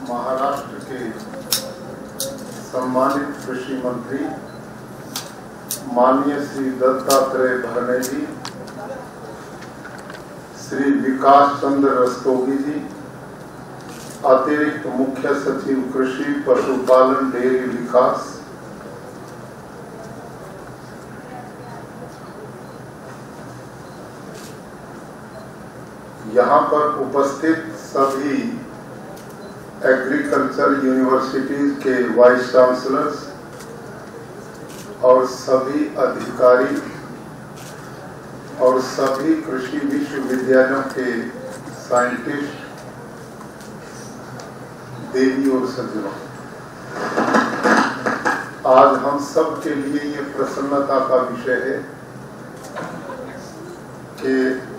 महाराष्ट्र के सम्मानित कृषि मंत्री माननीय श्री दत्तात्रेय भरणे जी, श्री विकास चंद्र रस्तोगी जी, अतिरिक्त मुख्य सचिव कृषि पशुपालन डेयरी विकास, यहाँ पर उपस्थित सभी एग्रीकल्चर यूनिवर्सिटीज के वाइस चांसलर्स और सभी अधिकारी और सभी कृषि विश्वविद्यालयों के साइंटिस्ट, देवी और सज्जनों, आज हम सब के लिए ये प्रसन्नता का विषय है कि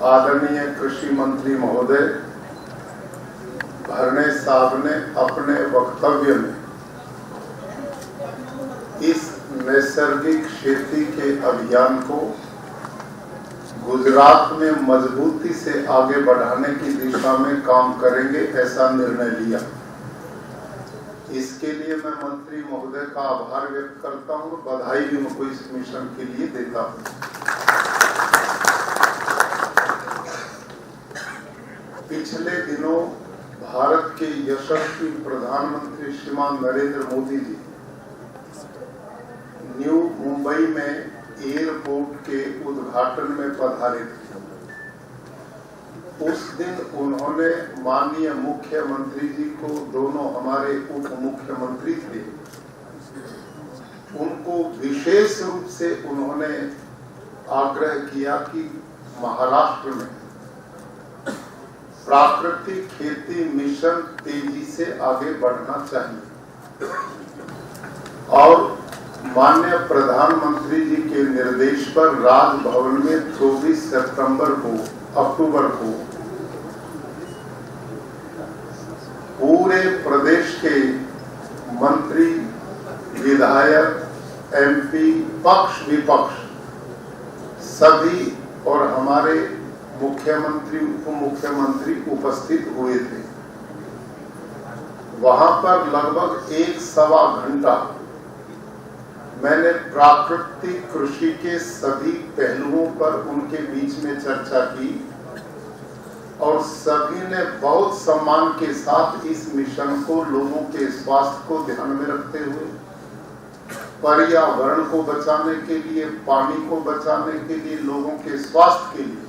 आदरणीय कृषि मंत्री महोदय भरणे साहब ने अपने वक्तव्य में इस नैसर्गिक खेती के अभियान को गुजरात में मजबूती से आगे बढ़ाने की दिशा में काम करेंगे, ऐसा निर्णय लिया। इसके लिए मैं मंत्री महोदय का आभार व्यक्त करता हूं, बधाई भी उनको इस मिशन के लिए देता हूं। पिछले दिनों भारत के यशस्वी प्रधानमंत्री श्रीमान नरेंद्र मोदी जी न्यू मुंबई में एयरपोर्ट के उद्घाटन में पधारे थे। उस दिन उन्होंने माननीय मुख्यमंत्री जी को, दोनों हमारे उप मुख्यमंत्री थे, उनको विशेष रूप से उन्होंने आग्रह किया कि महाराष्ट्र में प्राकृतिक खेती मिशन तेजी से आगे बढ़ना चाहिए और माननीय प्रधानमंत्री जी के निर्देश पर राजभवन में 24 अक्टूबर को पूरे प्रदेश के मंत्री, विधायक, एमपी, पक्ष विपक्ष सभी और हमारे मुख्यमंत्री, उप मुख्यमंत्री उपस्थित हुए थे। वहां पर लगभग 1-1.25 घंटा मैंने प्राकृतिक कृषि के सभी पहलुओं पर उनके बीच में चर्चा की और सभी ने बहुत सम्मान के साथ इस मिशन को लोगों के स्वास्थ्य को ध्यान में रखते हुए, पर्यावरण को बचाने के लिए, पानी को बचाने के लिए, लोगों के स्वास्थ्य के लिए,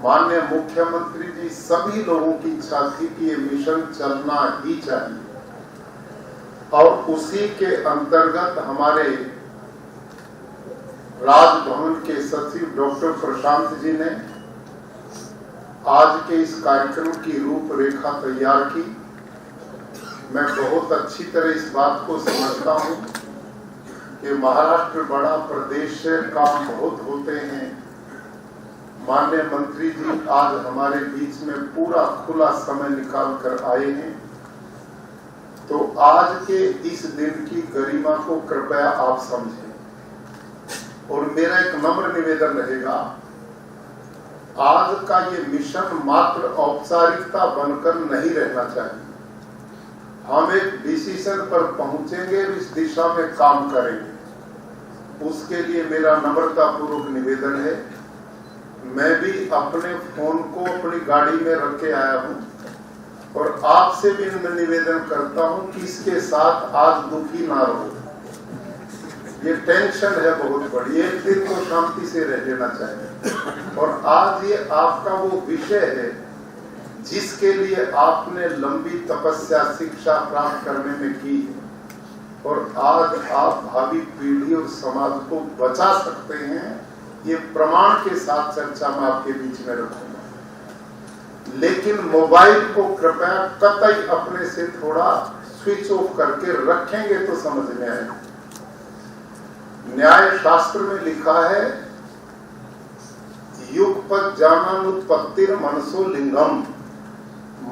माननीय मुख्यमंत्री जी, सभी लोगों की इच्छा थी कि ये मिशन चलना ही चाहिए और उसी के अंतर्गत हमारे राजभवन के सचिव डॉक्टर प्रशांत जी ने आज के इस कार्यक्रम की रूपरेखा तैयार की। मैं बहुत अच्छी तरह इस बात को समझता हूं कि महाराष्ट्र बड़ा प्रदेश है, काम बहुत होते हैं। माननीय मंत्री जी आज हमारे बीच में पूरा खुला समय निकाल कर आए हैं, तो आज के इस दिन की गरिमा को कृपया आप समझें और मेरा एक नम्र निवेदन रहेगा, आज का ये मिशन मात्र औपचारिकता बनकर नहीं रहना चाहिए। हम एक डिसीजन पर पहुंचेंगे और इस दिशा में काम करेंगे। उसके लिए मेरा नम्रता पूर्वक निवेदन है, मैं भी अपने फोन को अपनी गाड़ी में रख के आया हूं और आपसे भी मैं निवेदन करता हूं कि इसके साथ आज दुखी ना रहो। ये टेंशन है बहुत बड़ी, एक दिन को शांति से रह लेना चाहिए। और आज ये आपका वो विषय है जिसके लिए आपने लंबी तपस्या शिक्षा प्राप्त करने में की और आज आप भावी पीढ़ी और समाज को बचा सकते हैं। ये प्रमाण के साथ चर्चा में आपके बीच में रखूंगा, लेकिन मोबाइल को कृपया कतई अपने से थोड़ा स्विच ऑफ करके रखेंगे तो समझ में आएगा। न्याय शास्त्र में लिखा है, युगपत ज्ञानानुत्पत्तिर मनसो लिंगम,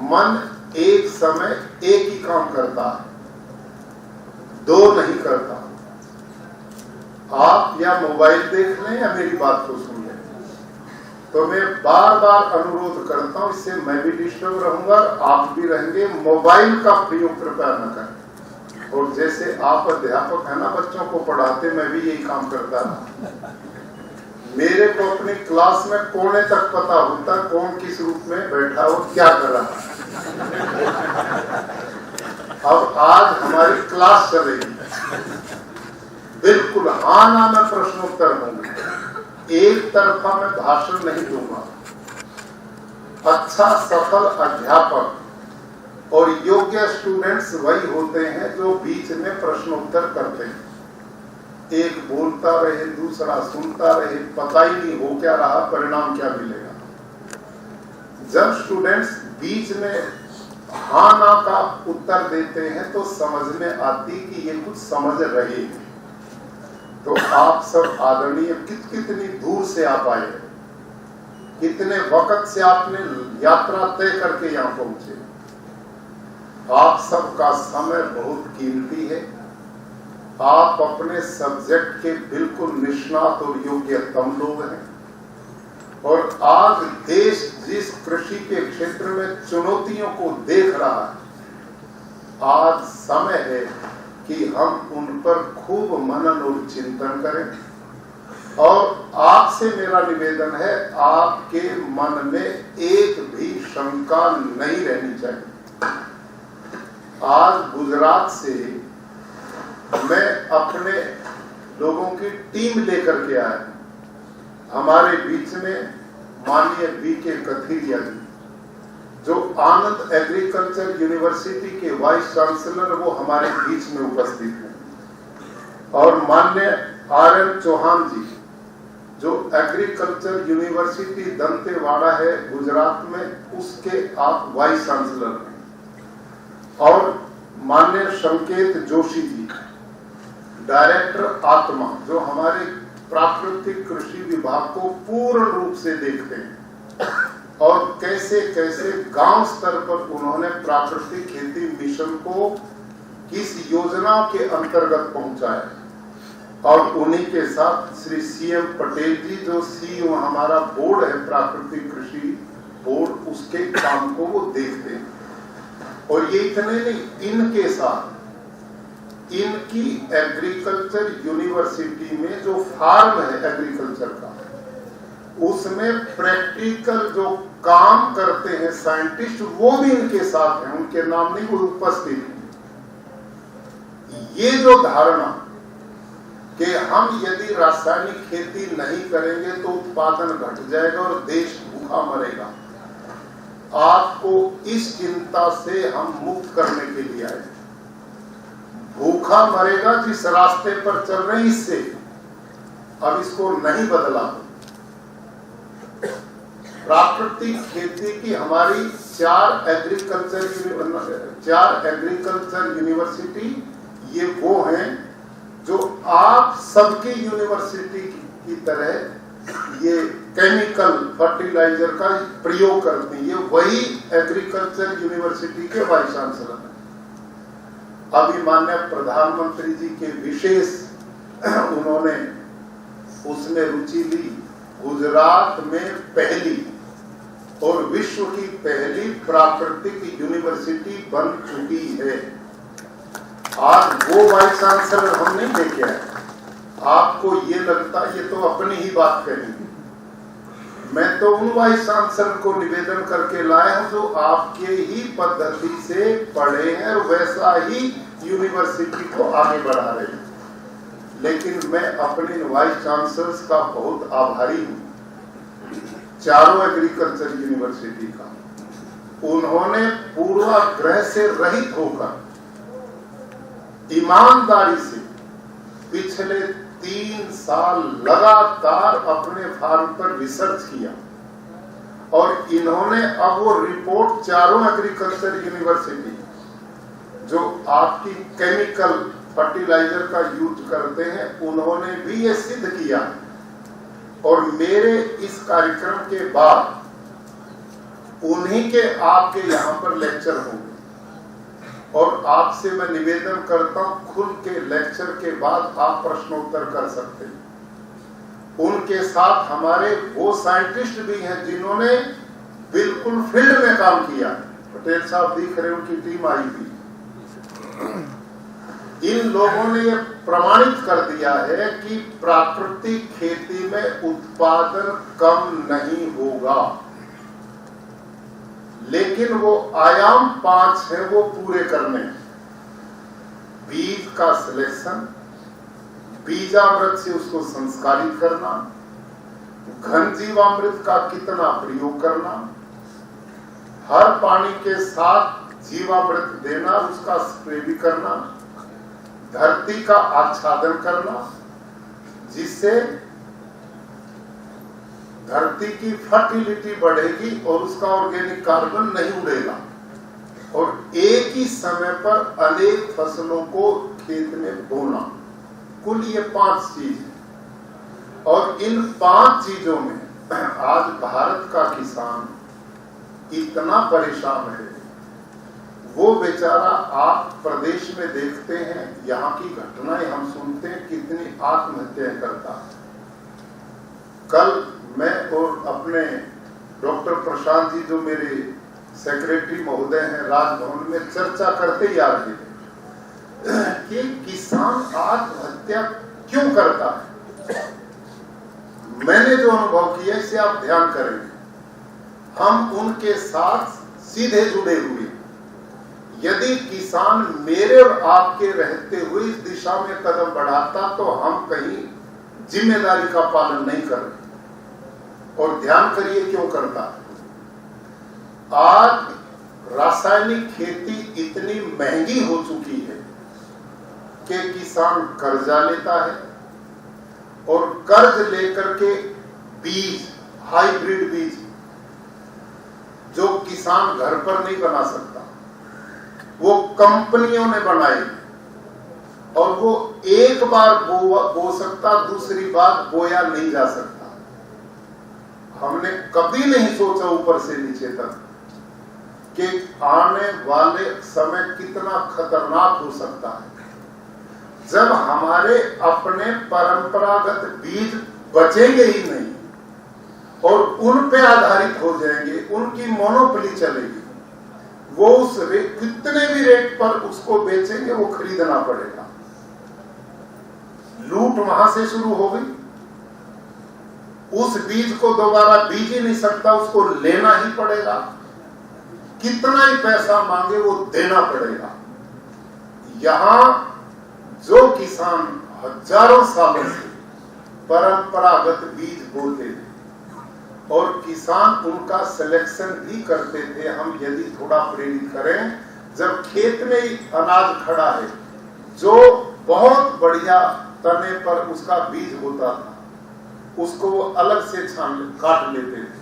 मन एक समय एक ही काम करता है, दो नहीं करता। आप या मोबाइल देख लें या मेरी बात को सुन लें, तो मैं बार बार अनुरोध करता हूं, इससे मैं भी डिस्टर्ब रहूंगा, आप भी रहेंगे, मोबाइल का प्रयोग कृपया न करें। और जैसे आप अध्यापक है ना, बच्चों को पढ़ाते, मैं भी यही काम करता रहा। मेरे को अपनी क्लास में कोने तक पता होता कौन किस रूप में बैठा और क्या कर रहा है। अब आज हमारी क्लास चलेगी, बिल्कुल हाँ ना में प्रश्नोत्तर होंगे, एक तरफा मैं भाषण नहीं दूंगा। अच्छा सफल अध्यापक और योग्य स्टूडेंट्स वही होते हैं जो बीच में प्रश्नोत्तर करते हैं। एक बोलता रहे, दूसरा सुनता रहे, पता ही नहीं हो क्या रहा, परिणाम क्या मिलेगा। जब स्टूडेंट्स बीच में हाँ ना का उत्तर देते हैं तो समझ में आती कि ये कुछ समझ रहे हैं। तो आप सब आदरणीय कितनी दूर से आप आए, कितने वक्त से आपने यात्रा तय करके यहाँ पहुंचे। आप सबका समय बहुत कीमती है। आप अपने सब्जेक्ट के बिल्कुल निष्णात और योग्यतम लोग हैं। और आज देश जिस कृषि के क्षेत्र में चुनौतियों को देख रहा है, आज समय है कि हम उन पर खूब मनन और चिंतन करें। और आपसे मेरा निवेदन है, आपके मन में एक भी शंका नहीं रहनी चाहिए। आज गुजरात से मैं अपने लोगों की टीम लेकर के आया। हमारे बीच में माननीय वी.के. कथीरिया जी, जो आनंद एग्रीकल्चर यूनिवर्सिटी के वाइस चांसलर, वो हमारे बीच में उपस्थित हैं। और माननीय आर.एन. चौहान जी, जो एग्रीकल्चर यूनिवर्सिटी दंतेवाड़ा है गुजरात में, उसके आप वाइस चांसलर हैं। और माननीय संकेत जोशी जी, डायरेक्टर आत्मा, जो हमारे प्राकृतिक कृषि विभाग को पूर्ण रूप से देखते हैं और कैसे कैसे गांव स्तर पर उन्होंने प्राकृतिक खेती मिशन को किस योजना के अंतर्गत पहुंचाया। और उन्हीं के साथ श्री सी.एम. पटेल जी, जो सीईओ हमारा बोर्ड है प्राकृतिक कृषि बोर्ड, उसके काम को वो देखते हैं। और ये इतने नहीं, इनके साथ इनकी एग्रीकल्चर यूनिवर्सिटी में जो फार्म है एग्रीकल्चर का, उसमें प्रैक्टिकल जो काम करते हैं साइंटिस्ट, वो भी इनके साथ हैं। उनके नाम नहीं, वो उपस्थित हैं। ये जो धारणा कि हम यदि रासायनिक खेती नहीं करेंगे तो उत्पादन घट जाएगा और देश भूखा मरेगा, आपको इस चिंता से हम मुक्त करने के लिए आए। भूखा मरेगा जिस रास्ते पर चल रहे हैं, इससे अब इसको नहीं बदला। प्राकृतिक खेती की हमारी 4 एग्रीकल्चर यूनिवर्सिटी, ये वो हैं जो आप सबकी यूनिवर्सिटी की तरह ये केमिकल फर्टिलाइजर का प्रयोग करते हैं। ये वही एग्रीकल्चर यूनिवर्सिटी के वाइस चांसलर हैं। अभी माननीय प्रधानमंत्री जी के विशेष उन्होंने उसमें रुचि ली। गुजरात में पहली और विश्व की पहली प्राकृतिक यूनिवर्सिटी बन चुकी है। आज वो वाइस चांसलर हम नहीं लेके आए। आपको ये लगता ये तो अपनी ही बात करेंगे, मैं तो उन वाइस चांसलर को निवेदन करके लाया हूं जो आपके ही पद्धति से पढ़े हैं और वैसा ही यूनिवर्सिटी को आगे बढ़ा रहे हैं। लेकिन मैं अपने वाइस चांसलर्स का बहुत आभारी हूं, चारों एग्रीकल्चर यूनिवर्सिटी का। उन्होंने पूर्वाग्रह से रहित होकर ईमानदारी से पिछले 3 साल लगातार अपने फार्म पर रिसर्च किया और इन्होंने अब वो रिपोर्ट चारों एग्रीकल्चर यूनिवर्सिटी जो आपकी केमिकल फर्टिलाइजर का यूज करते हैं, उन्होंने भी ये सिद्ध किया। और मेरे इस कार्यक्रम के बाद उन्हीं के आपके यहाँ पर लेक्चर होंगे और आपसे मैं निवेदन करता हूं, खुल के लेक्चर के बाद आप प्रश्नोत्तर कर सकते हैं। उनके साथ हमारे वो साइंटिस्ट भी हैं जिन्होंने बिल्कुल फील्ड में काम किया। पटेल साहब दिख रहे, उनकी टीम आई थी। इन लोगों ने ये प्रमाणित कर दिया है कि प्राकृतिक खेती में उत्पादन कम नहीं होगा, लेकिन वो आयाम 5 है वो पूरे करने। बीज का सिलेक्शन, बीजामृत से उसको संस्कारित करना, घन जीवामृत का कितना प्रयोग करना, हर पानी के साथ जीवामृत देना, उसका स्प्रे भी करना, धरती का आच्छादन करना जिससे धरती की फर्टिलिटी बढ़ेगी और उसका ऑर्गेनिक कार्बन नहीं उड़ेगा, और एक ही समय पर अनेक फसलों को खेत में बोना। कुल ये 5 चीज है। और इन 5 चीजों में आज भारत का किसान इतना परेशान है, वो बेचारा आप प्रदेश में देखते हैं, यहाँ की घटनाएं हम सुनते हैं, कितनी आत्महत्याएं करता है। कल मैं और अपने डॉक्टर प्रशांत जी जो मेरे सेक्रेटरी महोदय हैं राजभवन में चर्चा करते ही आ रहे थे कि किसान आत्महत्या क्यों करता है। मैंने जो अनुभव किया इसे आप ध्यान करेंगे, हम उनके साथ सीधे जुड़े हुए। यदि किसान मेरे और आपके रहते हुए इस दिशा में कदम बढ़ाता तो हम कहीं जिम्मेदारी का पालन नहीं कर रहे। और ध्यान करिए क्यों करता है। आज रासायनिक खेती इतनी महंगी हो चुकी है कि किसान कर्जा लेता है और कर्ज लेकर के बीज, हाइब्रिड बीज जो किसान घर पर नहीं बना सकता, वो कंपनियों ने बनाए और वो एक बार बो सकता, दूसरी बार बोया नहीं जा सकता। हमने कभी नहीं सोचा ऊपर से नीचे तक कि आने वाले समय कितना खतरनाक हो सकता है जब हमारे अपने परंपरागत बीज बचेंगे ही नहीं और उन पे आधारित हो जाएंगे, उनकी मोनोपोली चलेगी। वो उस कितने भी रेट पर उसको बेचेंगे, वो खरीदना पड़ेगा। लूट वहां से शुरू हो गई। उस बीज को दोबारा बीज ही नहीं सकता, उसको लेना ही पड़ेगा। कितना ही पैसा मांगे वो देना पड़ेगा। यहां जो किसान हजारों सालों से परंपरागत बीज बोते थे और किसान उनका सिलेक्शन भी करते थे, हम यदि थोड़ा प्रेरित करें, जब खेत में ही अनाज खड़ा है जो बहुत बढ़िया तने पर उसका बीज होता था, उसको वो अलग से काट लेते थे,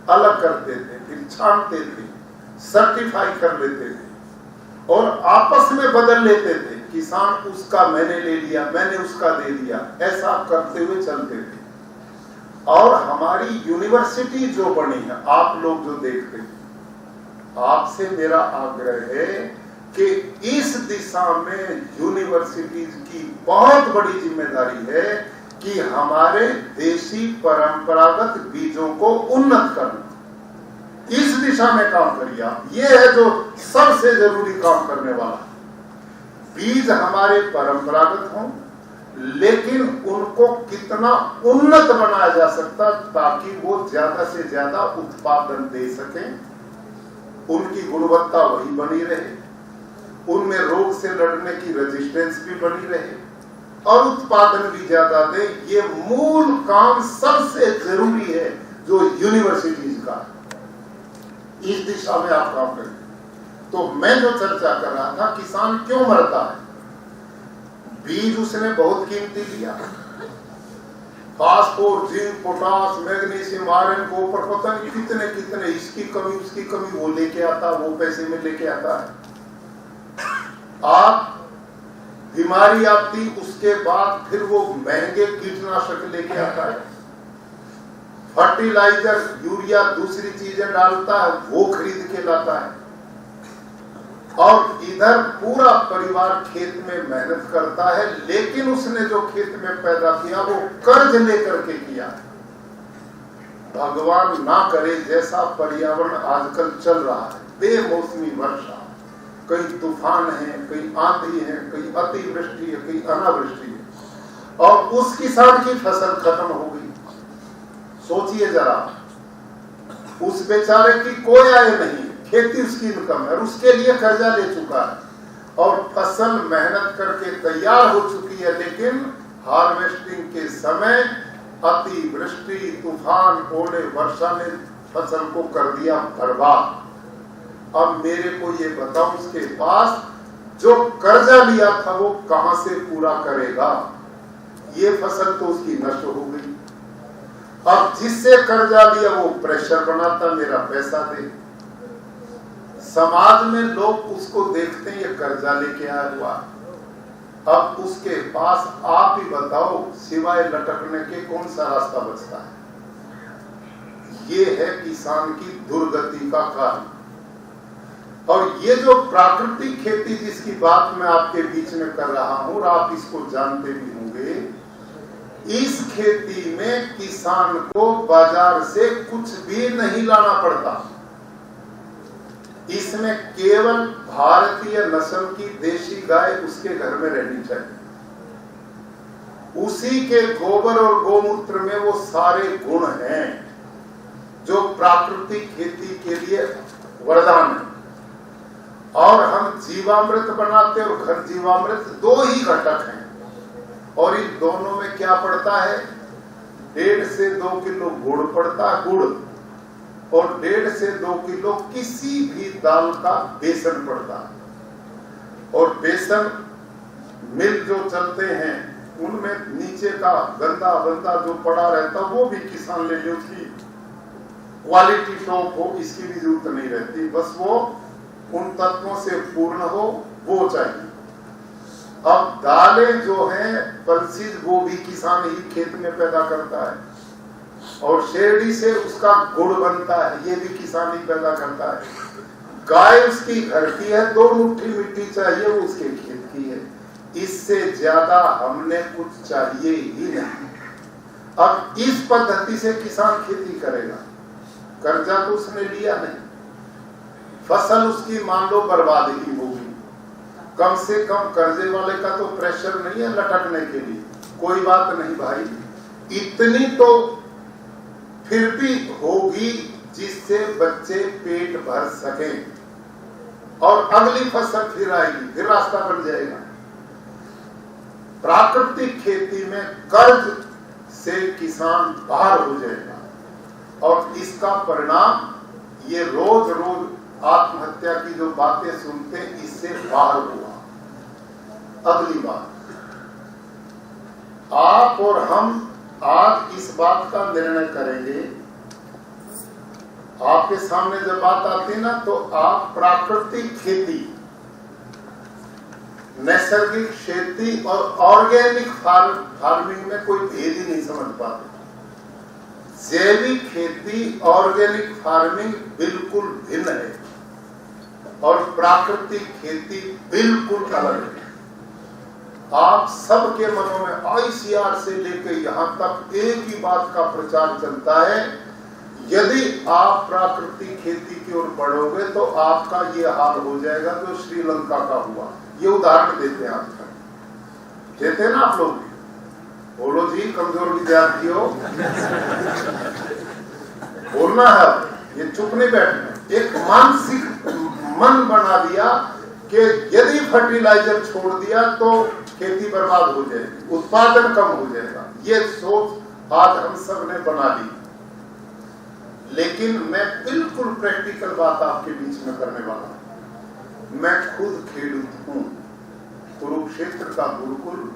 अलग करते थे, फिर छानते थे, सर्टिफाई कर लेते थे और आपस में बदल लेते थे। किसान उसका मैंने ले लिया, मैंने उसका दे दिया, ऐसा करते हुए चलते थे। और हमारी यूनिवर्सिटी जो बनी है, आप लोग जो देखते हैं, आपसे मेरा आग्रह है कि इस दिशा में यूनिवर्सिटीज की बहुत बड़ी जिम्मेदारी है कि हमारे देशी परंपरागत बीजों को उन्नत करना। इस दिशा में काम करिए आप। ये है जो सबसे जरूरी काम करने वाला। बीज हमारे परंपरागत हों, लेकिन उनको कितना उन्नत बनाया जा सकता ताकि वो ज्यादा से ज्यादा उत्पादन दे सकें, उनकी गुणवत्ता वही बनी रहे, उनमें रोग से लड़ने की रेजिस्टेंस भी बनी रहे और उत्पादन भी ज्यादा दे। ये मूल काम सबसे जरूरी है जो यूनिवर्सिटीज का है। इस दिशा में आप काम करें। तो मैं जो चर्चा कर रहा था, किसान क्यों मरता है? बीज उसने बहुत कीमती लिया, phosphor, zinc, potash, magnesium, iron, copper, पता नहीं कितने कितने, इसकी कमी उसकी कमी वो लेके आता, वो पैसे में लेके आता है। आप बीमारी आती, उसके बाद फिर वो महंगे कीटनाशक लेके आता है, फर्टिलाइजर, यूरिया, दूसरी चीजें डालता है, वो खरीद के लाता है। और इधर पूरा परिवार खेत में मेहनत करता है, लेकिन उसने जो खेत में पैदा किया वो कर्ज लेकर के किया। भगवान ना करे जैसा पर्यावरण आजकल चल रहा है, बेमौसमी वर्षा, कहीं तूफान है, कहीं आंधी है, कहीं अतिवृष्टि है, कहीं अनावृष्टि है, और उस किसान की फसल खत्म हो गई। सोचिए जरा, उस बेचारे की कोई आय नहीं, खेती उसकी इनकम है, और उसके लिए कर्जा ले चुका है, और फसल मेहनत करके तैयार हो चुकी है, लेकिन हार्वेस्टिंग के समय अतिवृष्टि, तूफान, ओले, वर्षा ने फसल को कर दिया बर्बाद। अब मेरे को ये बताओ, उसके पास जो कर्जा लिया था वो कहां से पूरा करेगा? ये फसल तो उसकी नष्ट हो गई। अब जिससे कर्जा लिया वो प्रेशर बनाता, मेरा पैसा दे। समाज में लोग उसको देखते हैं ये कर्जा लेके आया हुआ। अब उसके पास आप ही बताओ, सिवाय लटकने के कौन सा रास्ता बचता है? ये है किसान की दुर्गति का कारण। और ये जो प्राकृतिक खेती जिसकी बात मैं आपके बीच में कर रहा हूं, और आप इसको जानते भी होंगे, इस खेती में किसान को बाजार से कुछ भी नहीं लाना पड़ता। इसमें केवल भारतीय नस्ल की देशी गाय उसके घर में रहनी चाहिए। उसी के गोबर और गोमूत्र में वो सारे गुण हैं जो प्राकृतिक खेती के लिए वरदान है। और हम जीवामृत बनाते और घर जीवामृत, दो ही घटक हैं, और इन दोनों में क्या पड़ता है? 1.5 से 2 किलो गुड़ पड़ता है, गुड़, और 1.5 से 2 किलो किसी भी दाल का बेसन पड़ता है। और बेसन मिल जो चलते हैं उनमें नीचे का गंदा बंदा जो पड़ा रहता वो भी किसान ले ले, उसकी क्वालिटी टॉप हो, इसकी भी जरूरत नहीं रहती, बस वो उन तत्वों से पूर्ण हो, वो चाहिए। अब दालें जो हैं पल्सीज, वो भी किसान ही खेत में पैदा करता है, और शेरडी से उसका गुड़ बनता है, ये भी किसान ही पैदा करता है। गाय उसकी घर की है, 2 मुट्ठी मिट्टी चाहिए, वो उसके खेत की है। इससे ज्यादा हमने कुछ चाहिए ही नहीं। अब इस पद्धति से किसान खेती करेगा, कर्जा तो उसने लिया नहीं, फसल उसकी मान लो बर्बाद ही होगी। कम से कम कर्जे वाले का तो प्रेशर नहीं है लटकने के लिए, कोई बात नहीं भाई, इतनी तो फिर भी होगी जिससे बच्चे पेट भर सकें, और अगली फसल फिर आएगी, फिर रास्ता बन जाएगा। प्राकृतिक खेती में कर्ज से किसान बाहर हो जाएगा, और इसका परिणाम ये रोज रोज आत्महत्या की जो बातें सुनते हैं, इससे बाहर हुआ। अगली बात, आप और हम आज इस बात का निर्णय करेंगे। आपके सामने जब बात आती ना, तो आप प्राकृतिक खेती, नैसर्गिक खेती और ऑर्गेनिक फार्मिंग में कोई भेद ही नहीं समझ पाते। जैविक खेती, ऑर्गेनिक फार्मिंग बिल्कुल भिन्न है, और प्राकृतिक खेती बिल्कुल अलग है। आप सबके मनों में आईसीआर से लेकर यहां तक एक ही बात का प्रचार चलता है, यदि आप प्राकृतिक खेती की ओर बढ़ोगे तो आपका ये हाल हो जाएगा जो श्रीलंका का हुआ। ये उदाहरण देते हैं, आप देते हैं ना आप लोग, बोलो जी कमजोर विद्यार्थियों, बोलना है, ये चुप नहीं बैठना। एक मानसिक मन बना दिया कि यदि फर्टिलाइजर छोड़ दिया तो खेती बर्बाद हो जाएगी, उत्पादन कम हो जाएगा। ये सोच आज हम सब ने बना ली। लेकिन मैं बिल्कुल प्रैक्टिकल बात आपके बीच में करने वाला हूं। मैं खुद खेडूत हूं, कुरुक्षेत्र का गुरुकुल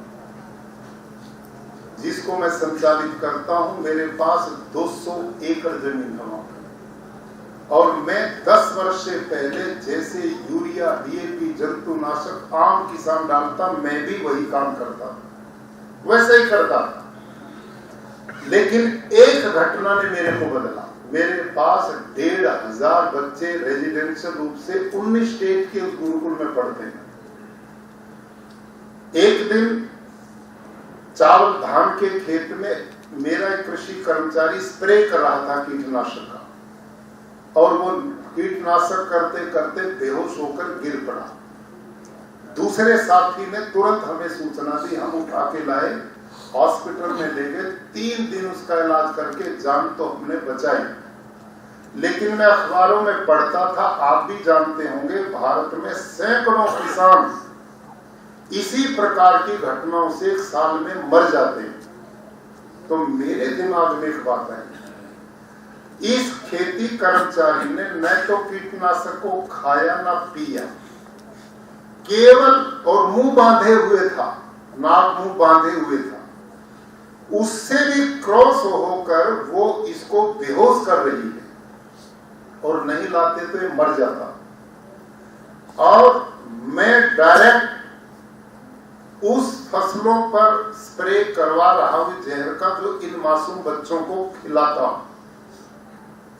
जिसको मैं संचालित करता हूं, मेरे पास 200 एकड़ जमीन है, और मैं 10 वर्ष से पहले जैसे यूरिया, डीएपी, जंतुनाशक आम किसान डालता, मैं भी वही काम करता, वैसे ही करता था। लेकिन एक घटना ने मेरे को बदला। मेरे पास 1500 बच्चे रेजिडेंशियल रूप से 19 स्टेट के उस गुरुकुल में पढ़ते हैं। एक दिन चावल धान के खेत में मेरा एक कृषि कर्मचारी स्प्रे कर रहा था कीटनाशक का, और वो कीटनाशक करते करते बेहोश होकर गिर पड़ा। दूसरे साथी ने तुरंत हमें सूचना दी, हम उठा के लाए, हॉस्पिटल में ले गए। 3 दिन उसका इलाज करके जान तो हमने बचाई। लेकिन मैं अखबारों में पढ़ता था, आप भी जानते होंगे, भारत में सैकड़ों किसान इसी प्रकार की घटनाओं से एक साल में मर जाते हैं। तो मेरे दिमाग में एक बात आई, इस खेती कर्मचारी ने न तो कीटनाशक को खाया न पिया, केवल और मुंह बांधे हुए था, नाक मुंह बांधे हुए था, उससे भी क्रॉस होकर वो इसको बेहोश कर रही है, और नहीं लाते तो ये मर जाता। और मैं डायरेक्ट उस फसलों पर स्प्रे करवा रहा हूं जहर का, जो इन मासूम बच्चों को खिलाता हूं।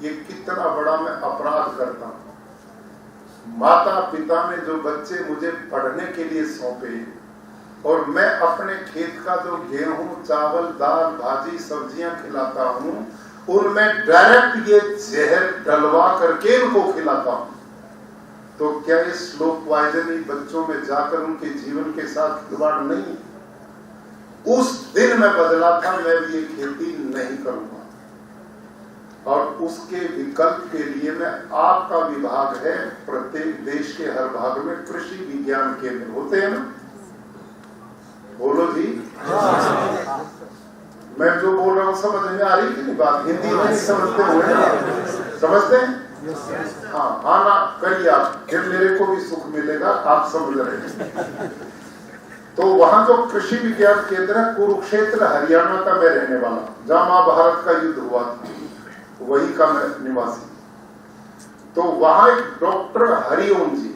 ये कितना बड़ा मैं अपराध करता हूं। माता पिता ने जो बच्चे मुझे पढ़ने के लिए सौंपे, और मैं अपने खेत का जो गेहूं चावल दाल भाजी सब्जियां खिलाता हूं, उनमें डायरेक्ट ये जहर डलवा करके इनको खिलाता हूं। तो क्या ये स्लो पॉइजनिंग बच्चों में जाकर उनके जीवन के साथ खिलवाड़ नहीं? उस दिन मैं बदला था, मैं भी ये खेती नहीं करूंगा। और उसके विकल्प के लिए मैं, आपका विभाग है, प्रत्येक देश के हर भाग में कृषि विज्ञान केंद्र होते हैं ना, बोलो जी। मैं जो बोल रहा हूँ समझ में आ रही कि नहीं बात? हिंदी में नहीं समझते हुए समझते हैं? हाँ, आना करिए आप, फिर मेरे को भी सुख मिलेगा, आप समझ रहे हैं। तो वहां जो कृषि विज्ञान केंद्र है, कुरुक्षेत्र हरियाणा का मैं रहने वाला, जहां महाभारत का युद्ध हुआ था, वही का मैं निवासी। तो वहां एक डॉक्टर हरिओम जी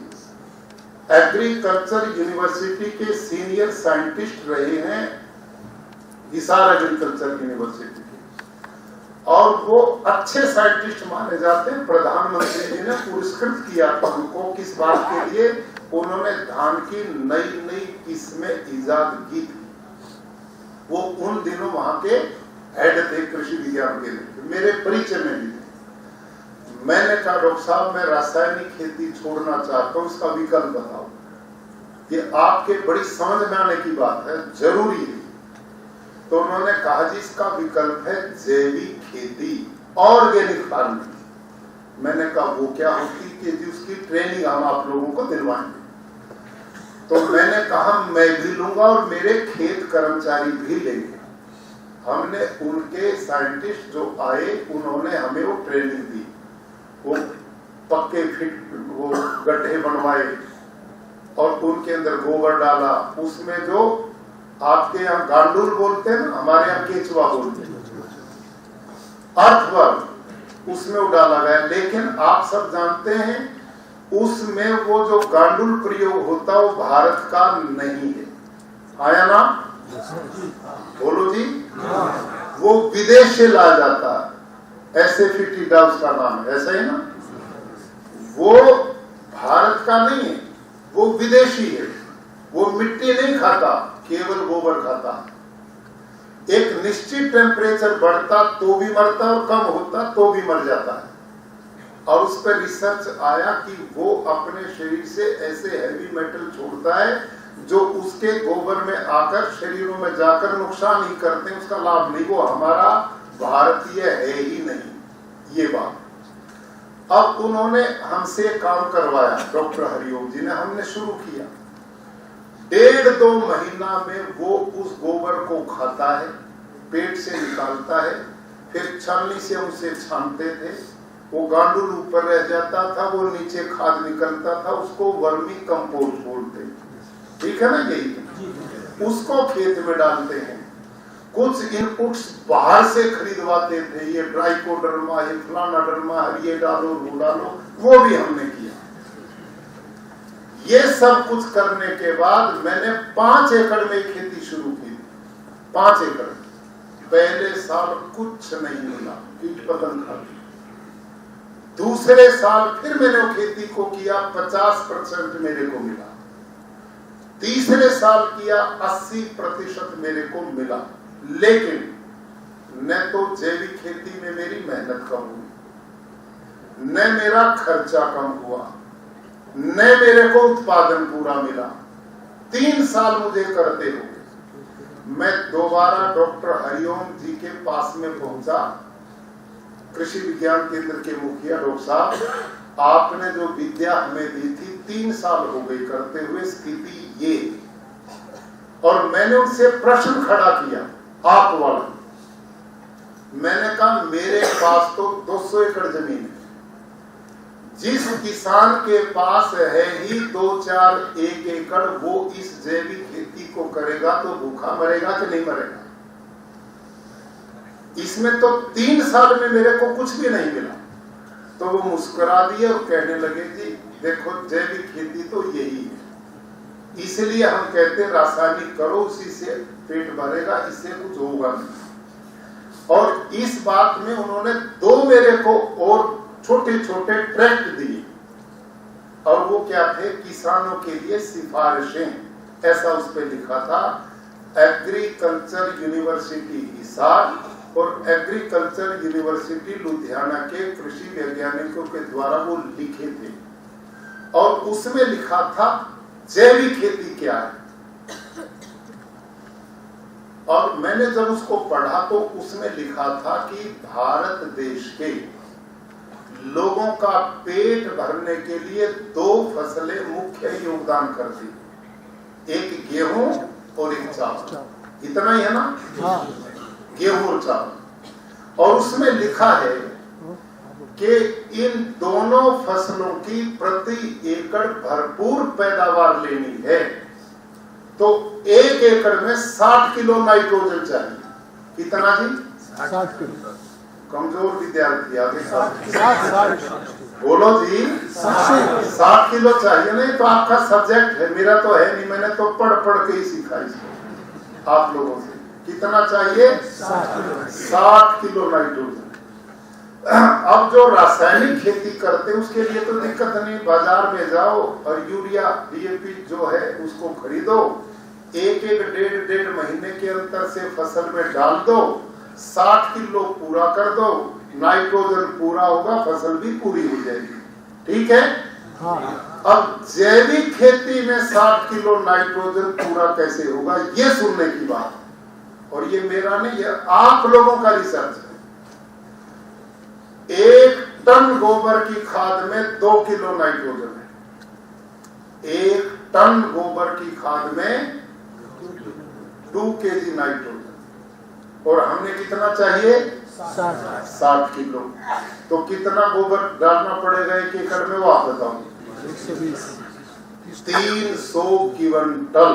एग्रीकल्चर यूनिवर्सिटी के सीनियर साइंटिस्ट रहे हैं, हिसार एग्रीकल्चर यूनिवर्सिटी के, और वो अच्छे साइंटिस्ट माने जाते हैं। प्रधानमंत्री जी ने पुरस्कृत किया था उनको, किस बात के लिए? उन्होंने धान की नई नई किस्में इजाद की थी। वो उन दिनों वहां के हेड थे कृषि विज्ञान केंद्र, मेरे परिचय में भी थे। मैंने कहा डॉक्टर साहब, मैं रासायनिक खेती छोड़ना चाहता हूं, इसका विकल्प बताओ। ये आपके बड़ी समझ में आने की बात है, जरूरी है। तो उन्होंने कहा जी इसका विकल्प है जैविक खेती, ऑर्गेनिक फार्मिंग। मैंने कहा वो क्या होती कि जी उसकी ट्रेनिंग हम आप लोगों को दिलवाएंगे। तो मैंने कहा मैं भी लूंगा और मेरे खेत कर्मचारी भी लेंगे। हमने उनके साइंटिस्ट जो आए, उन्होंने हमें वो ट्रेनिंग दी, वो पक्के फिट वो गड्ढे बनवाए और उनके अंदर गोबर डाला, उसमें जो आपके यहाँ गांडूल बोलते हैं ना, हमारे यहाँ केचुआ बोलते हैं, अर्थवर्क, उसमें वो डाला गया। लेकिन आप सब जानते हैं उसमें वो जो गांडूल प्रयोग होता है वो भारत का नहीं है, आया ना? बोलो जी। वो विदेश से लाया जाता है, एसेफिटिडा उसका नाम है, ऐसा ही ना? वो भारत का नहीं है, वो विदेशी है। वो मिट्टी नहीं खाता, केवल गोबर खाता। एक निश्चित टेम्परेचर बढ़ता तो भी मरता और कम होता तो भी मर जाता है। और उस पर रिसर्च आया कि वो अपने शरीर से ऐसे हैवी मेटल छोड़ता है जो उसके गोबर में आकर शरीरों में जाकर नुकसान ही करते हैं, उसका लाभ नहीं। वो हमारा भारतीय है ही नहीं, ये बात। अब उन्होंने हमसे काम करवाया, डॉक्टर हरिओम जी ने, हमने शुरू किया। 1.5-2 महीना में वो उस गोबर को खाता है, पेट से निकालता है, फिर छलनी से उसे छानते थे, वो गांडूल ऊपर रह जाता था, वो नीचे खाद निकलता था, उसको वर्मी कंपोस्ट बोलते हैं, ठीक है ना? यही उसको खेत में डालते हैं। कुछ इनपुट्स बाहर से खरीदवाते थे, ये ट्राइकोडर्मा, ये फलाना डर्मा, ये डालो वो डालो, वो भी हमने किया। ये सब कुछ करने के बाद मैंने 5 एकड़ में खेती शुरू की। 5 एकड़, पहले साल कुछ नहीं मिला, कीट पतंग खा गई। दूसरे साल फिर मैंने वो खेती को किया, 50% मेरे को मिला। तीसरे साल किया, 80% मेरे को मिला। लेकिन न तो जैविक खेती में मेरी मेहनत कम हुई, न मेरा खर्चा कम हुआ, न मेरे को उत्पादन पूरा मिला। 3 साल मुझे करते हुए मैं दोबारा डॉक्टर हरिओम जी के पास में पहुंचा। कृषि विज्ञान केंद्र के मुखिया, डॉक्टर साहब, आपने जो विद्या हमें दी थी 3 साल हो गए करते हुए, स्थिति ये। और मैंने उनसे प्रश्न खड़ा किया, आप वाला। मैंने कहा मेरे पास तो 200 एकड़ जमीन है, जिस किसान के पास है ही 2-4-1 एकड़, वो इस जैविक खेती को करेगा तो भूखा मरेगा कि नहीं मरेगा? इसमें तो 3 साल में मेरे को कुछ भी नहीं मिला। तो वो मुस्कुरा दिए और कहने लगे, जी देखो जैविक खेती तो यही है, इसलिए हम कहते रासायनिक करो, उसी से पेट भरेगा, इससे कुछ होगा नहीं। और इस बात में उन्होंने 2 मेरे को और छोटे छोटे ट्रैक्ट दिए, और वो क्या थे, किसानों के लिए सिफारिशें, ऐसा उस पर लिखा था। एग्रीकल्चर यूनिवर्सिटी हिसार और एग्रीकल्चर यूनिवर्सिटी लुधियाना के कृषि वैज्ञानिकों के द्वारा वो लिखे थे, और उसमें लिखा था जैविक खेती क्या है। और मैंने जब उसको पढ़ा तो उसमें लिखा था कि भारत देश के लोगों का पेट भरने के लिए 2 फसलें मुख्य योगदान करती, एक गेहूं और एक चावल। इतना ही है ना? गेहूं और चावल। और उसमें लिखा है कि इन दोनों फसलों की प्रति एकड़ भरपूर पैदावार लेनी है तो 1 एकड़ में 60 किलो नाइट्रोजन चाहिए। कितना जी? 60 किलो। कमजोर विद्यार्थी आगे 60 बोलो जी। 60 किलो चाहिए। नहीं तो आपका सब्जेक्ट है, मेरा तो है नहीं, मैंने तो पढ़ के ही सीखा इसको आप लोगों से। कितना चाहिए? 60 किलो नाइट्रोजन। अब जो रासायनिक खेती करते हैं उसके लिए तो दिक्कत नहीं, बाजार में जाओ और यूरिया डीएपी जो है उसको खरीदो, 1-1, 1.5 महीने के अंतर से फसल में डाल दो, 60 किलो पूरा कर दो, नाइट्रोजन पूरा होगा, फसल भी पूरी हो जाएगी। ठीक है? हाँ। अब जैविक खेती में 60 किलो नाइट्रोजन पूरा कैसे होगा, ये सुनने की बात। और ये मेरा नहीं, ये आप लोगों का रिसर्च है। 1 टन गोबर की खाद में 2 किलो नाइट्रोजन है। 1 टन गोबर की खाद में 2 केजी नाइट्रोजन। और हमने कितना चाहिए? 60 किलो। तो कितना गोबर डालना पड़ेगा 1 एकड़ में, वो आप बताओ। 300 क्विंटल।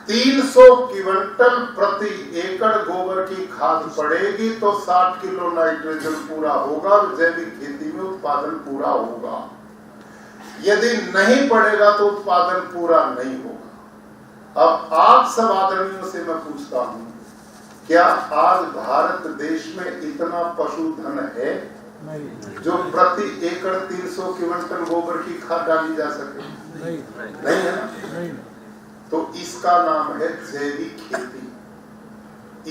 300 क्विंटल प्रति एकड़ गोबर की खाद पड़ेगी तो 60 किलो नाइट्रोजन पूरा होगा और जैविक खेती में उत्पादन पूरा होगा। यदि नहीं पड़ेगा तो उत्पादन पूरा नहीं होगा। अब आप सब आदरणियों से मैं पूछता हूं, क्या आज भारत देश में इतना पशुधन है जो प्रति एकड़ 300 क्विंटल गोबर की खाद डाली जा सके? नहीं है ना? नहीं। तो इसका नाम है जैविक खेती,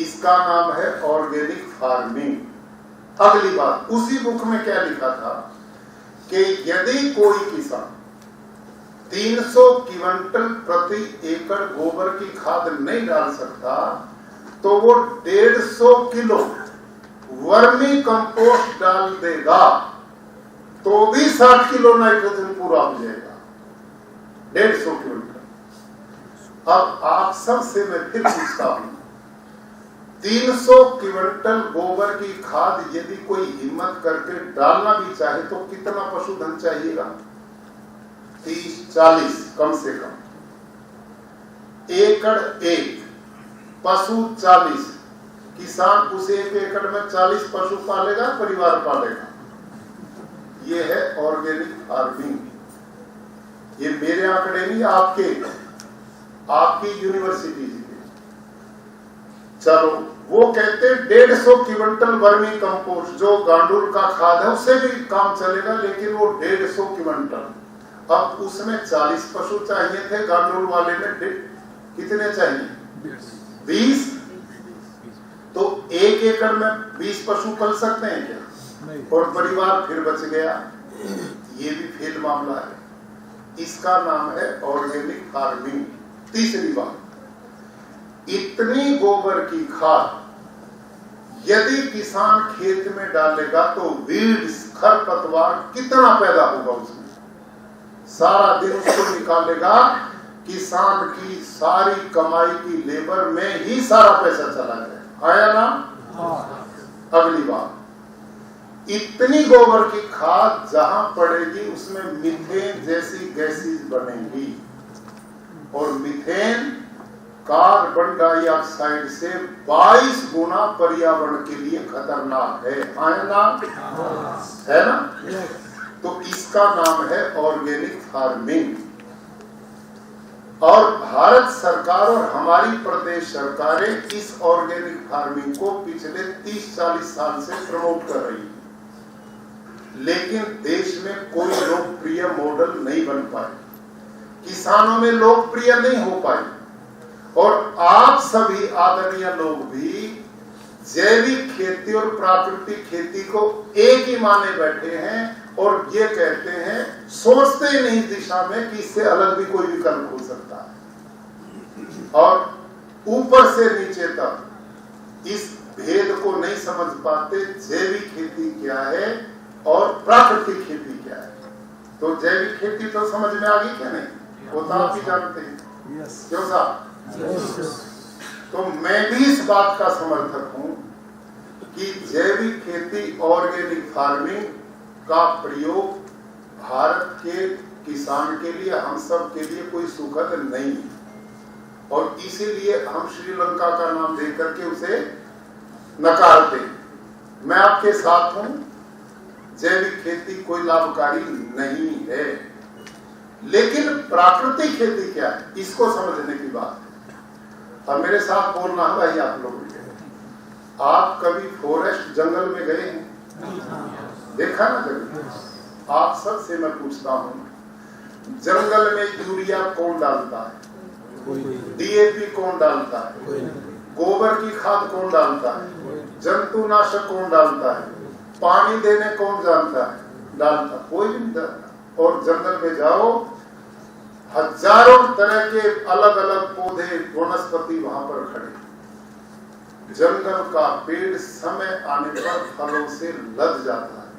इसका नाम है ऑर्गेनिक फार्मिंग। अगली बात, उसी बुक में क्या लिखा था कि यदि कोई किसान 300 क्विंटल प्रति एकड़ गोबर की खाद नहीं डाल सकता तो वो 150 किलो वर्मी कंपोस्ट डाल देगा तो भी 60 किलो नाइट्रोजन पूरा हो जाएगा। 150 क्विंटल। अब आप सब से मैं फिर पूछता हूं, 300 क्विंटल गोबर की खाद यदि कोई हिम्मत करके डालना भी चाहे तो कितना पशुधन चाहिएगा? 30-40 कम से कम। एकड़ 1, पशु 40। किसान उस 1 एकड़ में 40 पशु पालेगा, परिवार पालेगा। ये है ऑर्गेनिक फार्मिंग। ये मेरे आंकड़े नहीं, आपकी यूनिवर्सिटी के। चलो वो कहते 150 क्विंटल वर्मी कंपोस्ट जो गांडूल का खाद है उससे भी काम चलेगा, लेकिन वो 150 क्विंटल। अब उसमें 40 पशु चाहिए थे, गांडूल वाले में कितने चाहिए? 20। तो 1 एकड़ में 20 पशु पल सकते हैं क्या? और परिवार फिर बच गया। ये भी फेल मामला है। इसका नाम है ऑर्गेनिक फार्मिंग। तीसरी बात, इतनी गोबर की खाद यदि किसान खेत में डालेगा तो वीड्स, खरपतवार कितना पैदा होगा उसमें, सारा दिन उसको निकालेगा। किसान की सारी कमाई की लेबर में ही सारा पैसा चला जाए। आया ना? अगली बात, इतनी गोबर की खाद जहां पड़ेगी उसमें मीथेन जैसी गैसेस बनेंगी, और मीथेन कार्बन डाइऑक्साइड से 22 गुना पर्यावरण के लिए खतरनाक है। आया ना? है ना? तो इसका नाम है ऑर्गेनिक फार्मिंग। और भारत सरकार और हमारी प्रदेश सरकारें इस ऑर्गेनिक फार्मिंग को पिछले 30-40 साल से प्रमोट कर रही है, लेकिन देश में कोई लोकप्रिय मॉडल नहीं बन पाए, किसानों में लोकप्रिय नहीं हो पाए। और आप सभी आदरणीय लोग भी जैविक खेती और प्राकृतिक खेती को एक ही माने बैठे हैं, और ये कहते हैं, सोचते ही नहीं दिशा में कि इससे अलग भी कोई विकल्प हो सकता है। और ऊपर से नीचे तक इस भेद को नहीं समझ पाते, जैविक खेती क्या है और प्राकृतिक खेती क्या है। तो जैविक खेती तो समझ में आ गई क्या? नहीं, वो तो आप ही जानते हैं। क्यों साहब? तो मैं भी इस बात का समर्थक हूं कि जैविक खेती, ऑर्गेनिक फार्मिंग का प्रयोग भारत के किसान के लिए, हम सब के लिए कोई सुखद नहीं है, और इसीलिए हम श्रीलंका का नाम देकर के उसे नकारते हैं। मैं आपके साथ हूं, जैविक खेती कोई लाभकारी नहीं है, लेकिन प्राकृतिक खेती क्या है इसको समझने की बात है। अब मेरे साथ बोलना है भाई आप लोगों के, आप कभी फॉरेस्ट जंगल में गए हैं? देखा ना जंगल? आप सब से मैं पूछता हूं, जंगल में यूरिया कौन डालता है? डीएपी कौन डालता है? गोबर की खाद कौन डालता है? जंतुनाशक कौन डालता है? पानी देने कौन जानता है? डालता कोई नहीं जानता। और जंगल में जाओ, हजारों तरह के अलग अलग पौधे, वनस्पति वहां पर खड़े। जंगल का पेड़ समय आने पर फलों से लद जाता है,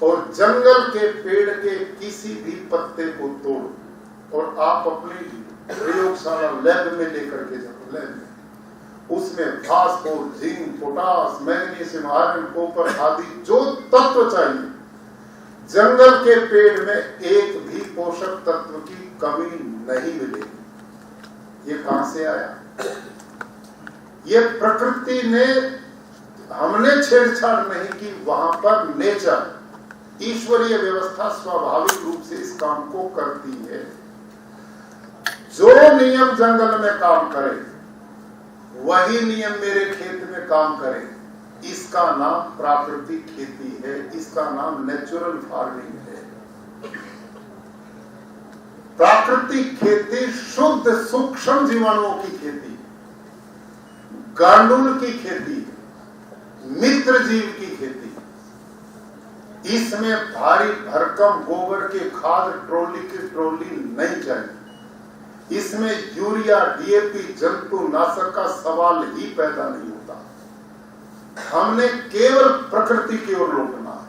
और जंगल के पेड़ के किसी भी पत्ते को तोड़ और आप अपनी प्रयोगशाला लैब में लेकर के जाओ, लैब में उसमें phosphorus, zinc, potash, magnesium, iron, copper आदि जो तत्व चाहिए, जंगल के पेड़ में एक भी पोषक तत्व की कमी नहीं मिलेगी। ये कहां से आया? ये प्रकृति ने, हमने छेड़छाड़ नहीं की, वहां पर नेचर, ईश्वरीय व्यवस्था स्वाभाविक रूप से इस काम को करती है। जो नियम जंगल में काम करे वही नियम मेरे खेत में काम करे। इसका नाम प्राकृतिक खेती है, इसका नाम नेचुरल फार्मिंग है। प्राकृतिक खेती शुद्ध सूक्ष्म जीवाणुओं की खेती, गांडूल की खेती, मित्र जीव की खेती। इसमें भारी भरकम गोबर के खाद ट्रॉली की ट्रॉली नहीं चाहिए। इसमें यूरिया, डीएपी, जंतुनाशक का सवाल ही पैदा नहीं होता। हमने केवल प्रकृति की ओर लौटना है।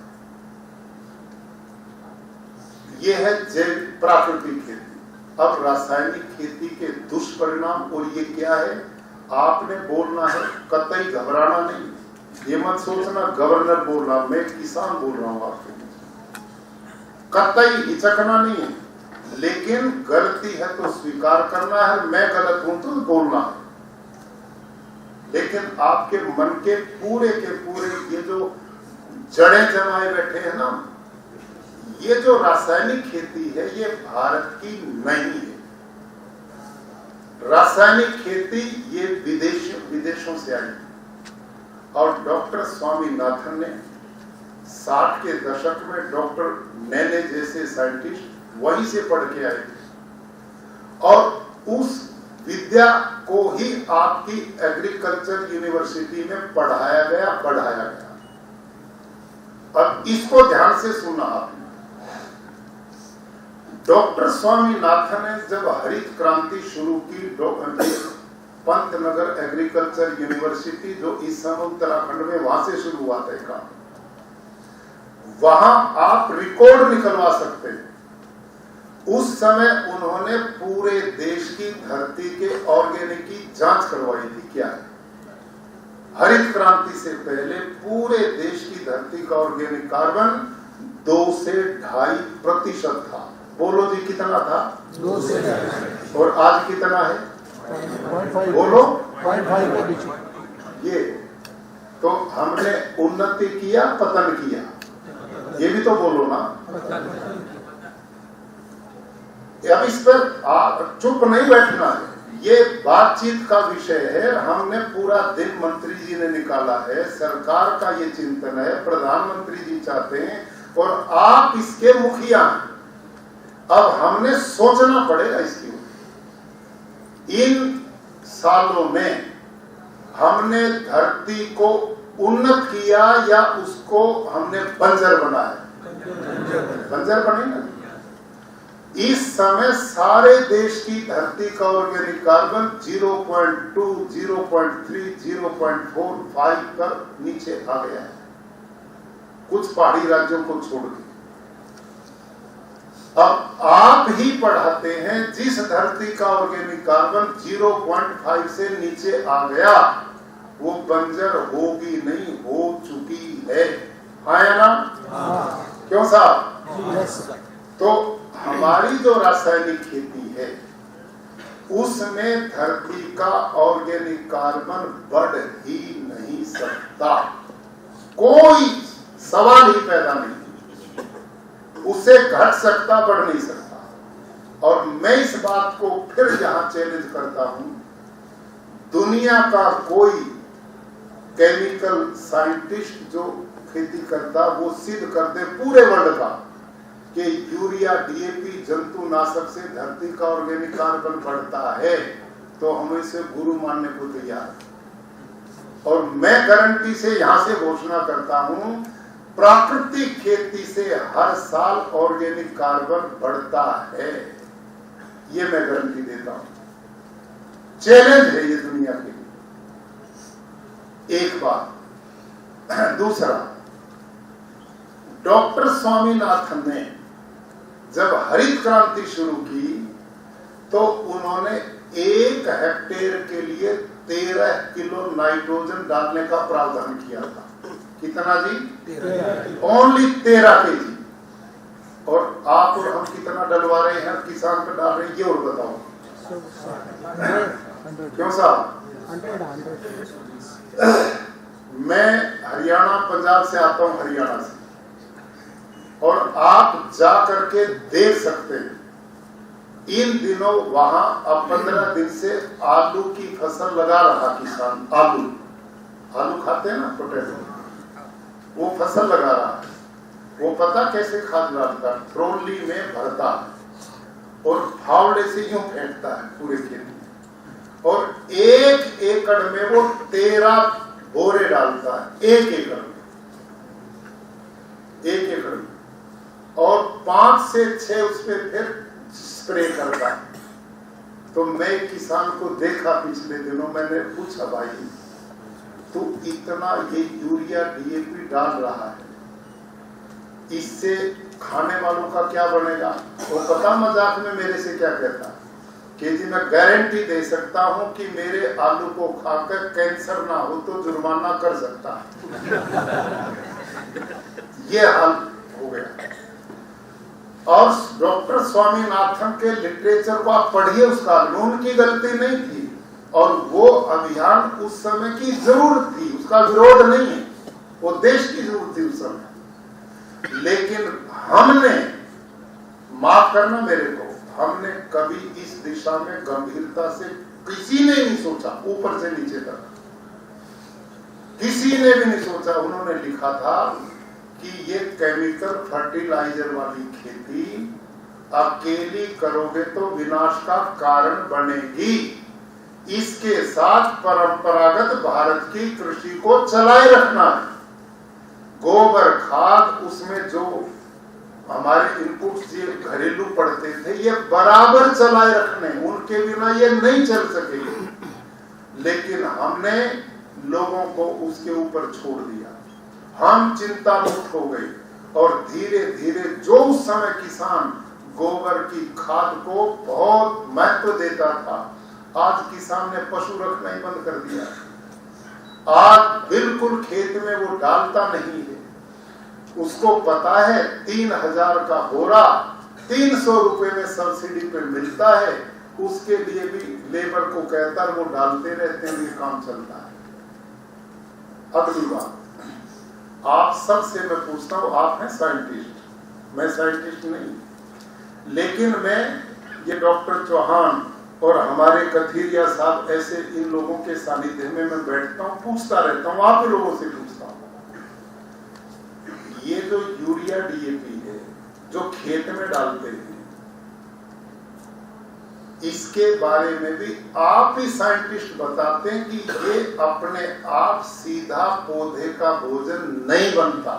यह है जैविक प्राकृतिक खेती। अब रासायनिक खेती के दुष्परिणाम, और ये क्या है आपने बोलना है, कतई घबराना नहीं। ये मत सोचना गवर्नर बोल रहा, मैं किसान बोल रहा हूं आपके लिए। कतई हिचकना नहीं है, लेकिन गलती है तो स्वीकार करना है, मैं गलत हूं तो बोलना है। लेकिन आपके मन के पूरे ये जो जड़ें जमाए बैठे हैं ना, ये जो रासायनिक खेती है ये भारत की नहीं है। रासायनिक खेती ये विदेशों से आई और डॉक्टर स्वामीनाथन ने 60 के दशक में डॉक्टर नेने जैसे साइंटिस्ट वहीं से पढ़ के आए थे और उस विद्या को ही आपकी एग्रीकल्चर यूनिवर्सिटी में पढ़ाया गया। अब इसको ध्यान से सुना आपने। डॉक्टर स्वामीनाथन ने जब हरित क्रांति शुरू की, पंतनगर एग्रीकल्चर यूनिवर्सिटी जो इस समय उत्तराखंड में, वहां से शुरू हुआ था काम। वहां आप रिकॉर्ड निकलवा सकते हैं। उस समय उन्होंने पूरे देश की धरती के ऑर्गेनिक की जांच करवाई थी। क्या है? हरित क्रांति से पहले पूरे देश की धरती का ऑर्गेनिक कार्बन 2 से 2.5% था। बोलो जी कितना था? 2 से 2.5। और आज कितना है? 0.5। बोलो 0.5 के बीच। ये तो हमने उन्नति किया, पतन किया, ये भी तो बोलो ना। अब इस पर आप चुप नहीं बैठना है, ये बातचीत का विषय है। हमने पूरा दिन मंत्री जी ने निकाला है, सरकार का ये चिंतन है, प्रधानमंत्री जी चाहते हैं और आप इसके मुखिया हैं। अब हमने सोचना पड़ेगा इसकी। इन सालों में हमने धरती को उन्नत किया या उसको हमने बंजर बनाया? बंजर बने ना। इस समय सारे देश की धरती का ऑर्गेनिक कार्बन 0.2, 0.3, 0.45 पर नीचे आ गया है, कुछ पहाड़ी राज्यों को छोड़ के। अब आप ही पढ़ाते हैं जिस धरती का ऑर्गेनिक कार्बन 0.5 से नीचे आ गया वो बंजर होगी नहीं, हो चुकी है। हाँ या ना? क्यों साहब? तो हमारी जो रासायनिक खेती है उसमें धरती का ऑर्गेनिक कार्बन बढ़ ही नहीं सकता, कोई सवाल ही पैदा नहीं। उससे घट सकता, बढ़ नहीं सकता। और मैं इस बात को फिर यहां चैलेंज करता हूं, दुनिया का कोई केमिकल साइंटिस्ट जो खेती करता वो सिद्ध कर दे पूरे वर्ल्ड का कि यूरिया, डीएपी, जंतुनाशक से धरती का ऑर्गेनिक कार्बन बढ़ता है, तो हम इसे गुरु मानने को तैयार हैं। और मैं गारंटी से यहां से घोषणा करता हूं, प्राकृतिक खेती से हर साल ऑर्गेनिक कार्बन बढ़ता है, ये मैं गारंटी देता हूं। चैलेंज है ये दुनिया के लिए। एक बात। दूसरा, डॉक्टर स्वामीनाथन ने जब हरित क्रांति शुरू की तो उन्होंने 1 हेक्टेयर के लिए 13 किलो नाइट्रोजन डालने का प्रावधान किया था। कितना जी? 13। Only 13 KG. और आप और हम कितना डलवा रहे हैं, किसान पे डाल रहे हैं, ये और बताओ। क्यों साहब? 100। मैं हरियाणा, पंजाब से आता हूं, हरियाणा से, और आप जा करके देख सकते हैं इन दिनों वहां अब 15 दिन से आलू की फसल लगा रहा किसान। आलू खाते हैं ना, पोटैटो, वो फसल लगा रहा है। वो पता कैसे खाद डालता है? ट्रॉली में भरता है और फावड़े से यूं फेंकता है पूरे खेत में, और 1 एकड़ में वो 13 बोरे डालता है। 1 एकड़ में, 1 एकड़ में, और 5 से 6 उस पर फिर स्प्रे करता है। तो मैं किसान को देखा पिछले दिनों, मैंने पूछा, भाई तू इतना ये यूरिया, डीएपी डाल रहा है, इससे खाने वालों का क्या बनेगा? वो पता मजाक में मेरे से क्या कहता कि जी मैं गारंटी दे सकता हूं कि मेरे आलू को खाकर कैंसर ना हो तो जुर्माना कर सकता है। ये हाल हो गया। और डॉक्टर स्वामीनाथन के लिटरेचर को आप पढ़िए, उसका उनकी गलती नहीं थी, और वो अभियान उस समय की जरूरत थी, उसका विरोध नहीं है, वो देश की जरूरत थी उस समय। लेकिन हमने, माफ करना मेरे को, हमने कभी इस दिशा में गंभीरता से किसी ने नहीं सोचा, ऊपर से नीचे तक किसी ने भी नहीं सोचा। उन्होंने लिखा था कि ये केमिकल फर्टिलाइजर वाली खेती अकेली करोगे तो विनाश का कारण बनेगी। इसके साथ परंपरागत भारत की कृषि को चलाए रखना है। गोबर खाद, उसमें जो हमारे इनपुट्स ये घरेलू पड़ते थे, ये बराबर चलाए रखने, उनके बिना ये नहीं चल सकेगी। लेकिन हमने लोगों को उसके ऊपर छोड़ दिया, हम चिंता मुक्त हो गए और धीरे धीरे जो उस समय किसान गोबर की खाद को बहुत महत्व देता था, आज किसान ने पशु रखना ही बंद कर दिया। आज बिल्कुल खेत में वो डालता नहीं है। उसको पता है 3000 का बोरा 300 रुपए में सब्सिडी पे मिलता है, उसके लिए भी लेबर को कहता है, वो डालते रहते हैं, ये काम चलता है। अगली बात, आप सबसे मैं पूछता हूं, आप हैं साइंटिस्ट, मैं साइंटिस्ट नहीं, लेकिन मैं ये डॉक्टर चौहान और हमारे कथीरिया साहब, ऐसे इन लोगों के सानिध्य में मैं बैठता हूं, पूछता रहता हूं, आप लोगों से पूछता हूं, ये जो यूरिया डीएपी है जो खेत में डालते हैं, इसके बारे में भी आप ही साइंटिस्ट बताते हैं कि ये अपने आप सीधा पौधे का भोजन नहीं बनता।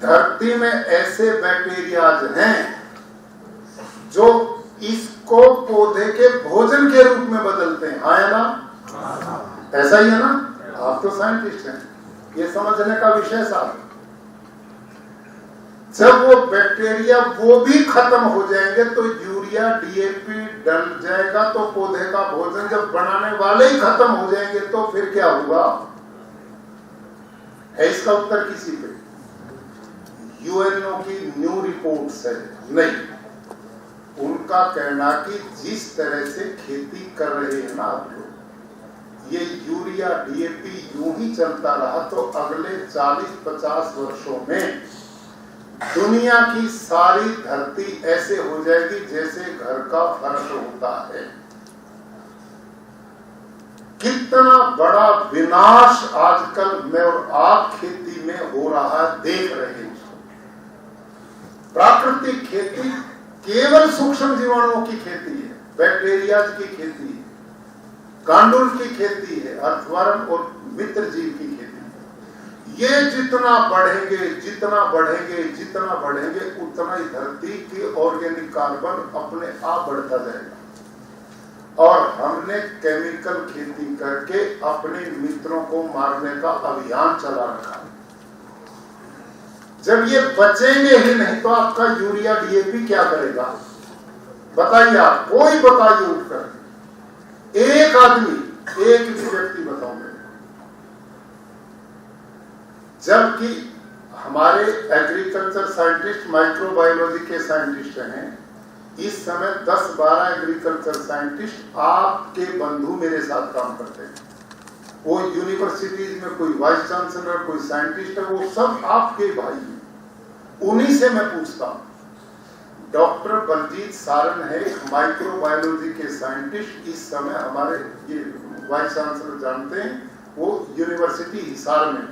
धरती में ऐसे बैक्टीरियाज हैं जो इसको पौधे के भोजन के रूप में बदलते हैं। हाँ या ना? ऐसा ही है ना? आप तो साइंटिस्ट हैं, ये समझने का विषय साहब। जब वो बैक्टीरिया वो भी खत्म हो जाएंगे तो यूरिया डीएपी डल जाएगा, तो पौधे का भोजन जब बनाने वाले ही खत्म हो जाएंगे तो फिर क्या होगा? है इसका उत्तर किसी पे? यूएनओ की न्यू रिपोर्ट्स है नहीं, उनका कहना कि जिस तरह से खेती कर रहे हैं ना आप लोग, ये यूरिया डीएपी यूं ही चलता रहा तो अगले 40-50 वर्षों में दुनिया की सारी धरती ऐसे हो जाएगी जैसे घर का फर्श होता है। कितना बड़ा विनाश आजकल मैं और आप खेती में हो रहा है, देख रहे हैं। प्राकृतिक खेती केवल सूक्ष्म जीवाणुओं की खेती है, बैक्टीरिया की खेती है, कांडुल की खेती है, अर्थवर्म और मित्र जीव की खेती है। ये जितना बढ़ेंगे जितना बढ़ेंगे जितना बढ़ेंगे उतना ही धरती की ऑर्गेनिक कार्बन अपने आप बढ़ता जाएगा। और हमने केमिकल खेती करके अपने मित्रों को मारने का अभियान चला रखा है। जब ये बचेंगे ही नहीं तो आपका यूरिया डीएपी क्या करेगा? बताइए आप, कोई बताइए उठकर, एक आदमी, एक भी व्यक्ति बताओ मेरे। जबकि हमारे एग्रीकल्चर साइंटिस्ट, माइक्रोबायोलॉजी के साइंटिस्ट हैं, इस समय 10-12 एग्रीकल्चर साइंटिस्ट आपके बंधु मेरे साथ काम करते हैं। वो यूनिवर्सिटीज में कोई वाइस चांसलर, कोई साइंटिस्ट है, वो सब आपके भाई हैं। उन्हीं से मैं पूछता हूं। डॉक्टर बलजीत सारन है, माइक्रोबायोलॉजी के साइंटिस्ट, इस समय हमारे ये वाइस चांसलर जानते हैं, वो यूनिवर्सिटी हिसार में।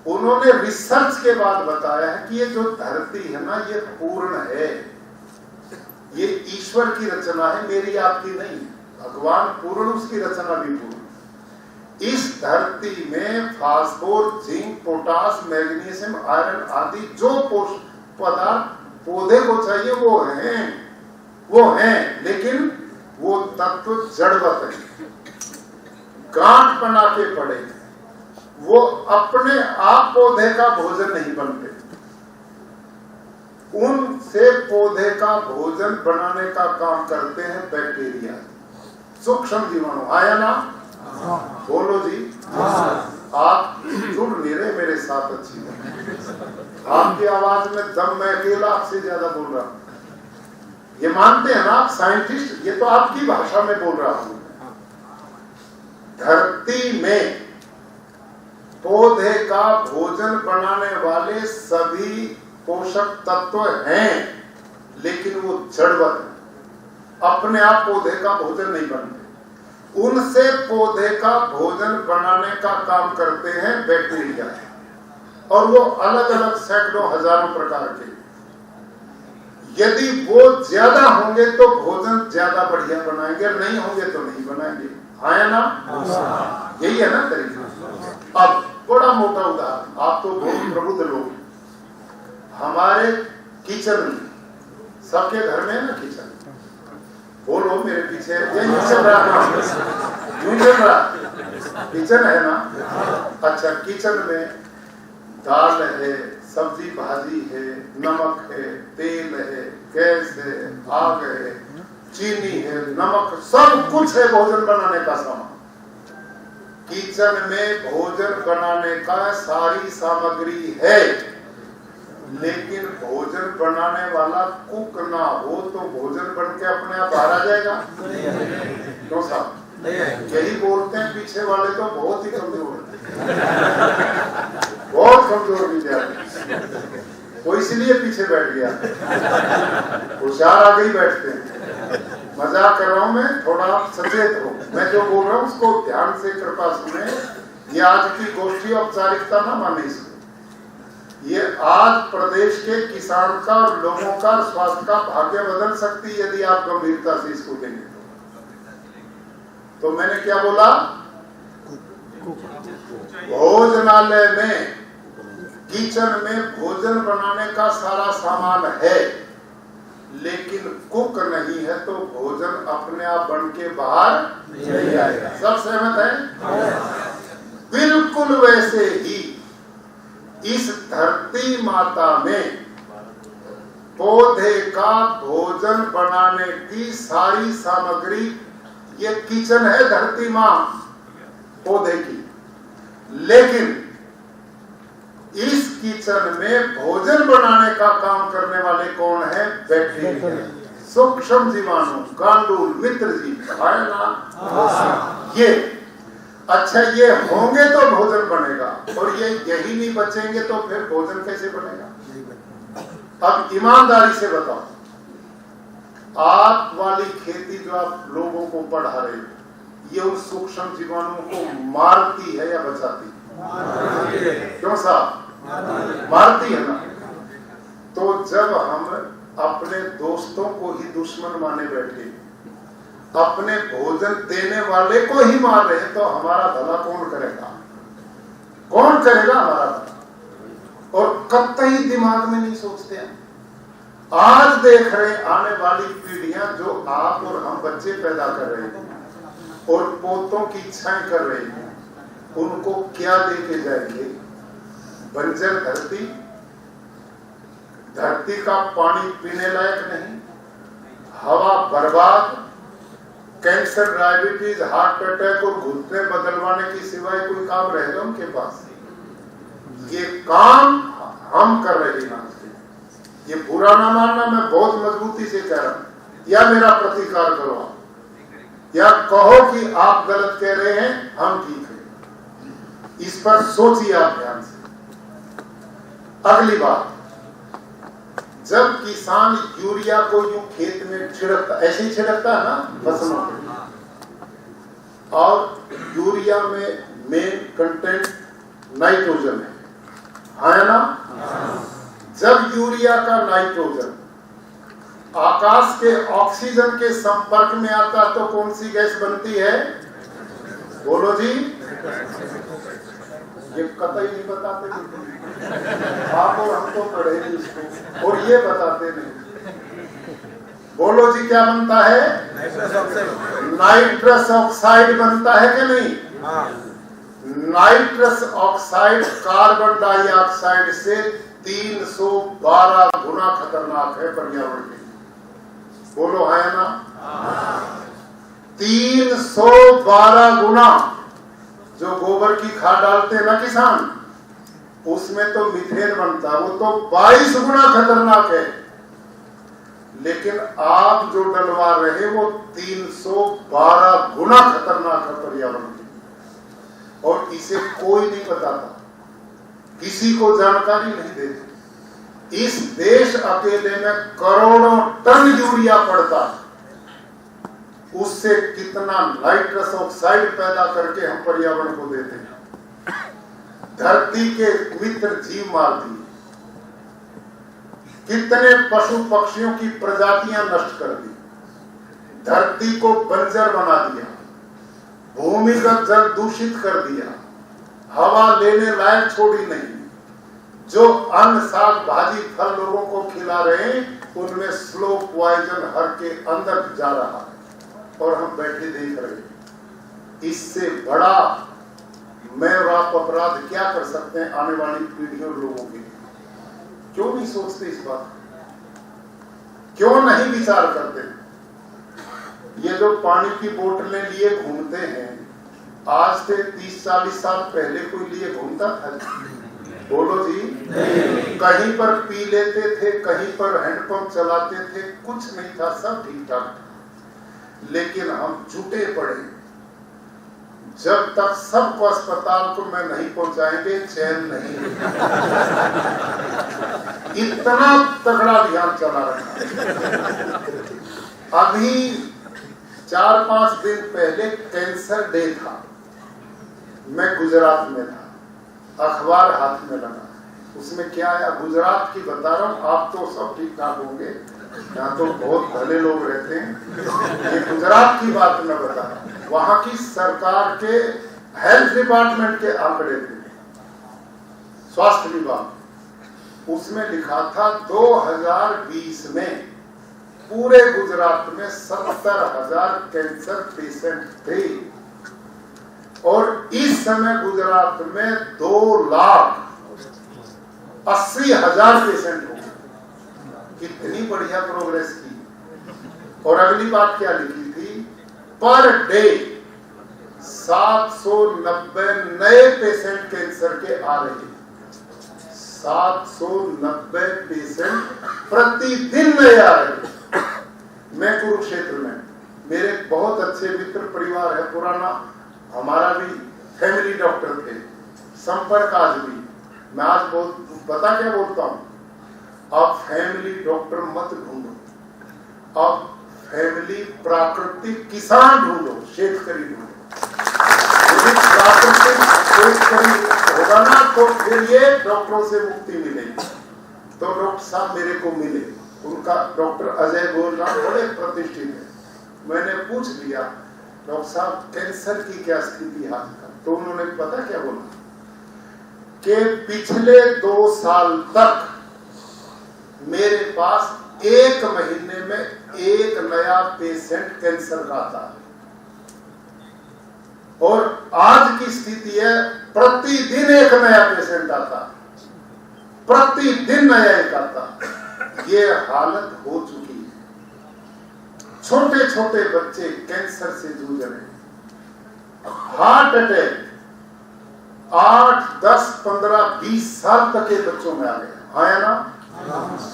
उन्होंने रिसर्च के बाद बताया है कि ये जो धरती है ना, ये पूर्ण है, ये ईश्वर की रचना है, मेरी आपकी नहीं। भगवान पूर्ण, उसकी रचना भी पूर्ण। इस धरती में phosphor, zinc, potash, magnesium, iron आदि जो पोषक पदार्थ पौधे को चाहिए वो हैं, लेकिन वो तत्व जड़वत है, गांठ बना के पड़े, वो अपने आप पौधे का भोजन नहीं बनते। उनसे पौधे का भोजन बनाने का काम करते हैं बैक्टीरिया, सूक्ष्म जीवाणु। आया ना? बोलो जी। आप जुड़ नहीं रहे मेरे साथ अच्छी तरह। आपकी आवाज में दम, मैं अकेला आपसे ज्यादा बोल रहा हूं। ये मानते हैं ना आप साइंटिस्ट? ये तो आपकी भाषा में बोल रहा हूं। धरती में पौधे का भोजन बनाने वाले सभी पोषक तत्व हैं, लेकिन वो जड़वत है। अपने आप पौधे का भोजन नहीं बनते, उनसे पौधे का भोजन बनाने का काम करते हैं बैक्टीरिया, और वो अलग अलग सैकड़ों हजारों प्रकार के। यदि वो ज्यादा होंगे तो भोजन ज्यादा बढ़िया बनाएंगे, नहीं होंगे तो नहीं बनाएंगे। हाँ या ना? यही है ना तरीका। अब बड़ा मोटा उदाहरण, आप तो बहुत प्रबुद्ध लोग, हमारे किचन में, सबके घर में है ना किचन, बोलो मेरे पीछे, यही चल रहा यूं चल रहा किचन है ना। अच्छा, किचन में दाल है, सब्जी भाजी है, नमक है, तेल है, गैस है, आग है, चीनी है, नमक, सब कुछ है भोजन बनाने का सामान। किचन में भोजन बनाने का सारी सामग्री है, लेकिन भोजन बनाने वाला कुक ना हो तो भोजन बन के अपने आप बाहर आ जाएगा? क्यों साहब? यही बोलते हैं पीछे वाले तो बहुत ही कमजोर बहुत कमजोर विद्यार्थी, वो इसलिए पीछे बैठ गया, होशियार आगे ही बैठते हैं। मजाक कर रहा हूं मैं, थोड़ा सचेत हो, मैं जो बोल रहा हूं उसको ध्यान से कृपा सुने। ये आज की गोष्ठी औपचारिकता ना माने इसको, ये आज प्रदेश के किसान का और लोगों का स्वास्थ्य का भाग्य बदल सकती है यदि आप गंभीरता से इसको देंगे। तो मैंने क्या बोला? भोजनालय में, किचन में भोजन बनाने का सारा सामान है, लेकिन कुक नहीं है तो भोजन अपने आप बन के बाहर नहीं आएगा। सब सहमत है? बिल्कुल वैसे ही इस धरती माता में पौधे का भोजन बनाने की सारी सामग्री, ये किचन है धरती माँ पौधे की, लेकिन इस किचन में भोजन बनाने का काम करने वाले कौन है? बैक्टीरिया, सूक्ष्म जीवाणु, गांडूल, मित्र जीव, है ना ये। अच्छा, ये होंगे तो भोजन बनेगा, और ये यही नहीं बचेंगे तो फिर भोजन कैसे बनेगा? अब ईमानदारी से बताओ, आप वाली खेती जो आप लोगों को पढ़ा रहे हो, ये उन सूक्ष्म जीवाणुओं को मारती है या बचाती है? क्यों साहब? मारती है ना। तो जब हम अपने दोस्तों को ही दुश्मन माने बैठे, अपने भोजन देने वाले को ही मार रहे हैं, तो हमारा भला कौन करेगा? कौन करेगा हमारा भला? और कतई दिमाग में नहीं सोचते हैं। आज देख रहे आने वाली पीढ़ियां जो आप और हम बच्चे पैदा कर रहे हैं और पोतों की इच्छाएं कर रहे हैं, उनको क्या दे के जाएंगे? बंजर धरती, धरती का पानी पीने लायक नहीं, हवा बर्बाद, कैंसर, डायबिटीज, हार्ट अटैक और घुटने बदलवाने की सिवाय कोई काम रहेगा उनके पास? ये काम हम कर रहे हैं। ये बुरा ना मानना, मैं बहुत मजबूती से कह रहा हूं, या मेरा प्रतिकार करो आप, या कहो कि आप गलत कह रहे हैं, हम ठीक है। इस पर सोचिए आप ध्यान से। अगली बात, जब किसान यूरिया को यूं खेत में छिड़कता, ऐसे ही छिड़कता है ना फसलों में, और यूरिया में मेन कंटेंट नाइट्रोजन है ना? जब यूरिया का नाइट्रोजन आकाश के ऑक्सीजन के संपर्क में आता तो कौन सी गैस बनती है? बोलो जी। ये कतई नहीं बताते, आप और हम तो पढ़े नहीं इसको, और ये बताते नहीं। बोलो जी, क्या बनता है? नाइट्रस ऑक्साइड बनता है कि नहीं? नाइट्रस ऑक्साइड कार्बन डाइऑक्साइड से 312 गुना खतरनाक है पर्यावरण के। बोलो है ना? 312 गुना। जो गोबर की खाद डालते हैं ना किसान, उसमें तो मीथेन बनता है, वो तो 22 गुना खतरनाक है, लेकिन आप जो डलवा रहे वो 312 गुना खतरनाक है पर्यावरण के। और इसे कोई नहीं बताता, किसी को जानकारी नहीं देती। इस देश अकेले में करोड़ों टन यूरिया पड़ता है, उससे कितना नाइट्रस ऑक्साइड पैदा करके हम पर्यावरण को देते हैं। धरती के मित्र जीव मार दिए, कितने पशु पक्षियों की प्रजातियां नष्ट कर दी, धरती को बंजर बना दिया, भूमिगत जल दूषित कर दिया, हवा लेने लायक छोड़ी नहीं। जो अन्न साग भाजी फल लोगों को खिला रहे हैं उनमें स्लो पॉइजन हर के अंदर जा रहा है और हम बैठे देख रहे हैं। इससे बड़ा मैं और आप अपराध क्या कर सकते हैं आने वाली पीढ़ियों लोगों के लिए? क्यों नहीं सोचते इस बात, क्यों नहीं विचार करते? ये जो पानी की बोतलें लिए घूमते हैं, आज से 30-40 साल पहले कोई लिए घूमता था? बोलो जी। कहीं पर पी लेते थे, कहीं पर हैंडपंप चलाते थे, कुछ नहीं था, सब ठीक ठाक था। लेकिन हम जुटे पड़े, जब तक सबको अस्पताल को में नहीं पहुंचाएंगे चैन नहीं। इतना तगड़ा अभियान चला रहा। अभी 4-5 दिन पहले कैंसर डे था, मैं गुजरात में था, अखबार हाथ में लगा, उसमें क्या आया गुजरात की बता रहा हूँ, आप तो सब ठीक ठाक होंगे, यहाँ तो बहुत भले लोग रहते हैं। ये गुजरात की बात मैं बता रहा हूँ, वहां की सरकार के हेल्थ डिपार्टमेंट के आंकड़े थे, स्वास्थ्य विभाग, उसमें लिखा था 2020 में पूरे गुजरात में 70,000 कैंसर पेशेंट थे और इस समय गुजरात में 2,80,000 पेशेंट हो गए। कितनी बढ़िया प्रोग्रेस की। और अगली बात क्या लिखी थी? पर डे 790 नए पेशेंट कैंसर के आ रहे हैं। 790 पेशेंट प्रतिदिन नए आ रहे हैं। मैं कुरुक्षेत्र में, मेरे बहुत अच्छे मित्र परिवार है पुराना, हमारा भी फैमिली डॉक्टर थे, संपर्क आज भी। मैं आज बहुत पता क्या बोलता हूं, अब फैमिली डॉक्टर मत ढूंढो, अब फैमिली प्राकृतिक किसान ढूंढो, शेतकरी ढूंढो। यदि प्राकृतिक शेतकरी होगा ना तो फिर ये डॉक्टरों से मुक्ति मिलेगी। तो डॉक्टर साहब मेरे को मिले, उनका डॉक्टर अजय बोलना बड़े प्रतिष्ठित है। मैंने पूछ लिया डॉक्टर साहब कैंसर की क्या स्थिति हाल का? तो उन्होंने पता क्या बोला कि पिछले 2 साल तक मेरे पास 1 महीने में 1 नया पेशेंट कैंसर का आता है और आज की स्थिति है प्रतिदिन 1 नया पेशेंट आता, प्रतिदिन नया एक आता। ये हालत हो चुकी है। छोटे छोटे बच्चे कैंसर से जूझ रहे हैं, हार्ट अटैक 8, 10, 15, 20 साल तक के बच्चों में आ गया। आया ना?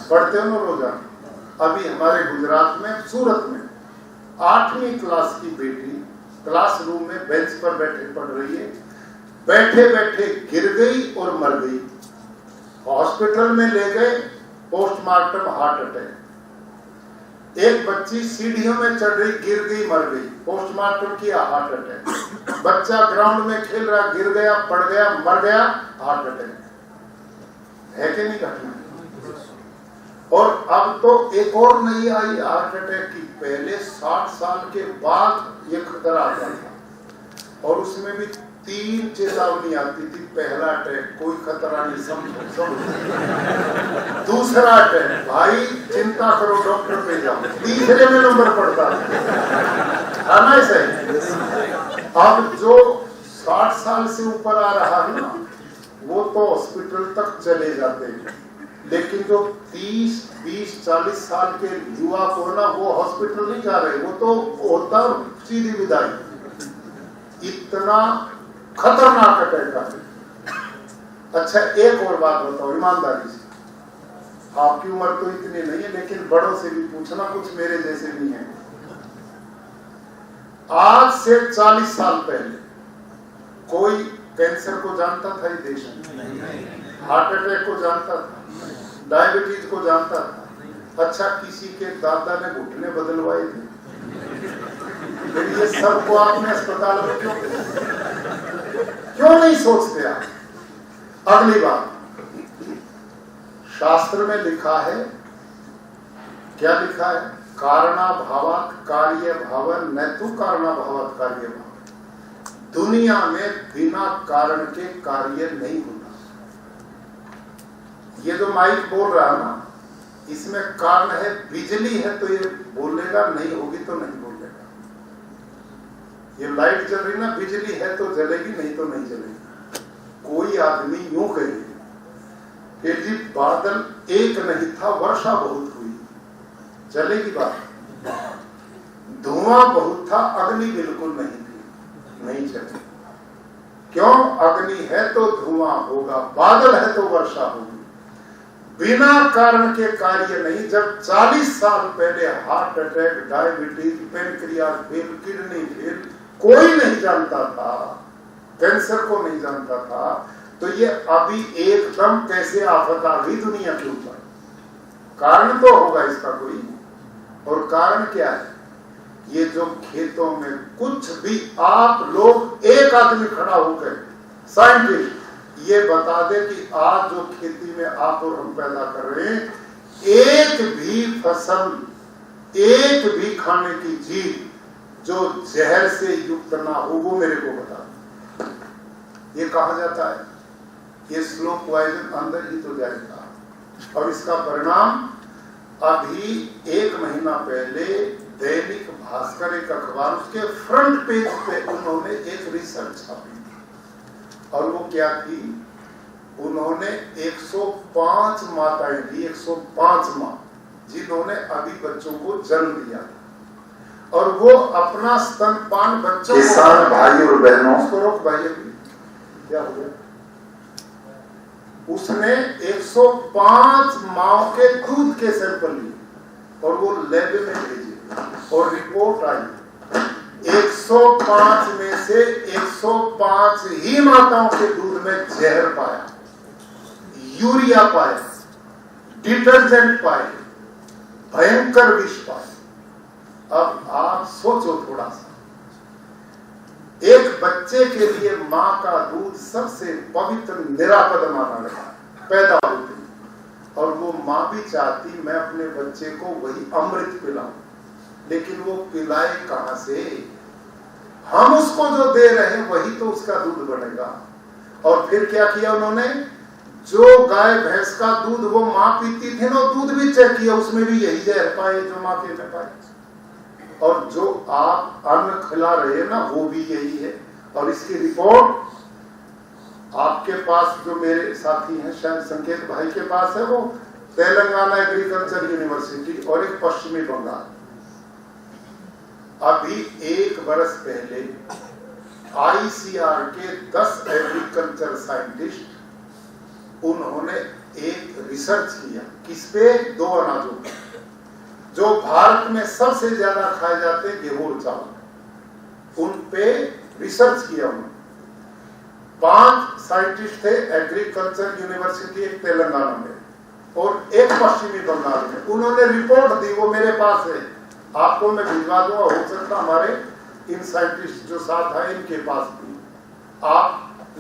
पढ़ते हो ना रोजाना। अभी हमारे गुजरात में सूरत में 8वीं क्लास की बेटी क्लासरूम में बेंच पर बैठे पढ़ रही है, बैठे बैठे गिर गई और मर गई। हॉस्पिटल में ले गए, पोस्टमार्टम हार्ट अटैक। एक बच्ची सीढ़ियों में चढ़ रही, गिर गई, मर गई, पोस्टमार्टम किया, हार्ट अटैक। बच्चा ग्राउंड में खेल रहा, गिर गया, पड़ गया, मर गया, हार्ट अटैक। है कि नहीं घटना? और अब तो एक और नई आई हार्ट अटैक की। पहले 60 साल के बाद ये खतरा आता था और उसमें भी 3 चेतावनी आती थी। पहला अटैक कोई खतरा नहीं, समझो। दूसरा अटैक भाई चिंता करो, डॉक्टर पे जाओ। तीसरे में नंबर पड़ता है ना ऐसे। अब जो 60 साल से ऊपर आ रहा है ना, वो तो हॉस्पिटल तक चले जाते हैं, लेकिन जो 30, 20, 40 साल के युवा को ना, वो हॉस्पिटल नहीं जा रहे, वो तो होता सीधी विदाई। इतना खतरनाक अटैक है। अच्छा एक और बात बताओ ईमानदारी से, आपकी उम्र तो इतनी नहीं है लेकिन बड़ों से भी पूछना, कुछ मेरे जैसे भी हैं। आज से 40 साल पहले कोई कैंसर को जानता था इस देश में? हार्ट अटैक को जानता था? डायबिटीज को जानता था? अच्छा किसी के दादा ने घुटने बदलवाए थे? फिर ये सबको आपने अस्पताल में क्यों नहीं सोचते आप? अगली बात, शास्त्र में लिखा है, क्या लिखा है? कारणाभावात् कार्य भाव न तो कारणाभावात् कार्य भाव। दुनिया में बिना कारण के कार्य नहीं होता। ये जो माइक बोल रहा है ना, इसमें कारण है, बिजली है तो ये बोलेगा, नहीं होगी तो नहीं बोलेगा। ये लाइट जल रही ना, बिजली है तो जलेगी, नहीं तो नहीं जलेगी। कोई आदमी यूं कहे कि जी बादल एक नहीं था, वर्षा बहुत हुई, चलेगी बात? धुआं बहुत था, अग्नि बिल्कुल नहीं थी, नहीं चलेगी। क्यों? अग्नि है तो धुआं होगा, बादल है तो वर्षा होगी। बिना कारण के कार्य नहीं। जब 40 साल पहले heart attack, diabetes, pancreas fail, kidney fail, कोई नहीं जानता था, कैंसर को नहीं जानता था, तो ये अभी एकदम कैसे आफत आ गई दुनिया के ऊपर? कारण तो होगा इसका कोई, और कारण क्या है? ये जो खेतों में कुछ भी, आप लोग एक आदमी खड़ा होकर साइंटिस्ट ये बता दे कि आज जो खेती में आप और हम पैदा कर रहे हैं, एक भी फसल, एक भी खाने की चीज जो जहर से युक्त ना हो, वो मेरे को बता। ये कहा जाता है ये स्लो पॉइजन अंदर ही तो जाएगा। और इसका परिणाम अभी 1 महीना पहले दैनिक भास्कर एक अखबार, उसके फ्रंट पेज पे उन्होंने एक रिसर्च छापी, और वो क्या थी? उन्होंने 105 माताएं ली, 105 माँ जिन्होंने अभी बच्चों को जन्म दिया था, और वो अपना स्तनपान बच्चों किसान भाई और बहनों, उसको रोक भाई, क्या हो गया? उसने 105 माओ के दूध के सैंपल लिए और वो लैब में भेजे, और रिपोर्ट आई 105 में से 105 ही माताओं के दूध में जहर पाया, यूरिया पाया, डिटर्जेंट पाए, भयंकर विष पाए। अब आप सोचो थोड़ा सा, एक बच्चे के लिए मां का दूध सबसे पवित्र निरापद माना गया पैदा होती, और वो मां भी चाहती मैं अपने बच्चे को वही अमृत पिलाऊं, लेकिन वो पिलाए कहां से? हम उसको जो दे रहे हैं वही तो उसका दूध बनेगा। और फिर क्या किया उन्होंने? जो गाय भैंस का दूध वो मां पीती थी ना, दूध भी चेक किया, उसमें भी यही जहर पाए जो मां के में पाए, और जो आप अन्न खिला रहे हैं ना वो भी यही है। और इसकी रिपोर्ट आपके पास, जो मेरे साथी हैं शायद संकेत भाई के पास है, वो तेलंगाना एग्रीकल्चर यूनिवर्सिटी और एक पश्चिमी बंगाल। अभी 1 बरस पहले आईसीआर के 10 एग्रीकल्चर साइंटिस्ट, उन्होंने एक रिसर्च किया, किस पे? 2 अनाजों पे, जो भारत में सबसे ज्यादा खाए जाते हैं, गेहूं और चावल, उन पे रिसर्च किया उन्होंने। 5 साइंटिस्ट थे, एग्रीकल्चर यूनिवर्सिटी एक तेलंगाना में और एक पश्चिमी बंगाल में। उन्होंने रिपोर्ट दी, वो मेरे पास है, आपको मैं भिजवा दूंगा, हो सकता हमारे इन साइंटिस्ट जो साथ है इनके पास भी आप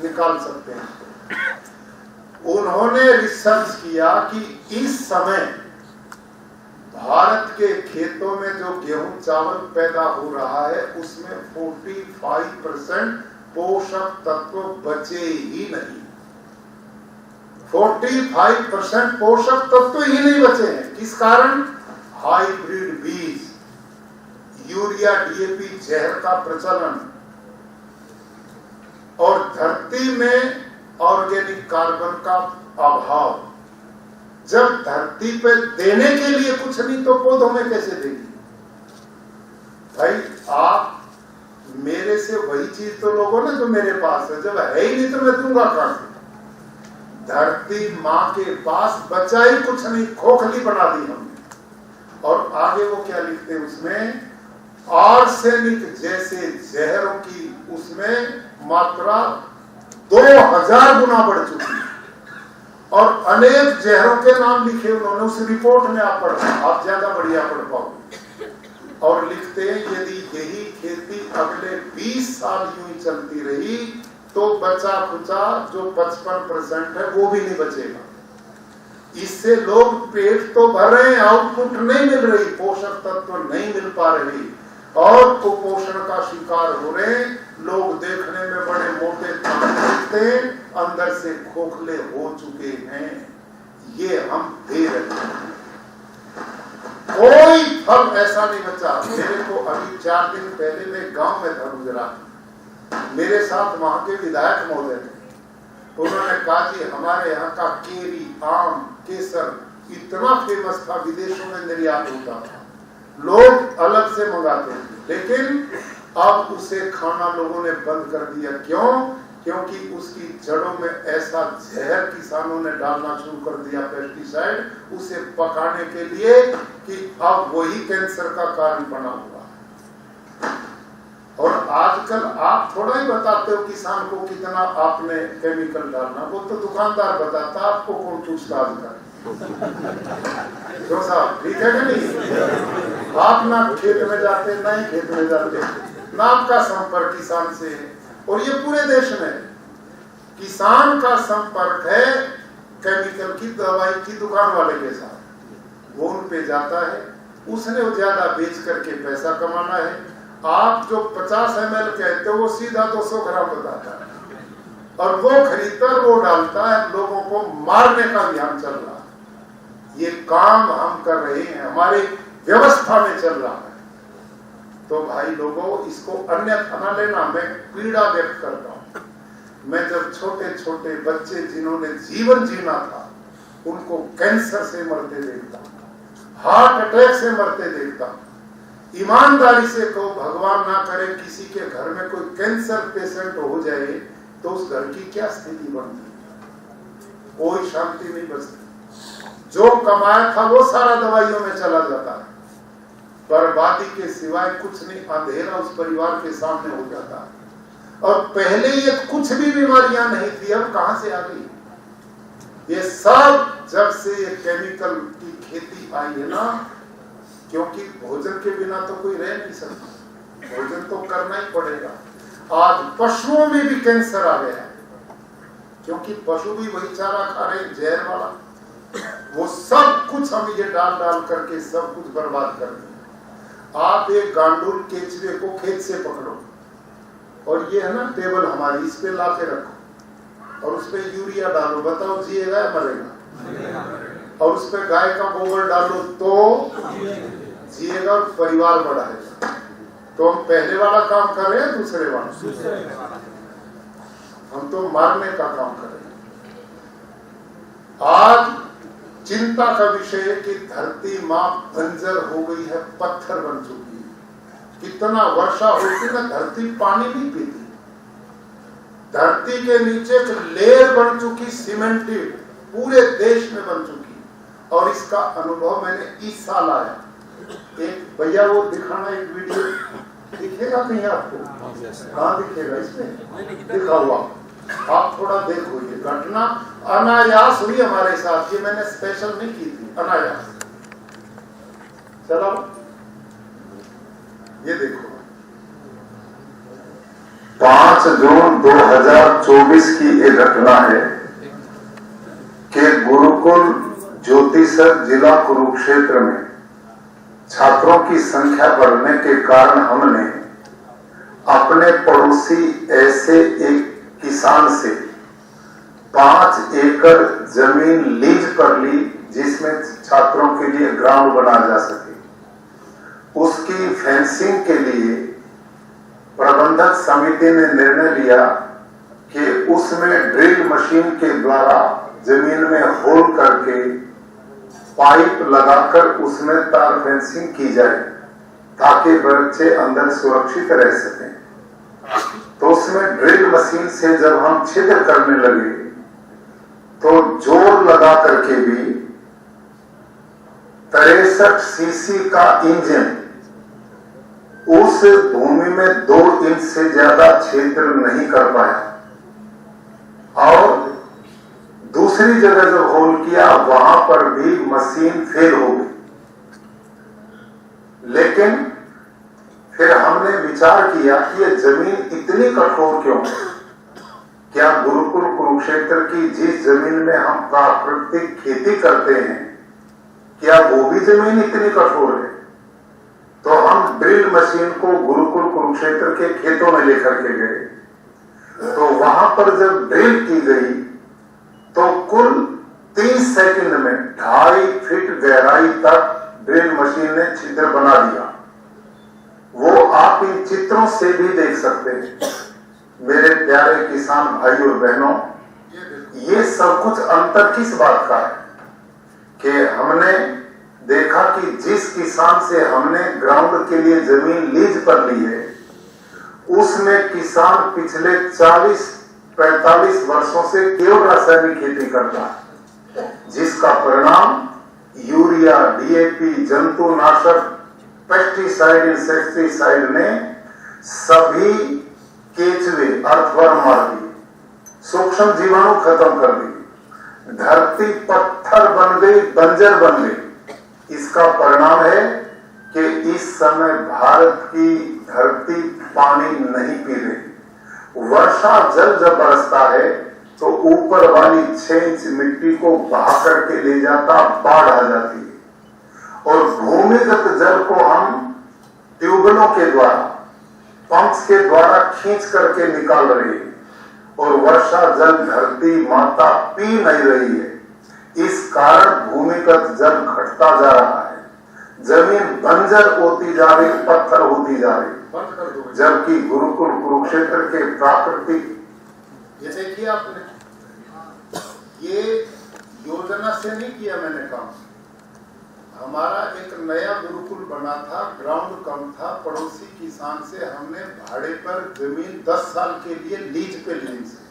निकाल सकते हैं। उन्होंने रिसर्च किया कि इस समय भारत के खेतों में जो गेहूं चावल पैदा हो रहा है उसमें 45% पोषक तत्व बचे ही नहीं। 45% पोषक तत्व ही नहीं बचे हैं। किस कारण? हाइब्रिड बीज, यूरिया, डीएपी, जहर का प्रचलन, और धरती में ऑर्गेनिक कार्बन का अभाव। जब धरती पे देने के लिए कुछ नहीं तो पौधों में कैसे देगी? भाई आप मेरे से वही चीज तो लोगों ना जो मेरे पास है, जब है ही नहीं तो मैं दूंगा कहां से? धरती मां के पास बचा ही कुछ नहीं, खोखली बना दी हमने। और आगे वो क्या लिखते हैं उसमें? आर्सेनिक जैसे जहरों की उसमें मात्रा 2000 गुना बढ़ चुकी है, और अनेक जहरों के नाम लिखे उन्होंने उस रिपोर्ट में। आप पढ़, आप ज्यादा बढ़िया पढ़ पाओगे। और लिखते हैं यदि यही खेती अगले 20 साल यूं ही चलती रही तो बचा खुचा जो 55% है वो भी नहीं बचेगा। इससे लोग पेट तो भर रहे हैं, आउटपुट नहीं मिल रही, पोषक तत्व नहीं मिल पा रही और कुपोषण का शिकार हो रहे हैं। लोग देखने में बड़े मोटे दिखते हैं, अंदर से खोखले हो चुके हैं। ये हम दे रहे हैं, कोई फल ऐसा नहीं बचा। मेरे को अभी 4 दिन पहले मैं गांव में था गुजरात, मेरे साथ वहां के विधायक महोदय थे। उन्होंने कहा जी हमारे यहाँ का केरी, आम, केसर इतना फेमस था, विदेशों में निर्यात होता था, लोग अलग से मंगाते थे, लेकिन अब उसे खाना लोगों ने बंद कर दिया। क्यों? क्योंकि उसकी जड़ों में ऐसा जहर किसानों ने डालना शुरू कर दिया, पेस्टिसाइड, उसे पकाने के लिए, कि अब वही कैंसर का कारण बना हुआ है। और आजकल आप थोड़ा ही बताते हो किसान को कितना आपने केमिकल डालना, वो तो दुकानदार बताता, आपको कौन पूछता आजकल। क्यों साहब, ठीक है कि नहीं? आप ना खेत में जाते, ना ही खेत में जाते, ना आपका संपर्क किसान से है। और ये पूरे देश में किसान का संपर्क है केमिकल की दवाई की दुकान वाले के साथ। वो उन पे जाता है, उसने ज्यादा बेच करके पैसा कमाना है। आप जो 50 ml कहते हो वो सीधा 200 ग्राम बताता है, और वो खरीदकर वो डालता है, लोगों को मारने का अभियान चल रहा है। ये काम हम कर रहे हैं, हमारी व्यवस्था में चल रहा है। तो भाई लोगों, इसको अन्यथा न लेना, मैं पीड़ा व्यक्त करता हूं। मैं जब छोटे छोटे बच्चे जिन्होंने जीवन जीना था उनको कैंसर से मरते देखता हूं, हार्ट अटैक से मरते देखता हूं। ईमानदारी से कहो, भगवान ना करे किसी के घर में कोई कैंसर पेशेंट हो जाए तो उस घर की क्या स्थिति बनती? कोई शांति नहीं बचती। जो कमाया था वो सारा दवाइयों में चला जाता है, बर्बादी के सिवाय कुछ नहीं, अंधेरा उस परिवार के सामने हो जाता है। और पहले ये कुछ भी बीमारियां नहीं थी, अब कहां से आ गई? ये सब जब से ये केमिकल की खेती आई है ना, क्योंकि भोजन के बिना तो कोई रह नहीं सकता, भोजन तो करना ही पड़ेगा। आज पशुओं में भी कैंसर आ गया है, क्योंकि पशु भी वही चारा खा रहे हैं, जहर वाला। वो सब कुछ हम ये डाल डाल करके सब कुछ बर्बाद कर दिया। आप एक गांडूल केचुए को खेत से पकड़ो, और ये है ना टेबल हमारी, इस पे ला के रखो और उस पे यूरिया डालो, बताओ जिएगा या मरेगा? और उस पे गाय का गोबर डालो तो जिएगा और परिवार बढ़ाएगा। तो हम पहले वाला काम कर रहे हैं, दूसरे वाला? हम तो मारने का काम कर रहे हैं। आज चिंता का विषय है कि धरती मां बंजर हो गई है, पत्थर बन चुकी है। कितना वर्षा होती ना, धरती पानी नहीं पीती। धरती के नीचे एक लेयर बन चुकी, सीमेंटेड, पूरे देश में बन चुकी। और इसका अनुभव मैंने इस साल आया। एक भैया वो दिखाना, एक वीडियो दिखेगा कहीं आपको? कहाँ दिखेगा? इसमें दिखा हुआ, आप थोड़ा देखो। ये घटना अनायास हुई हमारे साथ, ये मैंने स्पेशल नहीं की थी, अनायास। चलो ये देखो, 5 जून 2024 की ये घटना है कि गुरुकुल ज्योतिसर जिला कुरुक्षेत्र में छात्रों की संख्या बढ़ने के कारण हमने अपने पड़ोसी ऐसे एक किसान से 5 एकड़ जमीन लीज पर ली, जिसमें छात्रों के लिए ग्राउंड बना जा सके। उसकी फेंसिंग के लिए प्रबंधक समिति ने निर्णय लिया कि उसमें ड्रिल मशीन के द्वारा जमीन में होल करके पाइप लगाकर उसमें तार फेंसिंग की जाए, ताकि बच्चे अंदर सुरक्षित रह सकें। तो उसमें ड्रिल मशीन से जब हम छिद्र करने लगे तो जोर लगा करके भी 63 सीसी का इंजन उस भूमि में 2 इंच से ज्यादा क्षेत्र नहीं कर पाया। और दूसरी जगह जब होल किया वहां पर भी मशीन फेल हो गई। लेकिन हमने विचार किया कि ये जमीन इतनी कठोर क्यों है? क्या गुरुकुल कुरुक्षेत्र की जिस जमीन में हम प्राकृतिक खेती करते हैं, क्या वो भी जमीन इतनी कठोर है? तो हम ड्रिल मशीन को गुरुकुल कुरुक्षेत्र के खेतों में लेकर के गए। तो वहां पर जब ड्रिल की गई तो कुल 30 सेकंड में 2.5 फीट गहराई तक ड्रिल मशीन ने छिद्र बना दिया। वो आप इन चित्रों से भी देख सकते हैं। मेरे प्यारे किसान भाई और बहनों, ये सब कुछ अंतर किस बात का है कि हमने देखा कि जिस किसान से हमने ग्राउंड के लिए जमीन लीज पर ली है, उसमें किसान पिछले 40-45 वर्षों से केवल रासायनिक खेती करता है, जिसका परिणाम यूरिया, डीएपी, जंतुनाशक, पेस्टिसाइड, इंसेक्टिसाइड ने सभी केचुए, अर्थवर्म मार दिए, सूक्ष्म जीवाणु खत्म कर दिए, धरती पत्थर बन गई, बंजर बन गई। इसका परिणाम है कि इस समय भारत की धरती पानी नहीं पी रही। वर्षा जल जब बरसता है तो ऊपर वाली 6 इंच मिट्टी को बहा करके ले जाता, बाढ़ आ जाती है। और भूमिगत जल को हम ट्यूबवेलों के द्वारा, पंप्स के द्वारा खींच करके निकाल रहे हैं और वर्षा जल धरती माता पी नहीं रही है। इस कारण भूमिगत जल घटता जा रहा है, जमीन बंजर होती जा रही, पत्थर होती जा रही। जबकि गुरुकुल कुरुक्षेत्र के प्राकृतिक, ये देखिए आपने, ये योजना से नहीं किया मैंने काम। हमारा एक नया गुरुकुल बना था, ग्राउंड कम था, पड़ोसी किसान से हमने भाड़े पर जमीन 10 साल के लिए लीज पे ली से,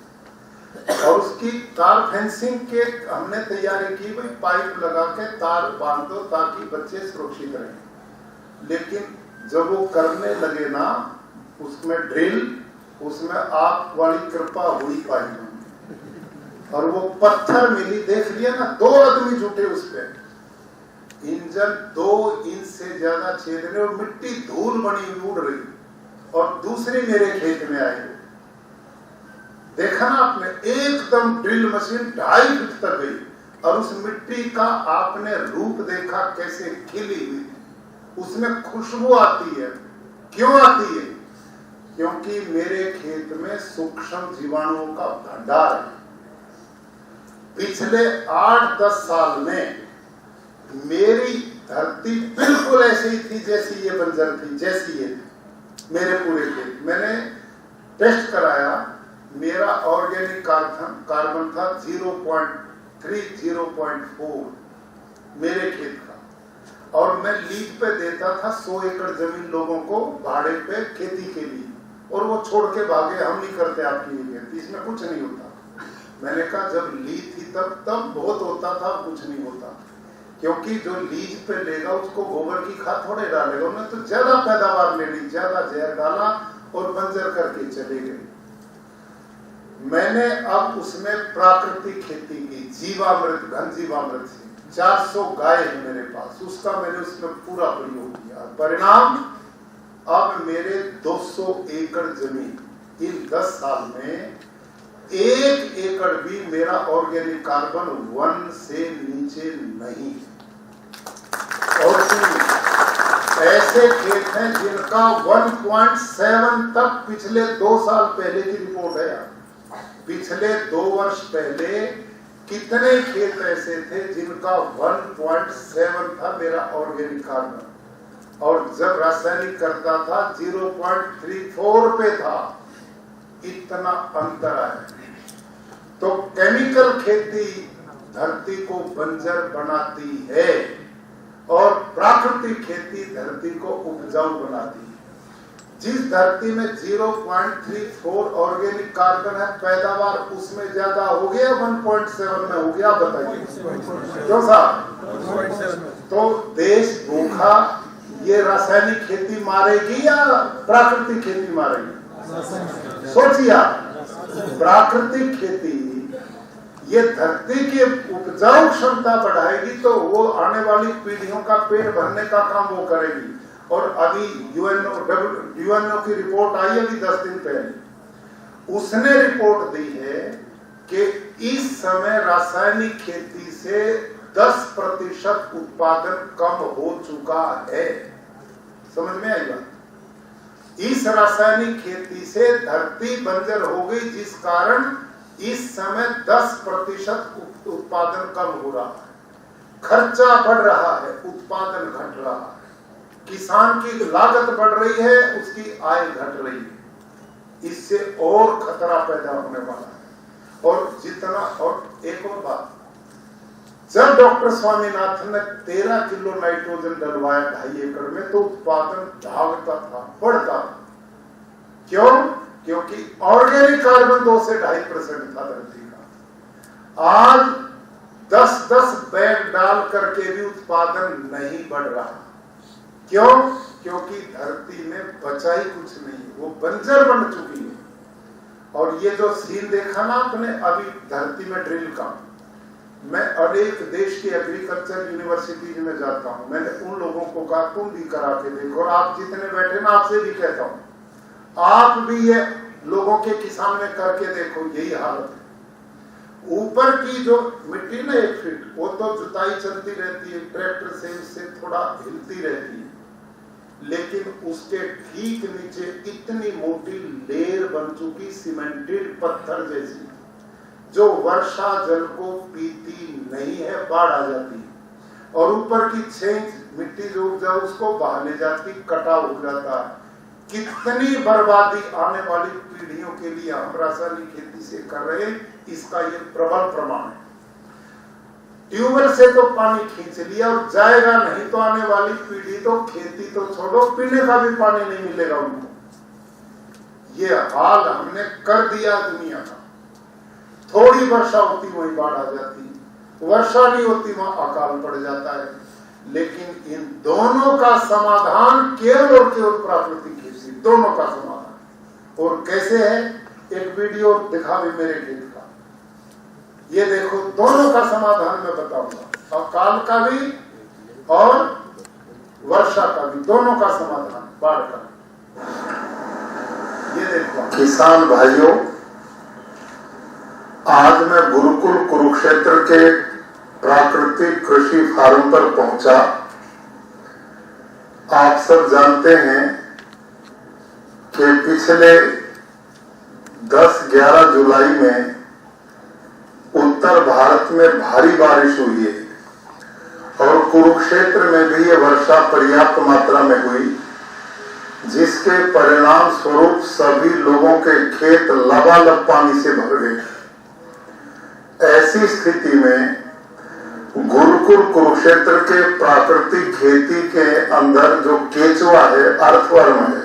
और उसकी तार फेंसिंग के हमने तैयारी की, भाई पाइप लगा के तार बांध दो ताकि बच्चे सुरक्षित रहें। लेकिन जब वो करने लगे ना, उसमें ड्रिल, उसमें आप वाली कृपा हुई पाई, और वो पत्थर मिली, देख लिया ना, 2 आदमी जुटे उस पर, इंजन 2 इंच से ज्यादा छेदने और मिट्टी धूल बनी उड़ रही, और दूसरी मेरे खेत में आई। देखा ना आपने, एकदम ड्रिल मशीन 2.5 फीट तक गई, और उस मिट्टी का आपने रूप देखा कैसे खिली हुई, उसमें खुशबू आती है। क्यों आती है? क्योंकि मेरे खेत में सूक्ष्म जीवाणुओं का भंडार है। पिछले 8-10 साल में मेरी धरती बिल्कुल ऐसी ही थी जैसी ये बंजर थी, जैसी ये मेरे पूरे खेत। मैंने टेस्ट कराया, मेरा ऑर्गेनिक कार्बन था 0.3, 0.4 मेरे खेत का, और मैं लीज पे देता था 100 एकड़ जमीन लोगों को भाड़े पे खेती के लिए, और वो छोड़ के भागे, हम नहीं करते आपकी ये खेती, इसमें कुछ नहीं होता। मैंने कहा जब लीज थी तब बहुत होता था, कुछ नहीं होता, क्योंकि जो लीज पे लेगा उसको गोबर की खाद थोड़े डालेगा, उन्हें तो ज्यादा पैदावार ले ली, ज्यादा जहर डाला और बंजर करके चले गए। मैंने अब उसमें प्राकृतिक खेती की, जीवामृत, घन जीवामृत से 400 गाय है मेरे पास, उसका मैंने उसमें पूरा प्रयोग किया। परिणाम, अब मेरे 200 एकड़ जमीन इन 10 साल में 1 एकड़ भी मेरा ऑर्गेनिक कार्बन 1 से नीचे नहीं। और ऐसे खेत हैं जिनका 1.7 तक पिछले 2 साल पहले की रिपोर्ट है। पिछले 2 वर्ष पहले कितने खेत ऐसे थे जिनका 1.7 था मेरा ऑर्गेनिक कार्बन, और जब रासायनिक करता था 0.34 पे था। इतना अंतर है। तो केमिकल खेती धरती को बंजर बनाती है और प्राकृतिक खेती धरती को उपजाऊ बनाती है। जिस धरती में 0.34 ऑर्गेनिक कार्बन है, पैदावार उसमें ज्यादा हो गया, 1.7 में हो गया, बताइए क्यों साहब? तो देश भूखा ये रासायनिक खेती मारेगी या प्राकृतिक खेती मारेगी? सोचिए आप, प्राकृतिक खेती ये धरती की उपजाऊ क्षमता बढ़ाएगी तो वो आने वाली पीढ़ियों का पेट भरने का काम वो करेगी, और अभी यूएनओ की रिपोर्ट आई अभी 10 दिन पहले, उसने रिपोर्ट दी है कि इस समय रासायनिक खेती से 10% उत्पादन कम हो चुका है। समझ में आई बात? इस रासायनिक खेती से धरती बंजर हो गई, जिस कारण इस समय 10% उत्पादन कम हो रहा है, खर्चा बढ़ रहा है, उत्पादन घट रहा है, किसान की लागत बढ़ रही है, उसकी आय घट रही है। इससे और खतरा पैदा होने वाला है। और जितना, और एक और बात, जब डॉक्टर स्वामीनाथन ने 13 किलो नाइट्रोजन डलवाया 2.5 एकड़ में, तो उत्पादन भागता था, बढ़ता था। क्यों? क्योंकि ऑर्गेनिक कार्बन 2 से 2.5% था धरती का। आज 10-10 बैग डाल करके भी उत्पादन नहीं बढ़ रहा। क्यों? क्योंकि धरती में बचा ही कुछ नहीं, वो बंजर बन चुकी है। और ये जो सीन देखा ना आपने अभी धरती में ड्रिल का, मैं अनेक देश की एग्रीकल्चर यूनिवर्सिटीज में जाता हूं, मैंने उन लोगों को कहा तुम भी करा के देखो, और आप जितने बैठे ना आपसे भी कहता हूं, आप भी ये लोगों के किसान में करके देखो, यही हालत है। ऊपर की जो मिट्टी ना 1 फीट, वो तो जुताई चलती रहती है, ट्रैक्टर से उससे थोड़ा हिलती रहती है, लेकिन उसके ठीक नीचे इतनी मोटी लेयर बन चुकी, सीमेंटेड पत्थर जैसी, जो वर्षा जल को पीती नहीं है, बाढ़ आ जाती है। और ऊपर की 6 इंच मिट्टी जो उपजा उसको बाहर ले जाती, कटाव हो जाता है। कितनी बर्बादी आने वाली पीढ़ियों के लिए हम रासायनिक खेती से कर रहे हैं, इसका ये प्रबल प्रमाण है। ट्यूबवेल से तो पानी खींच लिया और जाएगा नहीं, तो आने वाली पीढ़ी तो खेती तो छोड़ो, पीने का भी पानी नहीं मिलेगा उनको। ये हाल हमने कर दिया दुनिया का। थोड़ी वर्षा होती वहीं बाढ़ आ जाती, वर्षा नहीं होती वहां अकाल पड़ जाता है। लेकिन इन दोनों का समाधान केवल और केवल प्राकृतिक खेती, दोनों का समाधान। और कैसे है, एक वीडियो दिखा भी मेरे खेत का, ये देखो, दोनों का समाधान मैं बताऊंगा, अकाल का भी और वर्षा का भी, दोनों का समाधान, बाढ़ का। ये देखो किसान भाइयों, आज मैं गुरुकुल कुरुक्षेत्र के प्राकृतिक कृषि फार्म पर पहुंचा। आप सब जानते हैं कि पिछले 10-11 जुलाई में उत्तर भारत में भारी बारिश हुई है और कुरुक्षेत्र में भी ये वर्षा पर्याप्त मात्रा में हुई, जिसके परिणाम स्वरूप सभी लोगों के खेत लबालब पानी से भर गए। ऐसी स्थिति में गुरुकुल कुरुक्षेत्र के प्राकृतिक खेती के अंदर जो केचुआ है, अर्थवर्म है,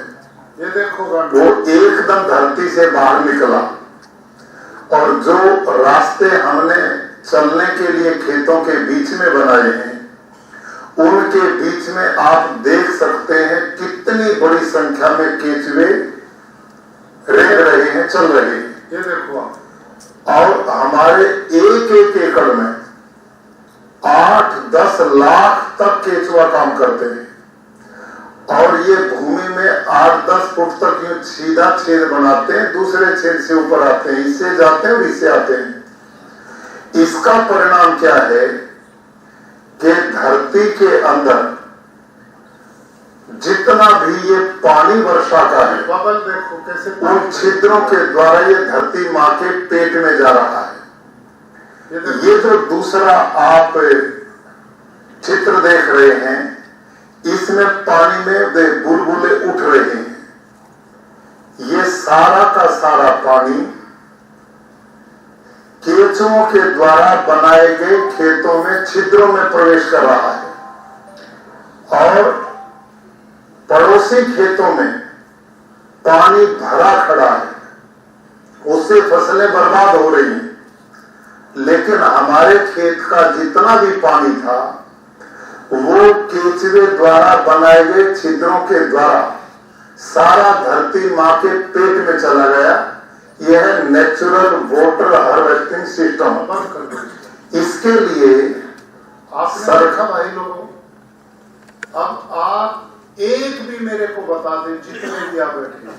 ये देखो वो एकदम धरती से बाहर निकला। और जो रास्ते हमने चलने के लिए खेतों के बीच में बनाए हैं, उनके बीच में आप देख सकते हैं कितनी बड़ी संख्या में केचुए रेंग रहे हैं, चल रहे हैं। ये देखो आप, और हमारे एक एकड़ में 8-10 लाख तक केचुआ काम करते हैं। और ये भूमि में 8-10 फुट तक ये सीधा छेद बनाते हैं, दूसरे छेद से ऊपर आते हैं, इससे जाते हैं और इससे आते हैं। इसका परिणाम क्या है कि धरती के अंदर जितना भी ये पानी वर्षा का है, बबल देखो कैसे, उन छिद्रों के द्वारा ये धरती माँ के पेट में जा रहा है। ये जो दूसरा आप चित्र देख रहे हैं, इसमें पानी में बुलबुले उठ रहे हैं। ये सारा का सारा पानी केचुओं के द्वारा बनाए गए खेतों में छिद्रों में प्रवेश कर रहा है और पड़ोसी खेतों में पानी भरा खड़ा है, उससे फसलें बर्बाद हो रही हैं। लेकिन हमारे खेत का जितना भी पानी था, वो केचुए द्वारा बनाए गए छिद्रों के द्वारा सारा धरती माँ के पेट में चला गया। यह नेचुरल वाटर हार्वेस्टिंग सिस्टम। इसके लिए आपने देखा भाई लोगों, अब आप एक भी मेरे को बता दें, जितने भी आप बैठे,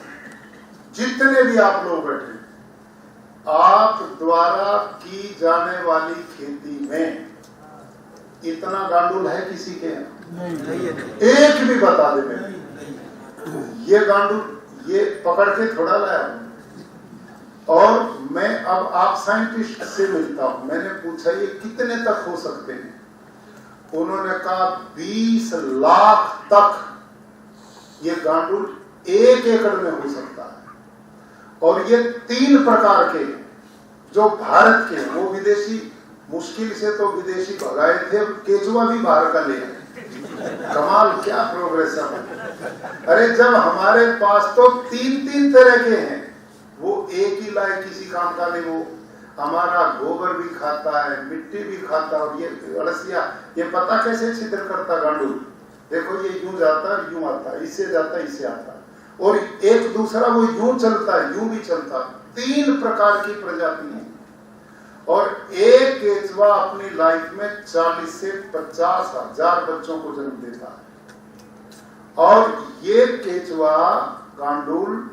जितने भी आप लोग बैठे, आप द्वारा की जाने वाली खेती में इतना गांडूल है किसी के यहाँ? नहीं। एक भी बता दे मेरे। ये गांडूल ये पकड़ के थोड़ा लाया हूं। और मैं अब आप साइंटिस्ट से मिलता हूं, मैंने पूछा ये कितने तक हो सकते हैं? उन्होंने कहा 20 लाख तक ये गांडूल 1 एकड़ में हो सकता है। और ये 3 प्रकार के जो भारत के, वो विदेशी मुश्किल से तो विदेशी भगाए थे, केचुआ भी बाहर का ले आए। कमाल, क्या प्रोग्रेस है। अरे जब हमारे पास तो 3 तरह के हैं, वो एक ही लाए, किसी काम का नहीं। वो हमारा गोबर भी खाता है, मिट्टी भी खाता है। और ये अड़सिया, ये पता कैसे छिद्र करता गांडूल? देखो ये यूं जाता है, यूं आता है, इससे जाता है, इससे आता है। और एक दूसरा वो यूं चलता है, यूं भी चलता है। 3 प्रकार की प्रजाति है। और एक केचुआ अपनी लाइफ में 40 से 50 हजार बच्चों को जन्म देता है। और ये केचुआ गांडूल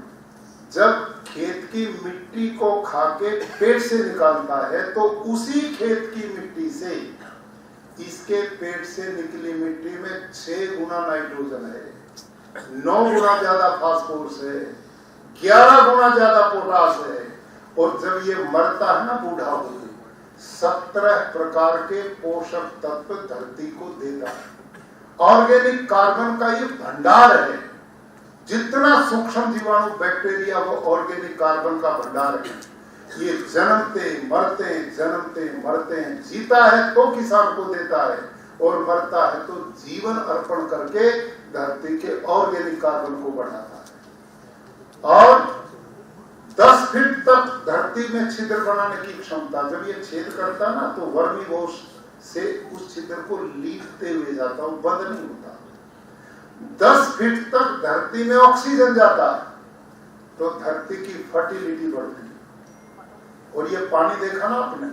जब खेत की मिट्टी को खाके पेट से निकालता है, तो उसी खेत की मिट्टी से इसके पेट से निकली मिट्टी में 6 गुना नाइट्रोजन है, 9 गुना ज्यादा फास्फोरस है, 11 गुना ज्यादा पोटास है। और जब ये मरता है ना बूढ़ा होकर, 17 प्रकार के पोषक तत्व धरती को देता है। ऑर्गेनिक कार्बन का ये भंडार है। जितना सूक्ष्म जीवाणु, बैक्टीरिया, वो ऑर्गेनिक कार्बन का भंडार है। ये जन्मते मरते, जन्मते मरते हैं। जीता है तो किसान को देता है, और मरता है तो जीवन अर्पण करके धरती के ऑर्गेनिक कार्बन को बढ़ाता है। और 10 फीट तक धरती में छिद्र बनाने की क्षमता। जब ये छेद करता ना, तो वर्मीवॉश से उस छिद्र को लीपते हुए जाता, वो बंद नहीं होता। 10 फीट तक धरती में ऑक्सीजन जाता है, तो धरती की फर्टिलिटी बढ़ती है। और ये पानी देखा ना आपने,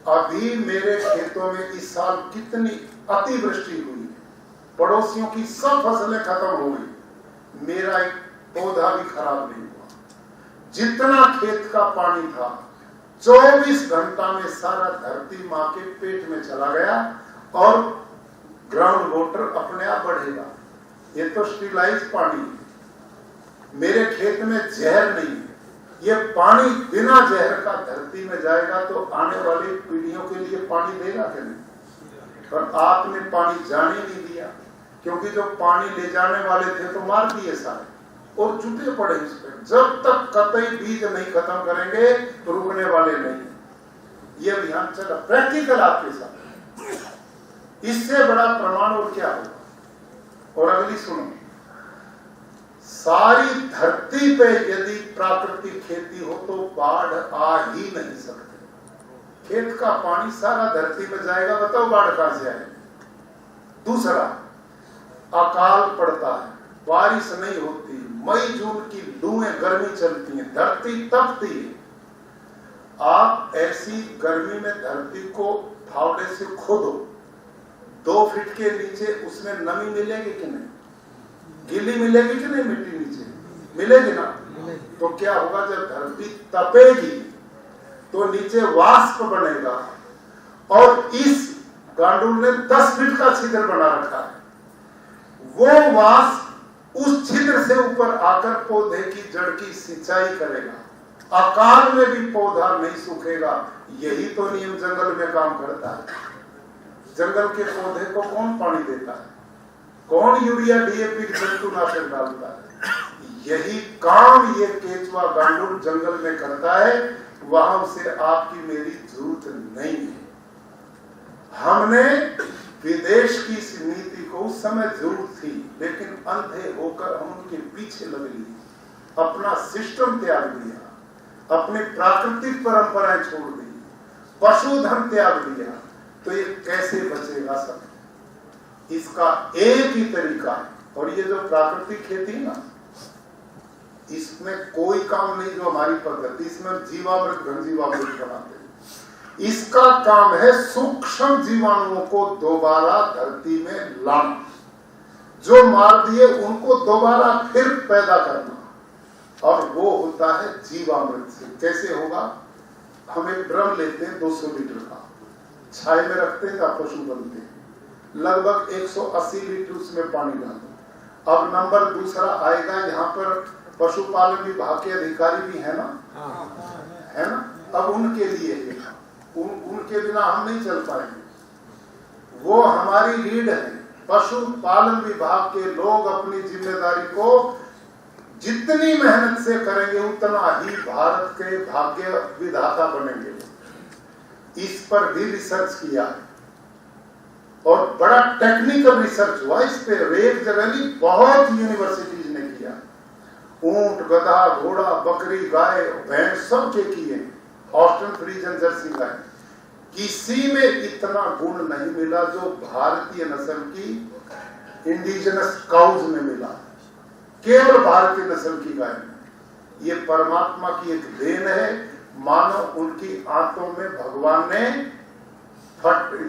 अभी मेरे खेतों में इस साल कितनी अतिवृष्टि हुई, पड़ोसियों की सब फसलें खत्म हो गई, मेरा एक पौधा भी खराब नहीं हुआ। जितना खेत का पानी था 24 घंटा में सारा धरती मां के पेट में चला गया, और ग्राउंड वाटर अपने आप बढ़ेगा। ये तो स्टेरिलाइज पानी है। मेरे खेत में जहर नहीं है। ये पानी बिना जहर का धरती में जाएगा तो आने वाली पीढ़ियों के लिए पानी देगा कि नहीं? पर आपने पानी जाने नहीं दिया, क्योंकि जो पानी ले जाने वाले थे तो मार दिए सारे, और जुटे पड़े इस पे। जब तक कतई बीज नहीं खत्म करेंगे तो रुकने वाले नहीं। ये अभियान चला प्रैक्टिकल आपके साथ। इससे बड़ा प्रमाण और क्या होगा? और अगली सुनो, सारी धरती पे यदि प्राकृतिक खेती हो तो बाढ़ आ ही नहीं सकती। खेत का पानी सारा धरती में जाएगा, बताओ बाढ़ कहां से आएगी? दूसरा, अकाल पड़ता है, बारिश नहीं होती, मई जून की लूएं गर्मी चलती हैं, धरती तपती है। आप ऐसी गर्मी में धरती को फावड़े से खोदो, 2 फीट के नीचे उसमें नमी मिलेगी कि नहीं? गीली मिलेगी कि नहीं? मिट्टी नीचे मिलेगी ना। तो क्या होगा, जब धरती तपेगी तो नीचे वाष्प बनेगा, और इस गांडूल ने 10 फीट का छिद्र बना रखा है। वो वाष्प उस छिद्र से ऊपर आकर पौधे की जड़ की सिंचाई करेगा। अकाल में भी पौधा नहीं सूखेगा। यही तो नियम जंगल में काम करता है। जंगल के पौधे को कौन पानी देता है? कौन यूरिया डीएपी जंतुनाशक डालता है? यही काम ये केचुआ गांडूल जंगल में करता है। वहां से आपकी मेरी जरूरत नहीं है। हमने विदेश की इस नीति को उस समय जरूरत थी, लेकिन अंधे होकर हम उनके पीछे लग लिए, अपना सिस्टम त्याग दिया, अपनी प्राकृतिक परंपराएं छोड़ दी, पशुधन त्याग दिया। तो ये कैसे बचेगा सब? इसका एक ही तरीका है। और ये जो प्राकृतिक खेती ना, इसमें कोई काम नहीं जो हमारी पद्धति, इसमें जीवामृत घन जीवामृत बनाते हैं। इसका काम है सूक्ष्म जीवाणुओं को दोबारा धरती में लाना। जो मार दिए उनको दोबारा फिर पैदा करना, और वो होता है जीवामृत से। कैसे होगा? हम एक ड्रम लेते हैं 200 लीटर का, छाये में रखते हैं, पशु बनते हैं, लगभग 180 लीटर उसमें पानी डालो। अब नंबर दूसरा आएगा, यहाँ पर पशुपालन विभाग के अधिकारी भी है ना, है ना? अब उनके लिए उनके बिना हम नहीं चल पाएंगे, वो हमारी लीड है। पशुपालन विभाग के लोग अपनी जिम्मेदारी को जितनी मेहनत से करेंगे उतना ही भारत के भाग्य विधाता बनेंगे। इस पर भी रिसर्च किया है और बड़ा टेक्निकल रिसर्च हुआ इस पे। एक जगह नहीं, बहुत यूनिवर्सिटीज ने किया। ऊंट, गधा, घोड़ा, बकरी, गाय, भैंस सबके किए। ऑस्ट्रन फ्रीजन जर्सी गाय, किसी में इतना गुण नहीं मिला जो भारतीय नस्ल की इंडिजिनस काउज में मिला, केवल भारतीय नस्ल की गाय में। ये परमात्मा की एक देन है। मानो उनकी आंतों में भगवान ने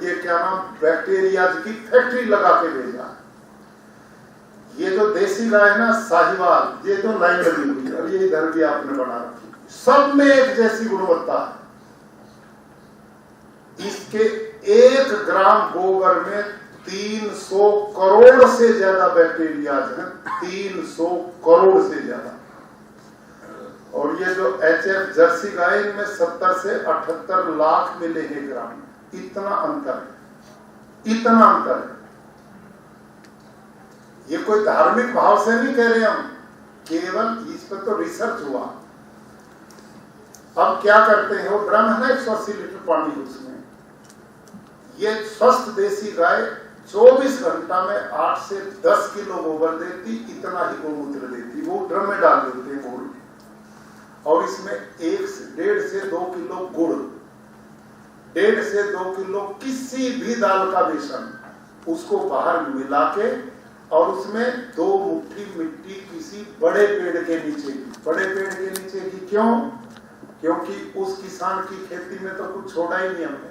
ये क्या नाम, बैक्टीरिया की फैक्ट्री लगा के भेजा। ये जो देसी गाय है ना, साहिवाल, ये जो लाइन लगी हुई है, और ये इधर भी आपने बना रखी, सब में एक जैसी गुणवत्ता है। इसके 1 ग्राम गोबर में 300 करोड़ से ज्यादा बैक्टीरिया हैं, 300 करोड़ से ज्यादा। और ये जो HF जर्सी गाय, इनमें 70 से 78 लाख मिले हैं ग्राम। इतना अंतर है, इतना अंतर है। ये कोई धार्मिक भाव से नहीं कह रहे हम, केवल इस पर तो रिसर्च हुआ। अब क्या करते हैं, वो ड्रम है ना 180 लीटर पानी, उसमें ये स्वस्थ देसी गाय 24 घंटा में 8 से 10 किलो गोबर देती, इतना ही गोमूत्र देती। वो ड्रम में डाल देते हैं घोल, और इसमें 1.5 से 2 किलो गुड़, 1.5 से 2 किलो किसी भी दाल का बेसन, उसको बाहर मिला के, और उसमें 2 मुट्ठी मिट्टी किसी बड़े पेड़ के नीचे की। बड़े पेड़ के नीचे की क्यों? क्योंकि उस किसान की खेती में तो कुछ छोड़ा ही नहीं हमने,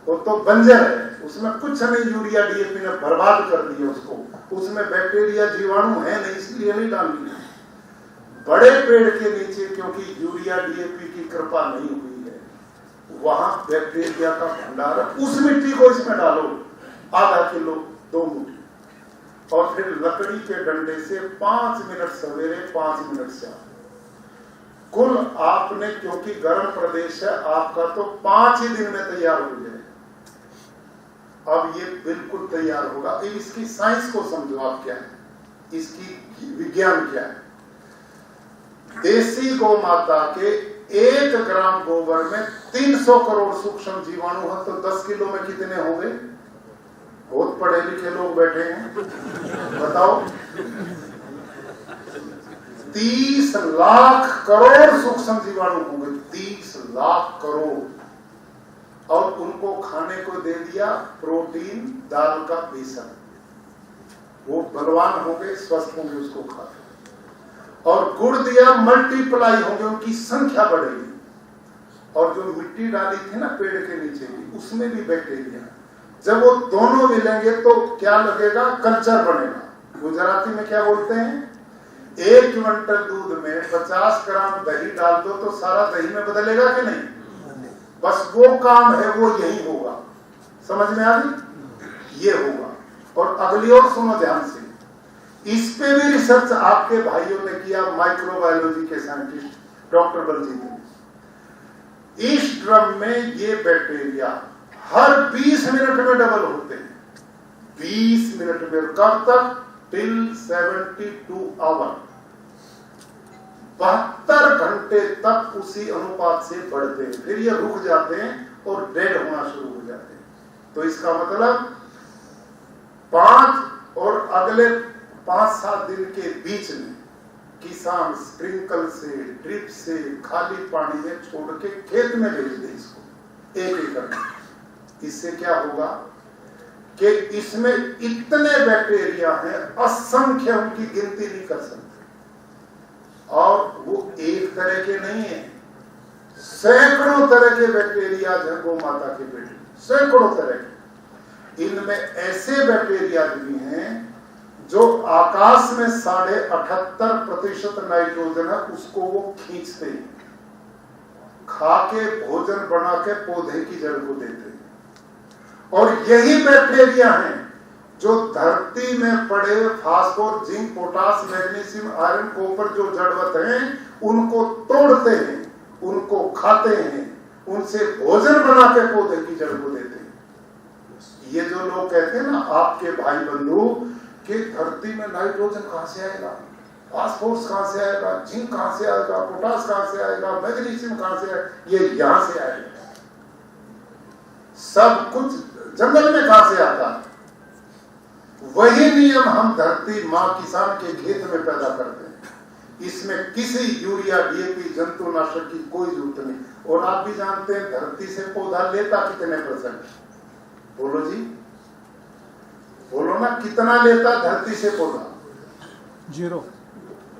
वो तो बंजर है, उसमें कुछ नहीं, यूरिया डीएपी ने बर्बाद कर दिया उसको। उसमें बैक्टीरिया जीवाणु है नहीं, इसलिए नहीं डालनी है। बड़े पेड़ के नीचे क्योंकि यूरिया डीएपी की कृपा नहीं हुई है, वहां बैक्टीरिया का भंडार, उस मिट्टी को इसमें डालो, आधा किलो, 2 मुट्ठी, और फिर लकड़ी के डंडे से 5 मिनट सवेरे, 5 मिनट शाम। कुल आपने, क्योंकि गर्म प्रदेश है आपका, तो 5 ही दिन में तैयार हो जाए। अब ये बिल्कुल तैयार होगा। अब इसकी साइंस को समझो आप, क्या है इसकी विज्ञान क्या है। देसी गौ माता के 1 ग्राम गोबर में 300 करोड़ सूक्ष्म जीवाणु है, तो 10 किलो में कितने होंगे? बहुत पढ़े लिखे लोग बैठे हैं, बताओ। 30 लाख करोड़ सूक्ष्म जीवाणु होंगे, 30 लाख करोड़। और उनको खाने को दे दिया प्रोटीन, दाल का बेसन, वो बलवान होंगे, स्वस्थ होंगे उसको खाते। और गुड़ दिया, मल्टीप्लाई होंगे, उनकी संख्या बढ़ेगी। और जो मिट्टी डाली थी ना पेड़ के नीचे की, उसमें भी बैक्टीरिया, जब वो दोनों मिलेंगे तो क्या लगेगा? कल्चर बनेगा। गुजराती में क्या बोलते हैं? 1 क्विंटल दूध में 50 ग्राम दही डाल दो तो सारा दही में बदलेगा कि नहीं? बस वो काम है, वो यही होगा। समझ में आ गई? ये होगा। और अगली ओर सुनो ध्यान से, इस पे भी रिसर्च आपके भाइयों ने किया, माइक्रोबायोलॉजी के साइंटिस्ट डॉक्टर बलजीत ने। इस ड्रम में ये बैक्टीरिया हर 20 मिनट में डबल होते हैं। 20 मिनट में, कब तक? टिल 72 आवर, 72 घंटे तक उसी अनुपात से बढ़ते हैं। फिर ये रुक जाते हैं और डेड होना शुरू हो जाते हैं। तो इसका मतलब 5 और अगले 5-7 दिन के बीच में किसान स्प्रिंकल से, ड्रिप से, खाली पानी में छोड़ के खेत में भेज दे इसको, 1 एकड़ में। इससे क्या होगा कि इसमें इतने बैक्टीरिया हैं, असंख्य, उनकी गिनती नहीं कर सकते। और वो एक तरह के नहीं है, सैकड़ों तरह के बैक्टीरिया है गौ माता के पेट में, सैकड़ों तरह के। इनमें ऐसे बैक्टीरिया भी हैं जो आकाश में 78.5% नाइट्रोजन है उसको वो खींचते हैं, खा के भोजन बना के पौधे की जड़ को देते हैं। और यही बैक्टीरिया हैं जो धरती में पड़े phosphor, zinc, potash, magnesium, iron, copper जो जड़वत हैं उनको तोड़ते हैं, उनको खाते हैं, उनसे भोजन बना के पौधे की जड़ को देते हैं। ये जो लोग कहते हैं ना आपके भाई बंधु कि धरती में नाइट्रोजन कहां से आएगा, फास्फोरस कहां से आएगा, जिंक कहां से आएगा, पोटास कहां से आएगा, मैग्नीशियम कहां से आएगा, ये यहां से आएगा। सब कुछ जंगल में कहां से आता है? वही नियम हम धरती मां किसान के खेत में पैदा करते हैं। इसमें किसी यूरिया, डीएपी, जंतुनाशक की कोई जरूरत नहीं। और आप भी जानते हैं धरती से पौधा लेता कितने %? बोलो जी, बोलो ना, कितना लेता धरती से पौधा? 0,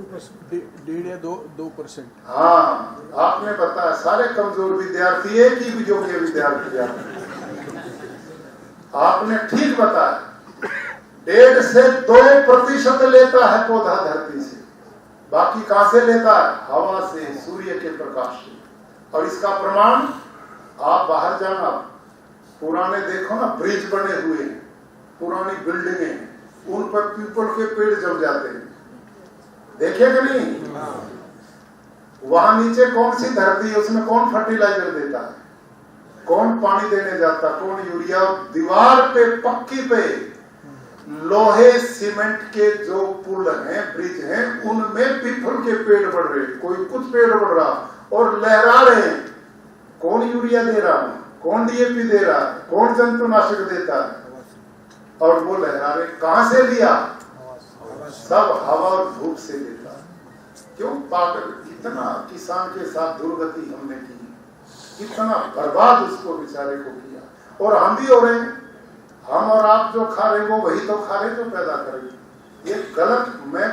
1.5 या 2%। हाँ, आपने बताया सारे कमजोर विद्यार्थी एक ही योग्य विद्यार्थी आपने ठीक बताया। 1.5 से 2% लेता है पौधा धरती से, बाकी कहां से लेता है? हवा से, सूर्य के प्रकाश से। और इसका प्रमाण आप बाहर जाना, पुराने देखो ना ब्रिज बने हुए हैं, पुरानी बिल्डिंगें, उन पर पीपल के पेड़ जम जाते हैं, देखे कि नहीं? वहां नीचे कौन सी धरती है, उसमें कौन फर्टिलाइजर देता है, कौन पानी देने जाता, कौन यूरिया? दीवार पे, पक्की पे लोहे सीमेंट के जो पुल हैं, ब्रिज हैं, उनमें पीपल के पेड़ बढ़ रहे, कोई कुछ पेड़ बढ़ रहा और लहरा रहे हैं। कौन यूरिया दे रहा है, कौन डीएपी दे रहा है, कौन जंतुनाशक देता है? और वो लहरा रहे, कहां से लिया? सब हवा और धूप से लेता है। क्यों पागल? इतना किसान के साथ दुर्गति हमने की, कितना बर्बाद उसको बेचारे को किया। और हम भी हो रहे हैं, हम और आप जो खा रहे वो वही तो खा रहे जो पैदा करेंगे। ये गलत, मैं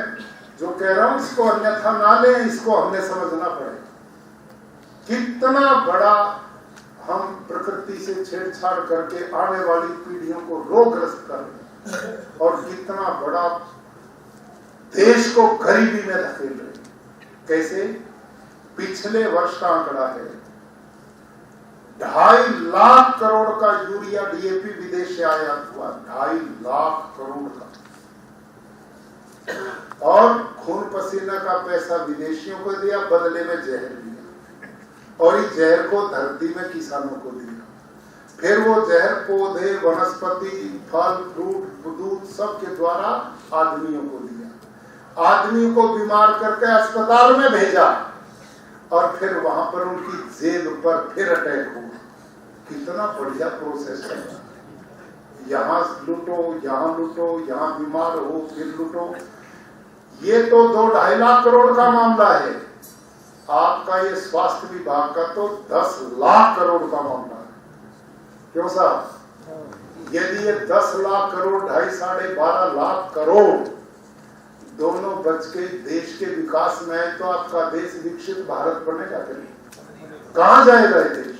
जो कह रहा हूं इसको अन्यथा ना लें, इसको हमने समझना पड़ेगा। कितना बड़ा हम प्रकृति से छेड़छाड़ करके आने वाली पीढ़ियों को रोगग्रस्त कर रहे हैं, और कितना बड़ा देश को गरीबी में धकेल रहे हैं। कैसे? पिछले वर्ष का आंकड़ा है 2.5 लाख करोड़ का यूरिया, डीएपी विदेश से आयात हुआ, 2.5 लाख करोड़ का। और खून पसीना का पैसा विदेशियों को दिया, बदले में जहर दिया, और इस जहर को धरती में किसानों को दिया। फिर वो जहर पौधे, वनस्पति, फल, फ्रूट, दूध सब के द्वारा आदमियों को दिया। आदमियों को बीमार करके अस्पताल में भेजा, और फिर वहां पर उनकी जेब पर फिर अटैक हुआ। कितना बढ़िया प्रोसेस है। यहाँ लूटो, यहाँ लूटो, यहाँ बीमार हो, फिर लूटो। ये तो 2-2.5 लाख करोड़ का मामला है। आपका ये स्वास्थ्य विभाग का तो 10 लाख करोड़ का मामला है। क्यों साहब? यदि ये 10 लाख करोड़, 12.5 लाख करोड़ दोनों बच के देश के विकास में है, तो आपका देश विकसित भारत बनेगा कहीं? कहां जाएगा ये देश?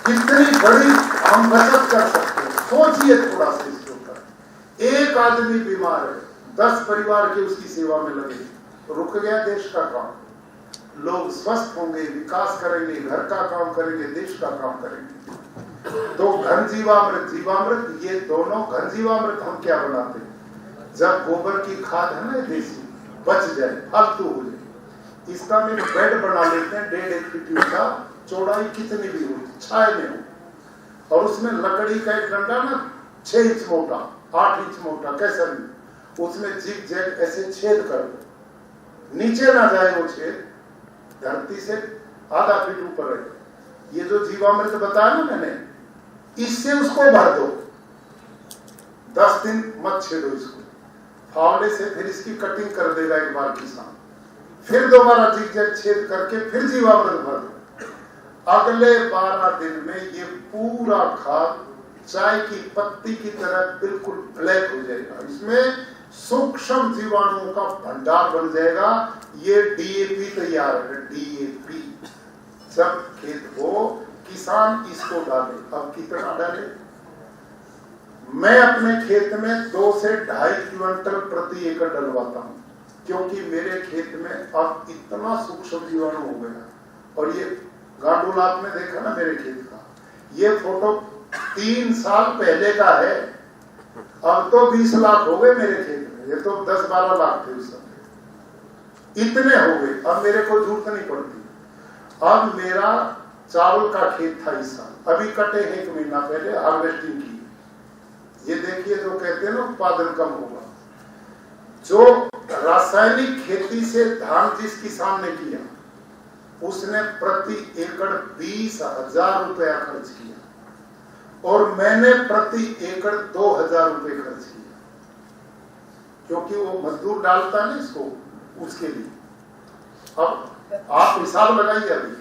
कितनी बड़ी हम बचत कर सकते हैं, सोचिए थोड़ा सा इसके ऊपर। एक आदमी बीमार है, 10 परिवार के उसकी सेवा में लगे, रुक गया देश का काम। लोग स्वस्थ होंगे, विकास करेंगे, घर का काम करेंगे, देश का काम करेंगे। तो घन जीवामृत, जीवामृत, ये दोनों घन जीवामृत हम क्या बनाते हैं? जब गोबर की खाद है ना देसी बच जाए, फालतू हो जाए, इसका हम एक बेड बना लेते हैं 1.5 फीट का, चौड़ाई कितनी भी हो, छाए में हो, और उसमें लकड़ी का एक डंडा ना 6 इंच मोटा, 8 इंच मोटा, कैसा भी, उसमें जिग जैग ऐसे छेद कर दो, नीचे ना जाए वो छेद, धरती से आधा फीट ऊपर रहे। ये जो जीवामृत बताया ना मैंने, इससे उसको भर दो, 10 दिन मत छेदो इसको, फावड़े से फिर इसकी कटिंग कर देगा एक बार किसान, फिर दोबारा जिग-जैग छेद करके फिर जीवामृत भर दो। अगले 12 दिन में ये पूरा खाद चाय की पत्ती की तरह बिल्कुल ब्लैक हो जाएगा। इसमें सूक्ष्म जीवाणुओं का भंडार बन जाएगा। ये डीएपी तैयार है, डीएपी। जब खेत हो किसान इसको डाले। अब कितना डाले? मैं अपने खेत में 2 से 2.5 क्विंटल प्रति एकड़ डलवाता हूं, क्योंकि मेरे खेत में अब इतना सूक्ष्म जीवाणु हो गया। और ये गांडूल आपने देखा ना मेरे खेत का, ये फोटो 3 साल पहले का है। अब तो 20 लाख हो गए मेरे खेत में, ये तो 10-12 लाख थे उस समय, इतने हो गए। अब मेरे को जरूरत नहीं पड़ती। अब मेरा चावल का खेत था इस साल, अभी कटे 1 महीना पहले हार्वेस्टिंग की। ये देखिए, जो कहते हैं ना उत्पादन कम होगा, जो रासायनिक खेती से धान जिस किसान ने किया उसने प्रति एकड़ 20,000 रुपया खर्च किया, और मैंने प्रति एकड़ 2,000 रुपए खर्च किया, क्योंकि वो मजदूर डालता है इसको, उसके लिए। अब आप हिसाब लगाइए, अभी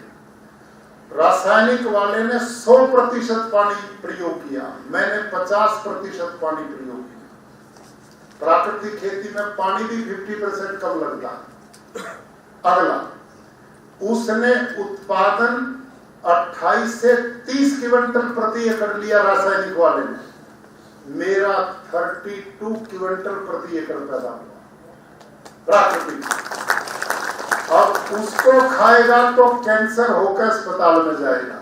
रासायनिक वाले ने 100% पानी प्रयोग किया, मैंने 50% पानी प्रयोग किया। प्राकृतिक खेती में पानी भी 50% कम लगता है। अगला, उसने उत्पादन 28 से 30 क्विंटल प्रति एकड़ लिया रासायनिक वाले ने, मेरा 32 क्विंटल प्रति एकड़ पैदा हुआ प्राकृतिक। अब उसको खाएगा तो कैंसर होकर अस्पताल में जाएगा,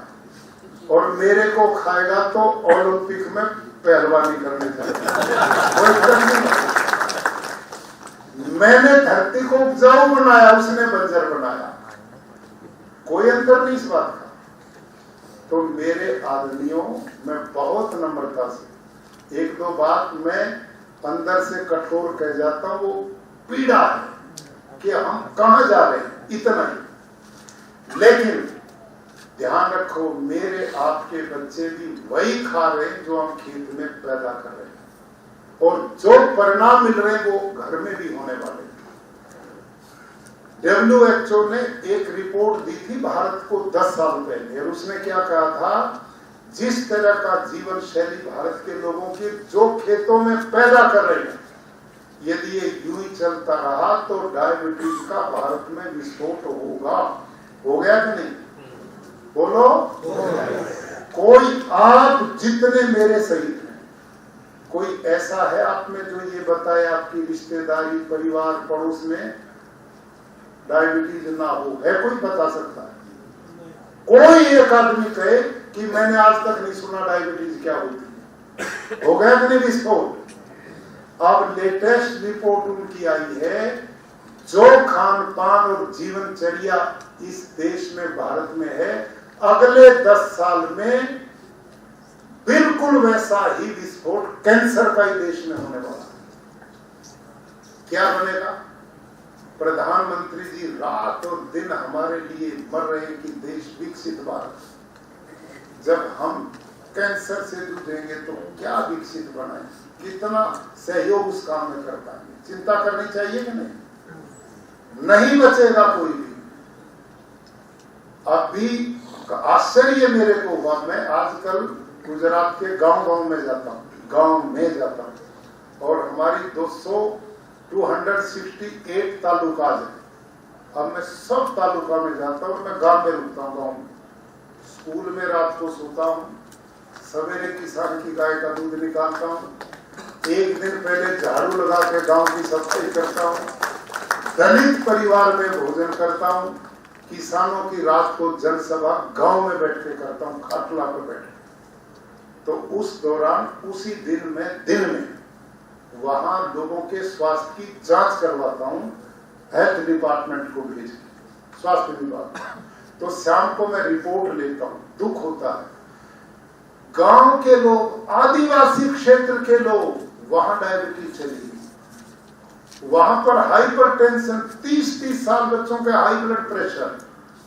और मेरे को खाएगा तो ओलंपिक में पहलवानी करने जाएगा। कोई फर्क नहीं। मैंने धरती को उपजाऊ बनाया, उसने बंजर बनाया, कोई अंतर नहीं इस बात का। तो मेरे आदमियों, मैं बहुत नम्रता से 1-2 बात मैं अंदर से कठोर कह जाता हूं, वो पीड़ा है कि हम कहां जा रहे हैं, इतना ही। लेकिन ध्यान रखो, मेरे आपके बच्चे भी वही खा रहे हैं जो हम खेत में पैदा कर रहे हैं, और जो परिणाम मिल रहे हैं वो घर में भी होने वाले हैं। WHO ने एक रिपोर्ट दी थी भारत को 10 साल पहले, और उसने क्या कहा था, जिस तरह का जीवन शैली भारत के लोगों की जो खेतों में पैदा कर रहे हैं, यदि ये यूं ही चलता रहा तो डायबिटीज का भारत में विस्फोट होगा। हो गया कि नहीं? बोलो। कोई, आप जितने मेरे सहित हैं, कोई ऐसा है आप में जो ये बताए आपकी रिश्तेदारी, परिवार, पड़ोस में डायबिटीज ना हो? है कोई बता सकता है? कोई एक आदमी कहे कि मैंने आज तक नहीं सुना डायबिटीज क्या होती है। हो गया कि नहीं विस्फोट? अब लेटेस्ट रिपोर्ट उनकी आई है, जो खान पान और जीवनचर्या इस देश में, भारत में है, अगले 10 साल में बिल्कुल वैसा ही विस्फोट कैंसर का ही देश में होने वाला है। क्या बनेगा? प्रधानमंत्री जी रात और दिन हमारे लिए मर रहे हैं कि देश विकसित भारत। जब हम कैंसर से जूझेंगे तो क्या विकसित बनाए, कितना सहयोग उस काम में कर पाएंगे? चिंता करनी चाहिए कि नहीं? नहीं बचेगा कोई भी। अभी आश्चर्य मेरे को हुआ, मैं आजकल गुजरात के गांव में जाता हूँ, और हमारी 268 तालुका है। अब मैं सब तालुका में जाता हूँ, मैं गांव में रुकता हूँ, गांव में। स्कूल में रात को सोता हूँ, सवेरे किसान की गाय का दूध निकालता हूँ, एक दिन पहले झाड़ू लगा के गांव की सफाई करता हूँ, दलित परिवार में भोजन करता हूँ, किसानों की रात को जनसभा गांव में बैठ के करता हूँ, खाटला पर बैठ। तो उस दौरान उसी दिन में वहां लोगों के स्वास्थ्य की जांच करवाता हूँ, हेल्थ डिपार्टमेंट को भेज के, स्वास्थ्य विभाग। तो शाम को मैं रिपोर्ट लेता हूँ, दुख होता है। गांव के लोग, आदिवासी क्षेत्र के लोग, वहां डायबिटीज चली गई, वहां पर हाइपरटेंशन, 30-30 साल बच्चों के हाई ब्लड प्रेशर,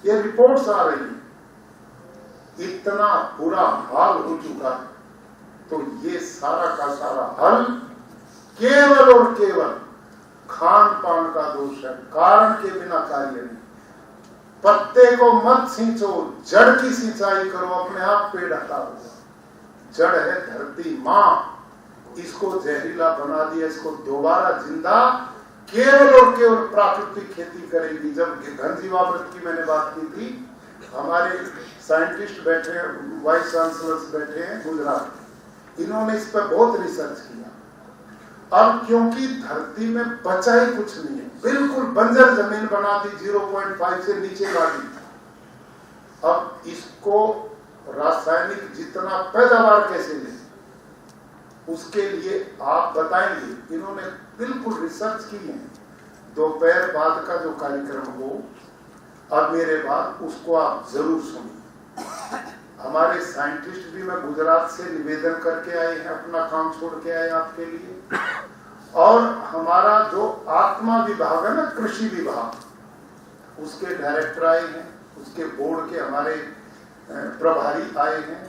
ये रिपोर्ट्स आ रही है। इतना बुरा हाल हो चुका है। तो ये सारा का सारा हल केवल और केवल खान पान का दोष है, कारण के बिना कार्य नहीं। पत्ते को मत सींचो, जड़ की सिंचाई करो, अपने आप पेड़ हटा होगा। जड़ है धरती मां, इसको जहरीला बना दिया, इसको दोबारा जिंदा केवल और केवल प्राकृतिक खेती करेगी। जब घन जीवामृत की मैंने बात की थी, हमारे साइंटिस्ट बैठे हैं, वाइस चांसलर्स बैठे हैं गुजरात, इन्होंने इस पर बहुत रिसर्च किया। अब क्योंकि धरती में बचा ही कुछ नहीं है, बिल्कुल बंजर जमीन बना दी, 0.5 से नीचे ला दी। अब इसको रासायनिक जितना पैदावार कैसे ले, उसके लिए आप बताएंगे। इन्होंने बिल्कुल रिसर्च की है। दोपहर बाद का जो कार्यक्रम हो अब मेरे बाद, उसको आप जरूर सुनिए। हमारे साइंटिस्ट भी मैं गुजरात से निवेदन करके आए हैं, अपना काम छोड़ के आए आपके लिए। और हमारा जो आत्मा विभाग है ना, कृषि विभाग, उसके डायरेक्टर आए हैं, उसके बोर्ड के हमारे प्रभारी आए हैं।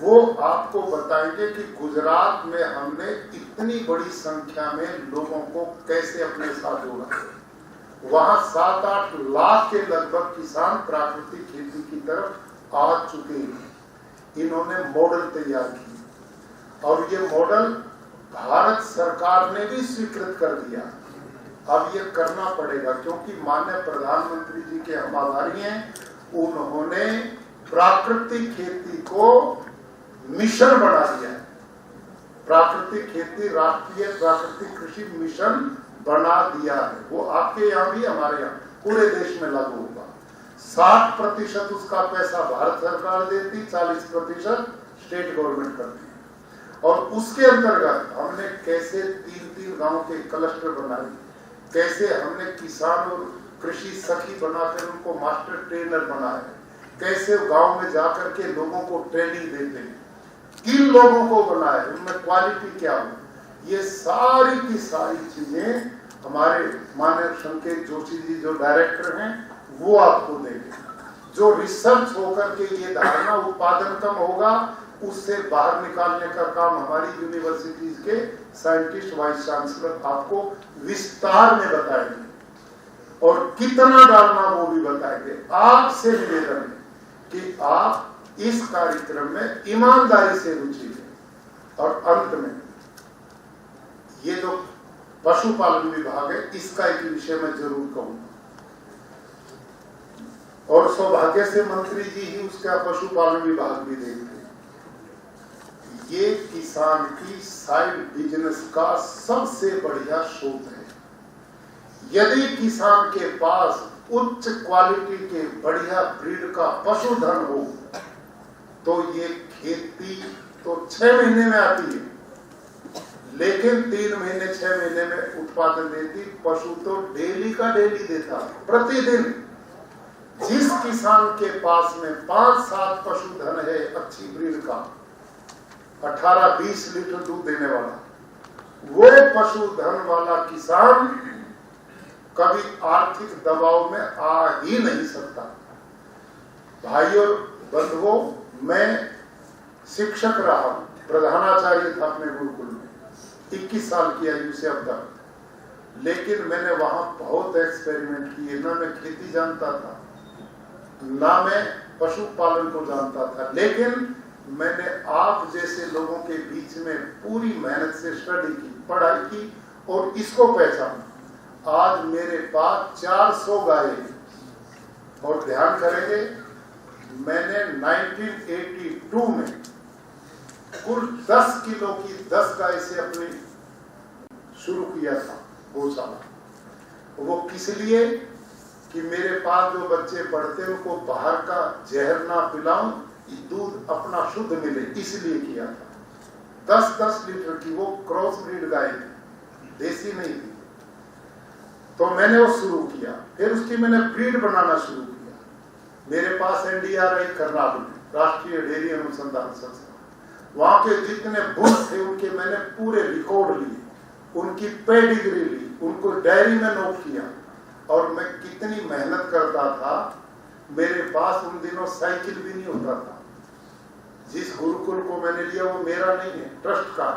वो आपको बताएंगे कि गुजरात में हमने इतनी बड़ी संख्या में लोगों को कैसे अपने साथ जोड़ा। वहां 7-8 लाख के लगभग किसान प्राकृतिक खेती की तरफ आ चुके हैं। इन्होंने मॉडल तैयार किए और ये मॉडल भारत सरकार ने भी स्वीकृत कर दिया। अब ये करना पड़ेगा, क्योंकि माननीय प्रधानमंत्री जी के हम आभारी हैं। उन्होंने प्राकृतिक खेती को मिशन बना दिया है। प्राकृतिक खेती राष्ट्रीय प्राकृतिक कृषि मिशन बना दिया है। वो आपके यहाँ भी, हमारे यहाँ पूरे देश में लागू होगा। 60% उसका पैसा भारत सरकार देती, 40% स्टेट गवर्नमेंट करती है। और उसके अंतर्गत हमने कैसे 3-3 गांव के क्लस्टर बनाए, कैसे हमने किसान और कृषि सखी बनाकर उनको मास्टर ट्रेनर बनाए, कैसे गांव में जाकर के लोगों को ट्रेनिंग देते हैं, किन लोगों को बनाए, उनमें क्वालिटी क्या हो, ये सारी की सारी चीजें हमारे माननीय संकेत जोशी जी जो डायरेक्टर हैं वो आपको देंगे। जो रिसर्च होकर के ये धारणा उत्पादन कम होगा, उससे बाहर निकालने का काम हमारी यूनिवर्सिटीज के साइंटिस्ट वाइस चांसलर आपको विस्तार में बताएंगे और कितना डालना वो भी बताएंगे। आपसे निवेदन है कि आप इस कार्यक्रम में ईमानदारी से रुचि लें। और अंत में ये जो पशुपालन विभाग है, इसका एक विषय मैं जरूर कहूंगा। और सौभाग्य से मंत्री जी ही उसका पशुपालन विभाग भी देखते हैं। ये किसान की साइड बिजनेस का सबसे बढ़िया स्रोत है। यदि किसान के पास उच्च क्वालिटी के बढ़िया ब्रीड का पशुधन हो तो ये खेती तो 6 महीने में आती है, लेकिन 3 महीने 6 महीने में उत्पादन देती। पशु तो डेली का डेली देता, प्रतिदिन। जिस किसान के पास में 5-7 पशुधन है अच्छी ब्रीड का, 18-20 लीटर दूध देने वाला, वो पशुधन वाला किसान कभी आर्थिक दबाव में आ ही नहीं सकता। भाई और बंधुओं, मैं शिक्षक रहा, प्रधानाचार्य था अपने गुरुकुल में 21 साल की आयु से अब तक। लेकिन मैंने वहां बहुत एक्सपेरिमेंट किए। ना मैं खेती जानता था, ना मैं पशुपालन को जानता था, लेकिन मैंने आप जैसे लोगों के बीच में पूरी मेहनत से स्टडी की, पढ़ाई की और इसको पहचाना। आज मेरे पास 400 गायें। और ध्यान करेंगे, मैंने 1982 में कुल 10 किलो की 10 गाय से अपनी शुरू किया था गौशाला। वो किस लिए कि मेरे पास जो बच्चे पढ़ते उनको बाहर का जहर ना पिलाऊं, दूध अपना शुद्ध मिले, इसलिए किया था। 10-10 लीटर की वो क्रॉस ब्रीड गाय थी, देसी नहीं थी। तो मैंने वो शुरू किया। फिर उसकी मैंने ब्रीड बनाना शुरू किया। मेरे पास NDRI कर्नाटक में, राष्ट्रीय डेयरी अनुसंधान संस्थान, वहां के जितने बुल्स थे उनके मैंने पूरे रिकॉर्ड लिए, उनकी पेडिग्री ली, उनको डायरी में नोट किया। और मैं कितनी मेहनत करता था। मेरे पास उन दिनों साइकिल भी नहीं होता था। जिस गुरुकुल को मैंने लिया वो मेरा नहीं है, ट्रस्ट का।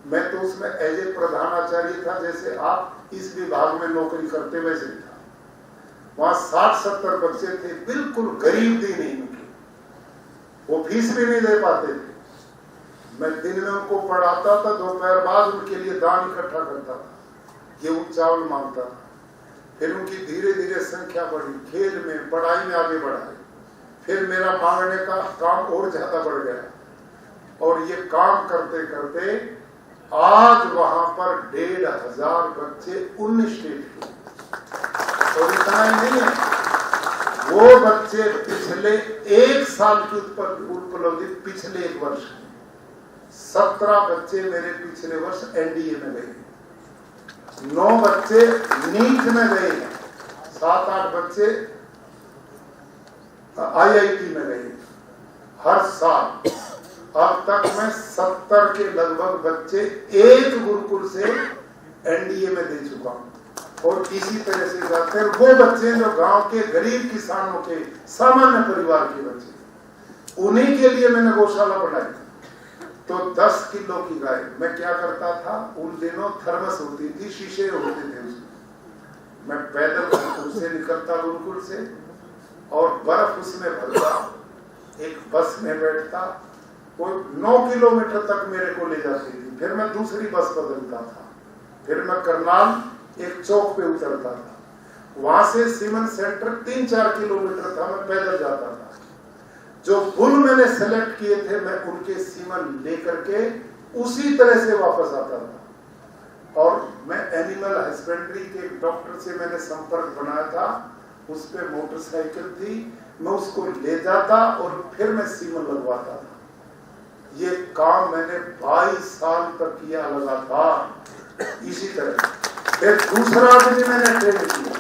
मैं तो उसमें एज ए प्रधानाचार्य था, जैसे आप इस विभाग में नौकरी करते वैसे था। वहां 60-70 बच्चे थे, बिल्कुल गरीब भी नहीं उनके, वो फीस भी नहीं दे पाते थे। मैं दिन में उनको पढ़ाता था, दोपहर बाद उनके लिए दान इकट्ठा करता था, गेहूं चावल मांगता था। फिर उनकी धीरे धीरे संख्या बढ़ी, खेल में पढ़ाई में आगे बढ़ाई। फिर मेरा मांगने का काम और ज्यादा बढ़ गया और ये काम करते करते आज वहां पर 1500 बच्चे 19 स्टेट के, और इतना ही नहीं है, वो बच्चे पिछले 1 साल की उपलब्धि पिछले 1 वर्ष 17 बच्चे मेरे पिछले वर्ष एनडीए में गए, 9 बच्चे नीट में गए, 7-8 बच्चे आईआईटी में गए हर साल। अब तक मैं 70 के लगभग बच्चे एक गुरुकुल से एनडीए में दे चुका हूं, और इसी तरह से जाते हैं वो बच्चे जो गांव के गरीब किसानों के सामान्य परिवार के बच्चे, उन्हीं के लिए मैंने गौशाला बनाई। तो 10 किलो की गाय, मैं क्या करता था, उन दिनों थर्मस होती थी, शीशे होते थे उसमें, मैं पैदल उससे निकलता गुरुकुल से और बर्फ उसमें भरता, एक बस में बैठता, वो 9 किलोमीटर तक मेरे को ले जाती थी, फिर मैं दूसरी बस बदलता था, फिर मैं करनाल एक चौक पे उतरता था, वहां से सीमन सेंटर 3-4 किलोमीटर था, मैं पैदल जाता था। जो बुल मैंने सेलेक्ट किए थे मैं उनके सीमन लेकर के उसी तरह से वापस आता था। और मैं एनिमल हस्बेंड्री के एक डॉक्टर से मैंने संपर्क बनाया था, उस पे मोटरसाइकिल थी, मैं उसको ले जाता और फिर मैं सीमन लगवाता था। ये काम मैंने 22 साल तक किया लगातार इसी तरह। फिर दूसरा भी मैंने ट्रेन किया।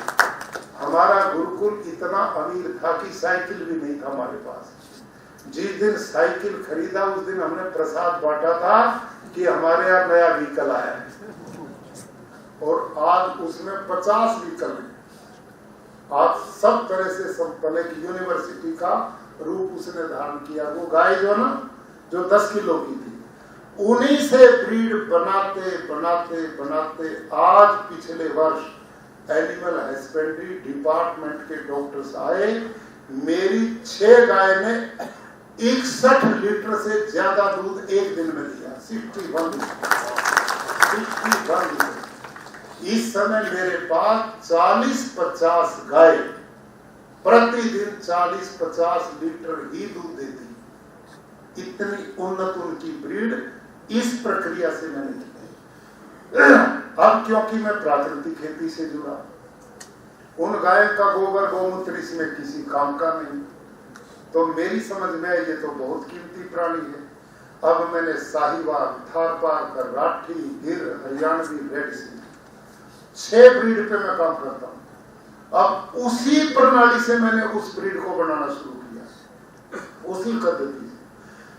हमारा गुरुकुल इतना अमीर था कि साइकिल भी नहीं था हमारे पास। जिस दिन साइकिल खरीदा उस दिन हमने प्रसाद बांटा था कि हमारे यहाँ नया व्हीकल आया है, और आज उसमें 50 व्हीकल है। आज सब तरह से संपन्न एक यूनिवर्सिटी का रूप उसने धारण किया। वो गाय जो ना, जो 10 किलो की थी, उन्हीं से ब्रीड बनाते बनाते बनाते आज पिछले वर्ष एनिमल हस्बेंड्री डिपार्टमेंट के डॉक्टर्स आए, मेरी 6 गाय ने 61 लीटर से ज्यादा दूध एक दिन में दिया। 61 लीटर। इस समय मेरे पास 40-50 गाय प्रतिदिन 40-50 लीटर ही दूध देती। इतनी उन्नत उनकी ब्रीड इस प्रक्रिया से मैंने की। अब क्योंकि मैं प्राकृतिक खेती से जुड़ा, उन गाय का गोबर गौमूत्र इसमें किसी काम का नहीं, तो मेरी समझ में आई ये तो बहुत कीमती प्राणी है। अब मैंने साहिवाल, थारपारकर, राठी, गिर, हरियाणवी, रेड सिंह 6 ब्रीड पे मैं काम करता हूं। अब उसी प्रणाली से मैंने उस ब्रीड को बनाना शुरू किया, उसी पद्धति से।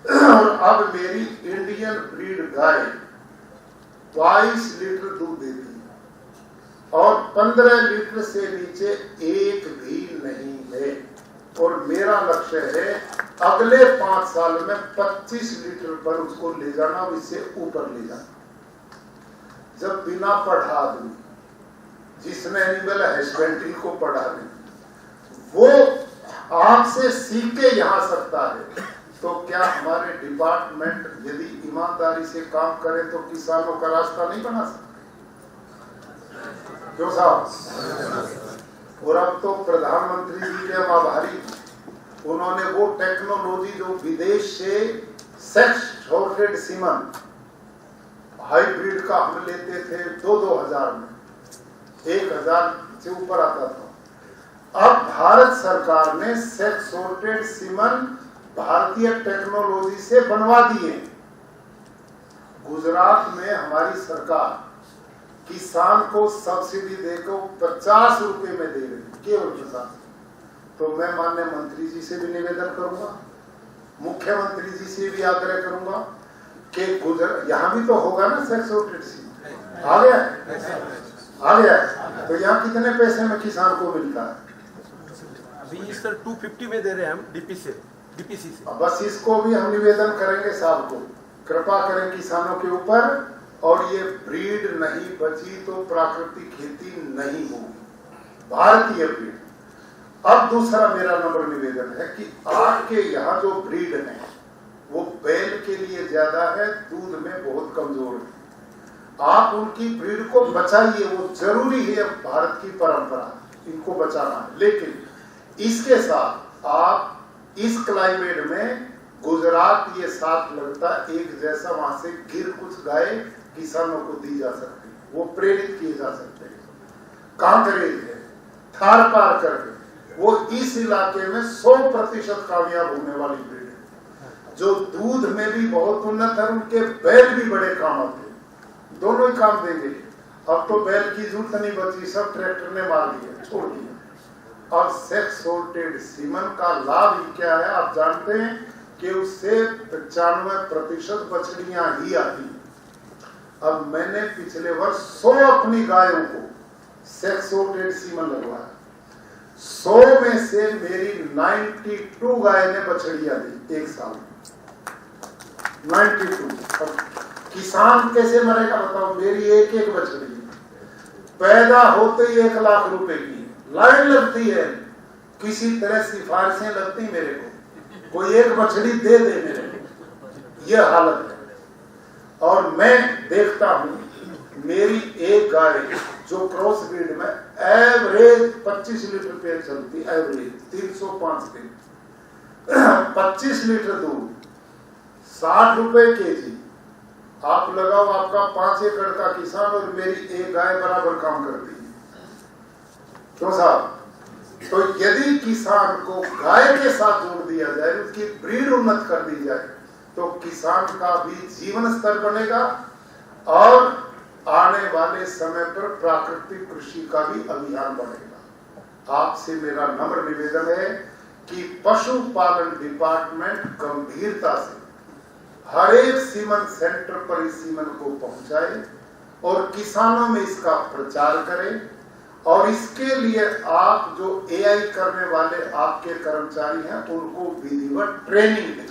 और अब मेरी इंडियन ब्रीड गाय 22 लीटर दूध देती है और 15 लीटर से नीचे एक भी नहीं है। और मेरा लक्ष्य है अगले 5 साल में 25 लीटर पर उसको ले जाना और इससे ऊपर ले जाना। जब बिना पढ़ा आदमी, जिसने एनिमल हस्बेंड्री को पढ़ा नहीं, वो आपसे सीख के यहाँ सकता है, तो क्या हमारे डिपार्टमेंट यदि ईमानदारी से काम करे तो किसानों का रास्ता नहीं बना सकते? क्यों साहब? और अब तो प्रधानमंत्री जी के हम आभारी, उन्होंने वो टेक्नोलॉजी जो विदेश से सेक्स सॉर्टेड सीमन हाइब्रिड का हम लेते थे 2000 में, 1000 से ऊपर आता था। अब भारत सरकार ने सेक्स सॉर्टेड सीमन भारतीय टेक्नोलॉजी से बनवा दिए। गुजरात में हमारी सरकार किसान को सब्सिडी देकर 50 रुपए में दे रही, केवल 50। तो मैं माननीय मंत्री जी से भी निवेदन करूंगा, मुख्यमंत्री जी से भी आग्रह करूंगा कि यहाँ भी तो होगा ना सेक्स सॉर्टेड सीमन। आ गया तो यहाँ कितने पैसे में किसान को मिलता है? अभी सर 250 में दे रहे हैं हम डीपीसी से। बस इसको भी हम निवेदन करेंगे साहब को, कृपा करें किसानों के ऊपर, और ये ब्रीड नहीं बची तो प्राकृतिक खेती नहीं होगी, भारतीय ब्रीड। अब दूसरा मेरा नंबर निवेदन है कि आपके यहाँ जो ब्रीड है वो बैल के लिए ज्यादा है, दूध में बहुत कमजोर है। आप उनकी ब्रीड को बचाइए, वो जरूरी है, भारत की परंपरा, इनको बचाना है। लेकिन इसके साथ आप इस क्लाइमेट में गुजरात ये साथ लगता एक जैसा, वहां से गिर कुछ गाय किसानों को दी जा सकती, वो प्रेरित किए जा सकते हैं। कांकरेज है, थार पार करके वो इस इलाके में 100% कामयाब होने वाली ब्रीड है, जो दूध में भी बहुत उन्नत है। उनके बैल भी बड़े काम आते हैं, दोनों ही काम देंगे। अब तो बैल की जरूरत नहीं बची, सब ट्रैक्टर ने मार दिया, छोड़ दिया। और सेक्स सॉर्टेड सीमन का लाभ ही क्या है, आप जानते हैं कि उससे 95% बछड़ियां ही आती। अब मैंने पिछले वर्ष 100 अपनी गायों को सेक्स सॉर्टेड सीमन लगवाया, 100 में से मेरी 92 गाय ने बछड़ियां दी एक साल में, 92। अब किसान कैसे मरेगा बताओ, मेरी एक एक बछड़ी पैदा होते ही 1 लाख रुपए की लाइन लगती है, किसी तरह सिफारिशें लगती मेरे को, कोई एक बछड़ी दे दे मेरे को, यह हालत है। और मैं देखता हूं मेरी एक गाय जो क्रॉस ब्रीड में एवरेज 25 लीटर पेड़ चलती, एवरेज 305 दिन, 25 लीटर दूध, 60 रुपए केजी। आप लगाओ, आपका 5 एकड़ का किसान और मेरी एक गाय बराबर काम करती है। तो साहब, तो यदि किसान को गाय के साथ जोड़ दिया जाए, उसकी ब्रीड उन्नत कर दी जाए, तो किसान का भी जीवन स्तर बनेगा और आने वाले समय पर प्राकृतिक कृषि का भी अभियान बढ़ेगा। आपसे मेरा नम्र निवेदन है कि पशुपालन डिपार्टमेंट गंभीरता से हर एक सीमन सेंटर पर इस सीमन को पहुंचाए और किसानों में इसका प्रचार करें। और इसके लिए आप जो एआई करने वाले आपके कर्मचारी हैं, उनको विधिवत ट्रेनिंग दें,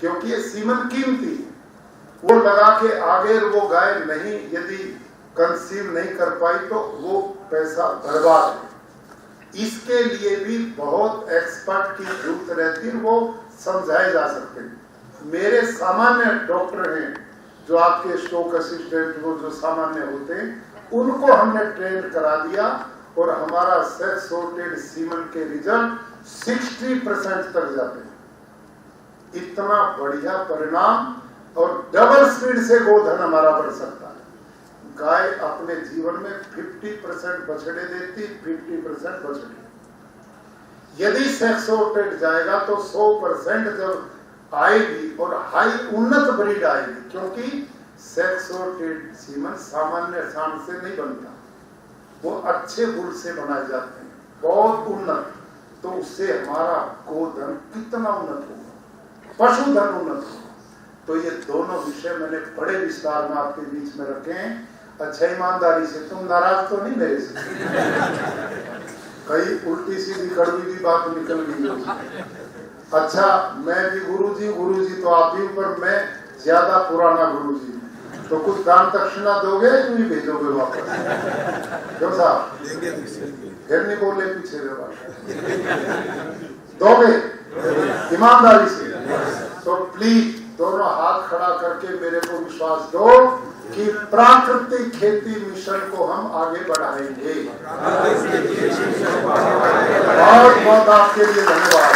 क्योंकि ये सीमन कीमती है। वो लगा के आगे वो गाय नहीं, यदि कंसीव नहीं कर पाई तो वो पैसा बर्बाद है। इसके लिए भी बहुत एक्सपर्ट की जरूरत रहती है, वो समझाए जा सकते हैं। मेरे सामान्य डॉक्टर हैं जो आपके स्टॉक असिस्टेंट, वो जो सामान्य होते हैं, उनको हमने ट्रेन करा दिया और हमारा सेक्स सॉर्टेड सीमन के रिजल्ट 60% तक जाते हैं। इतना बढ़िया परिणाम, और डबल स्पीड से गोधन हमारा बढ़ सकता है। गाय अपने जीवन में 50% बछड़े देती, 50% बछड़े। यदि सेक्स सॉर्टेड जाएगा तो 100% जब आएगी और हाई उन्नत ब्रीड आएगी, क्योंकि सेक्स सॉर्टेड सीमन सामान्य सांड से नहीं बनता, वो अच्छे गुड़ से बनाए जाते हैं, बहुत उन्नत। तो उससे हमारा गोधन कितना उन्नत होगा, पशुधन उन्नत होगा। तो ये दोनों विषय मैंने बड़े विस्तार में आपके बीच में रखे हैं। अच्छा, ईमानदारी से, तुम नाराज तो नहीं मेरे से? कई उल्टी सीधी कड़वी भी बात निकल गई। अच्छा, मैं भी गुरुजी तो आप भी, पर मैं ज्यादा पुराना गुरुजी, तो कुछ दान दक्षिणा दोगे, तुम ही भेजोगे वापस? क्यों साहब? फिर नहीं बोले पीछे दोगे ईमानदारी से? तो प्लीज दोनों हाथ खड़ा करके मेरे को विश्वास दो कि प्राकृतिक खेती मिशन को हम आगे बढ़ाएंगे। बहुत बहुत आपके लिए धन्यवाद।